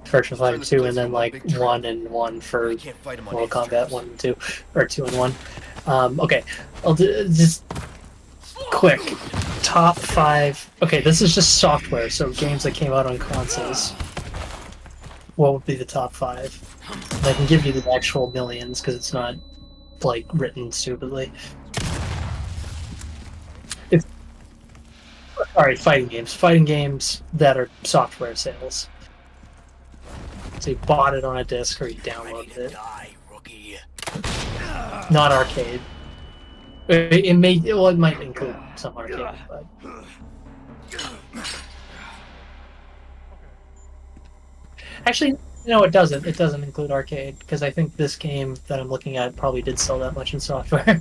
Virtua Fighter this 2, place and then into a like big trap. 1 and 1 for I can't fight him on Mortal his Kombat terms. 1 and 2, or 2 and 1. Okay, I'll do just quick top 5. Okay, this is just software, so games that came out on consoles. What would be the top 5? I can give you the actual millions because it's not like written stupidly. If alright, fighting games that are software sales. So you bought it on a disc or you Ready downloaded to it. die, rookie. Not arcade. It may, well, it might include some arcade, but actually, no, it doesn't. It doesn't include arcade because I think this game that I'm looking at probably did sell that much in software.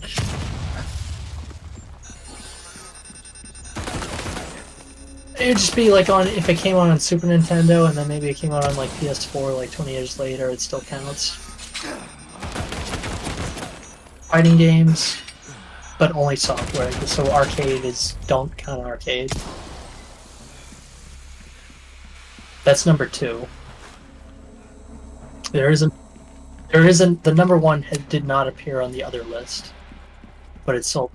It'd just be like on if it came on Super Nintendo and then maybe it came out on like PS4 like 20 years later, it still counts. Fighting games, but only software. So arcade don't count arcade. That's number 2. There isn't. The number 1 did not appear on the other list, but it sold.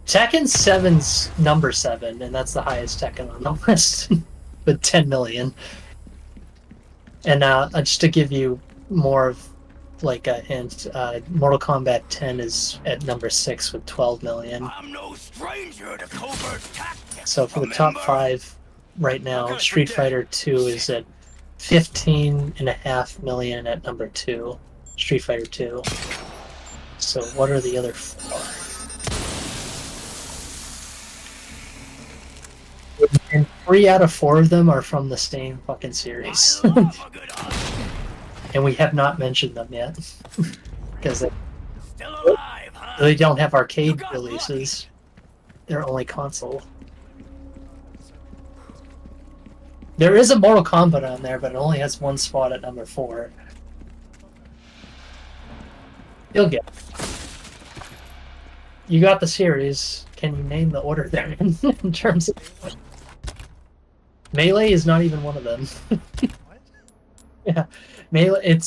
Tekken 7's number 7, and that's the highest Tekken on the list, with 10 million. And just to give you more of like a hint, Mortal Kombat 10 is at number 6 with 12 million. I'm no stranger to covert tactics. So for the top 5 right now, Street Fighter 2 is at 15.5 million at number 2. Street Fighter 2. So what are the other 4? And 3 out of 4 of them are from the same fucking series. And we have not mentioned them yet. Because they don't have arcade releases. They're only console. There is a Mortal Kombat on there, but it only has 1 spot at number 4. You'll get it. You got the series. Can you name the order there in terms of... Melee is not even one of them. Yeah, Melee.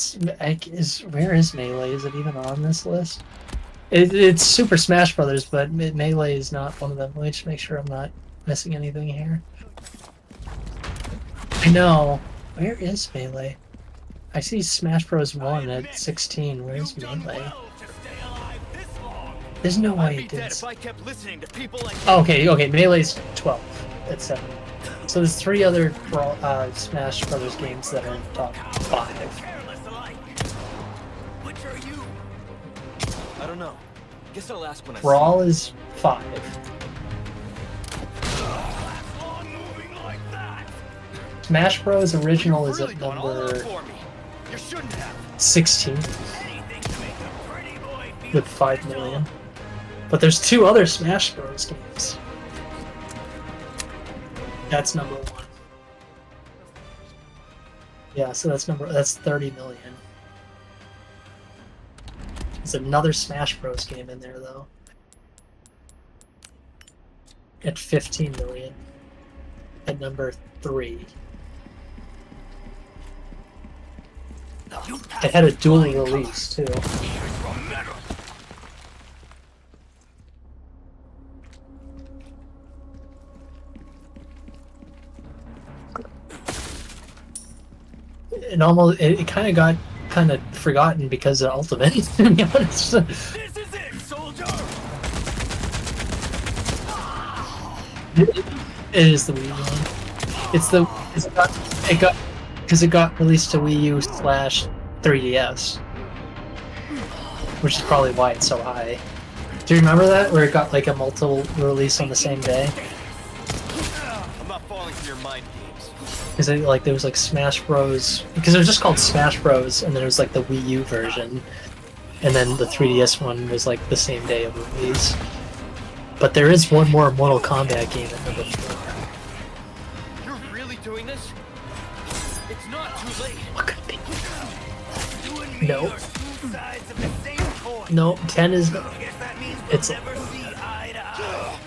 Where is Melee? Is it even on this list? It's Super Smash Brothers, but Melee is not one of them. Let me just make sure I'm not missing anything here. I know. Where is Melee? I see Smash Bros. 1 at 16. Where's Melee? There's no way it did. Oh, okay. Melee's 12 at 7. So there's 3 other Smash Brothers games that are in the top 5. Which are you? I don't know. Guess I'll ask when I Brawl is 5. Smash Bros. Original is at number 16 with 5 million. But there's 2 other Smash Bros. Games. That's number 1. Yeah, so that's 30 million. There's another Smash Bros. Game in there though. At 15 million. At number 3. It had a dual release too. It kind of got forgotten because of Ultimate, to be honest. This is it, soldier. It is the Wii U one. It got released to Wii U / 3DS, which is probably why it's so high. Do you remember that, where it got like a multiple release on the same day? I'm not falling for your mind games. Because there was like Smash Bros. Because it was just called Smash Bros. And then it was like the Wii U version, and then the 3DS one was like the same day of release. But there is one more Mortal Kombat game at number 4. You're really doing this? It's not too late. What could it be? You and me No. are 2 sides of the same coin. No, 10 is. I guess that means It's. we'll never see eye to eye.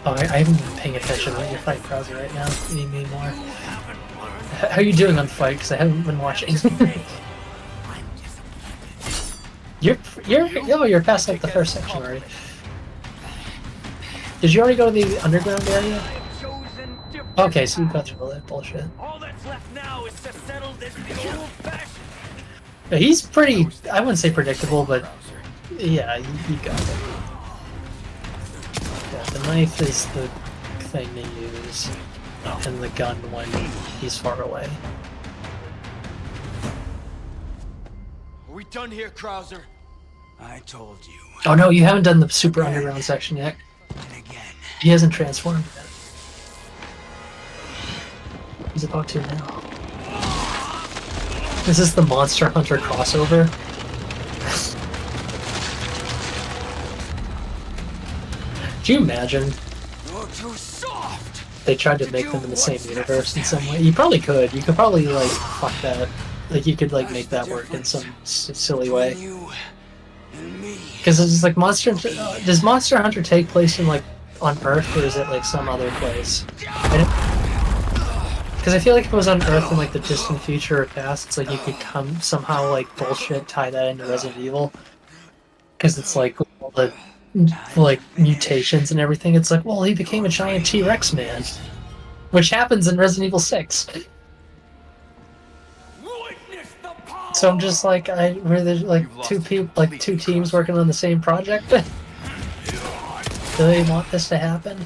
Oh, I haven't been paying attention to your fight browser right now. You need me more. How are you doing on fight? Because I haven't been watching. You're past like the first section already. Did you already go to the underground area? Okay, so you got through all that bullshit. All that's left now is to settle this the old-fashioned. He's pretty. I wouldn't say predictable, but yeah, you got it. Yeah, the knife is the thing to use, and the gun when he's far away. we done here, Krauser? I told you. Oh no, you haven't done the super underground section yet. And again. He hasn't transformed yet. He's about to now. Is this the Monster Hunter crossover? Do you imagine You're too soft. they tried to make them in the same universe in some way? You probably could. You could probably like fuck that. Like you could like make that work in some silly way. You and me. Because it's like Monster. Does Monster Hunter take place in like on Earth or is it like some other place? Because I feel like if it was on Earth in like the distant future or past, it's like you could come somehow like bullshit tie that into Resident Evil. Because it's like all the like mutations and everything. It's like, well, he became a giant T-Rex man, which happens in Resident Evil 6. So I'm just like, were there like two teams working on the same project? Do they want this to happen?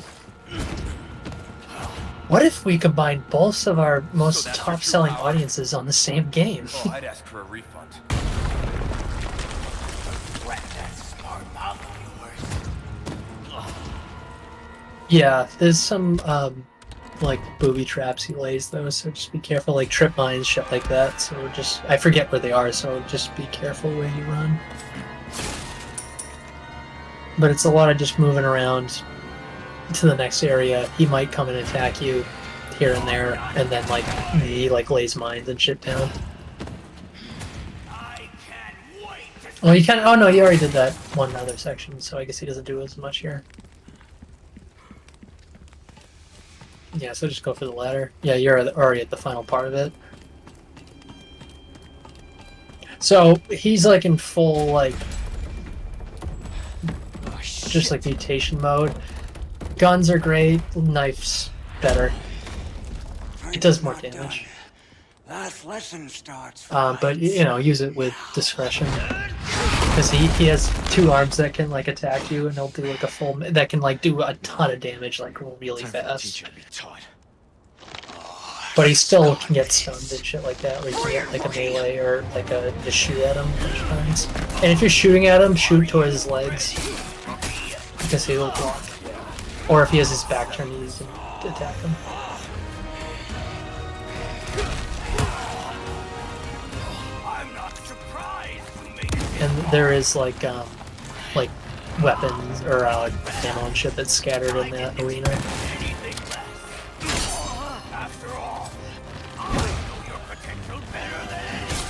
What if we combine both of our most top-selling audiences on the same game? Oh, I'd ask for a refund. Yeah, there's some like booby traps he lays though, so just be careful, like trip mines, shit like that. So just I forget where they are, so just be careful where you run. But it's a lot of just moving around to the next area. He might come and attack you here and there, and then like he like lays mines and shit down. Oh, you can. Oh no, you already did that one other section, so I guess he doesn't do as much here. Yeah, so just go for the ladder. Yeah, you're already at the final part of it. So he's like in full like just like mutation mode. Guns are great, knives better. It does more damage. Last lesson starts. But you know, use it with discretion. Because he has two arms that can like attack you, and he'll do like a full that can like do a ton of damage like really fast. But he still can get stunned and shit like that, where you can get like a melee or like a shoot at him a bunch of times. And if you're shooting at him, shoot towards his legs, because he will block. Or if he has his back turned, you can attack him. And there is like weapons or ammo and shit that's scattered in that arena.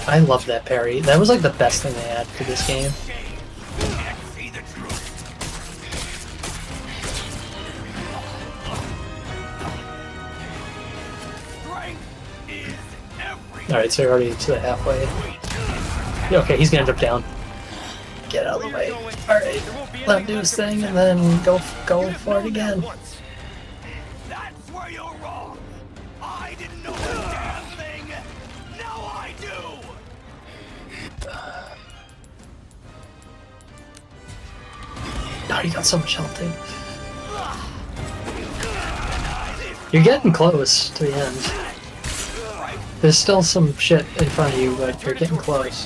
I love that parry. That was like the best thing they added to this game. Alright, so you're already to the halfway. Yeah, okay, he's gonna jump down. Get out of the way. Alright, let him do his thing and then go for it again. That's where you're wrong. I didn't know a damn thing. Now I do. Oh, you got so much health, dude. You're getting close to the end. There's still some shit in front of you, but you're getting close.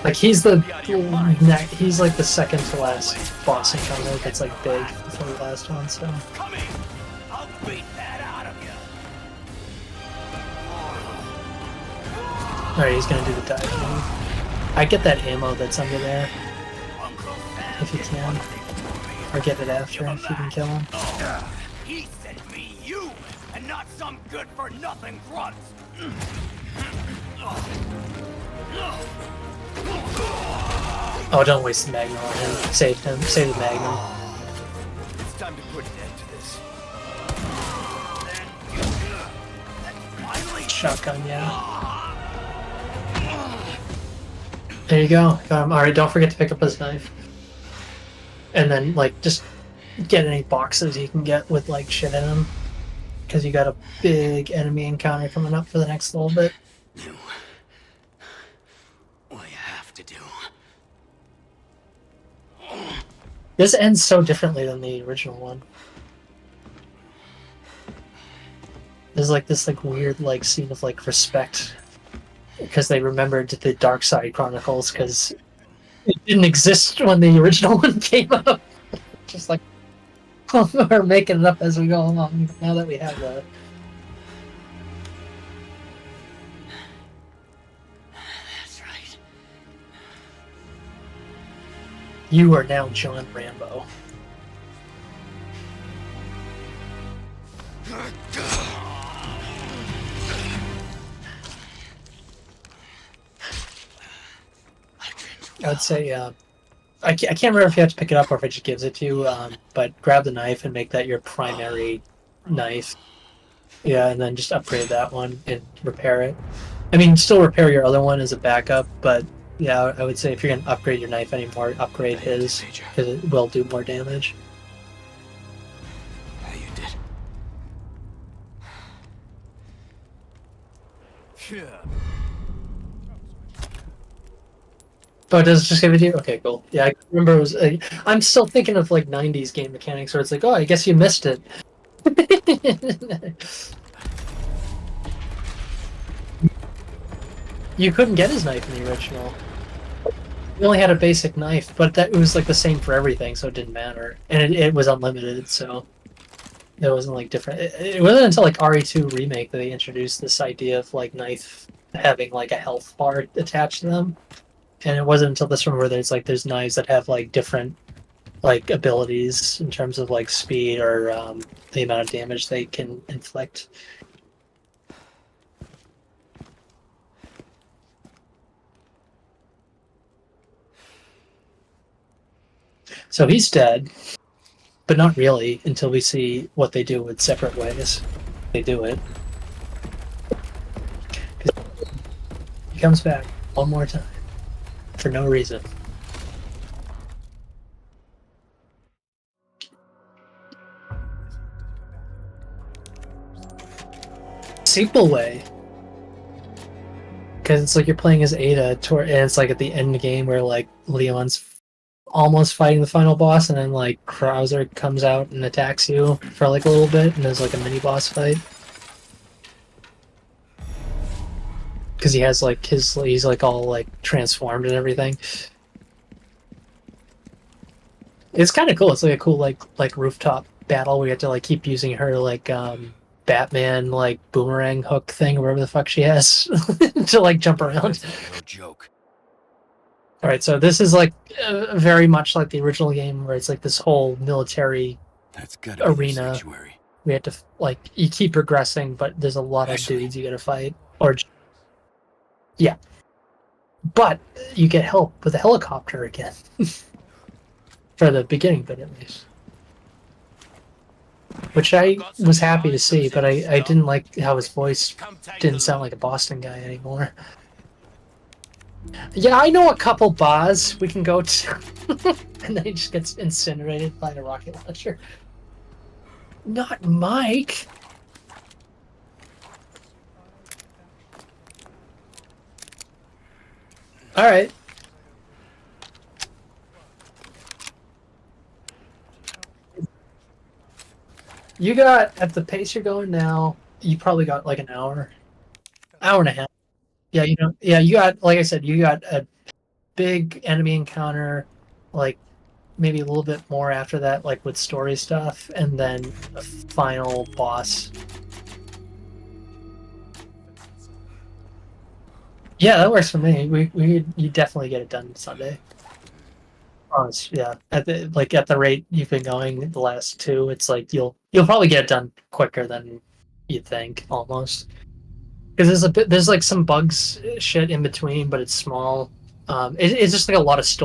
Like he's like the second to last boss encounter that's like big before the last one, so. I'll beat that out of you. Alright, he's gonna do the dive move. I get that ammo that's under there. If you can. Or get it after if you can kill him. He sent me you, and not some good-for-nothing grunt. Oh, don't waste the Magnum on him. Save him. Save the Magnum. It's time to put an end to this. Shotgun, yeah. There you go. Got him. Alright, don't forget to pick up his knife. And then, like, just get any boxes you can get with, like, shit in them. Because you got a big enemy encounter coming up for the next little bit. What you have to do. This ends so differently than the original one. There's like this like weird like scene of like respect because they remembered the Dark Side Chronicles because it didn't exist when the original one came up. Just like we're making it up as we go along. Now that we have the. That's right. You are now John Rambo. I would say, I can't remember if you have to pick it up or if it just gives it to you, but grab the knife and make that your primary knife. Yeah, and then just upgrade that one and repair it. I mean, still repair your other one as a backup, but yeah, I would say if you're going to upgrade your knife anymore, upgrade his, because it will do more damage. Yeah, you did. Yeah. Oh, does it just give it to you? Okay, cool. Yeah, I remember it was. I'm still thinking of like '90s game mechanics where it's like, oh, I guess you missed it. You couldn't get his knife in the original. We only had a basic knife, but that it was like the same for everything, so it didn't matter, and it was unlimited, so it wasn't like different. It wasn't until like RE2 remake that they introduced this idea of like knife having like a health bar attached to them. And it wasn't until this one where there's knives that have like different like abilities in terms of like speed or the amount of damage they can inflict. So he's dead, but not really until we see what they do with separate ways. They do it. He comes back one more time for no reason. Sequel way, because it's like you're playing as Ada, and it's like at the end of the game where like Leon's almost fighting the final boss, and then like Krauser comes out and attacks you for like a little bit, and there's like a mini boss fight. Because he has like he's like all like transformed and everything. It's kind of cool. It's like a cool like rooftop battle where you have to like keep using her like Batman like boomerang hook thing or whatever the fuck she has to like jump around. No joke. All right, so this is like very much like the original game where it's like this whole military That's gotta be the arena. sanctuary. We have to like you keep progressing, but there's a lot of dudes you got to fight. Or yeah, but you get help with a helicopter again for the beginning bit at least, which I was happy to see. But I didn't like how his voice didn't sound like a Boston guy anymore. Yeah, I know a couple bars we can go to, and then he just gets incinerated by the rocket launcher. Not Mike. All right. You got, at the pace you're going now, you probably got like an hour and a half. Yeah, you got, like I said, you got a big enemy encounter, like maybe a little bit more after that, like with story stuff, and then a final boss. Yeah, that works for me. You definitely get it done Sunday. Yeah, at the rate you've been going the last two, it's like you'll probably get it done quicker than you'd think, almost. Because there's like some bugs shit in between, but it's small. It's just like a lot of story.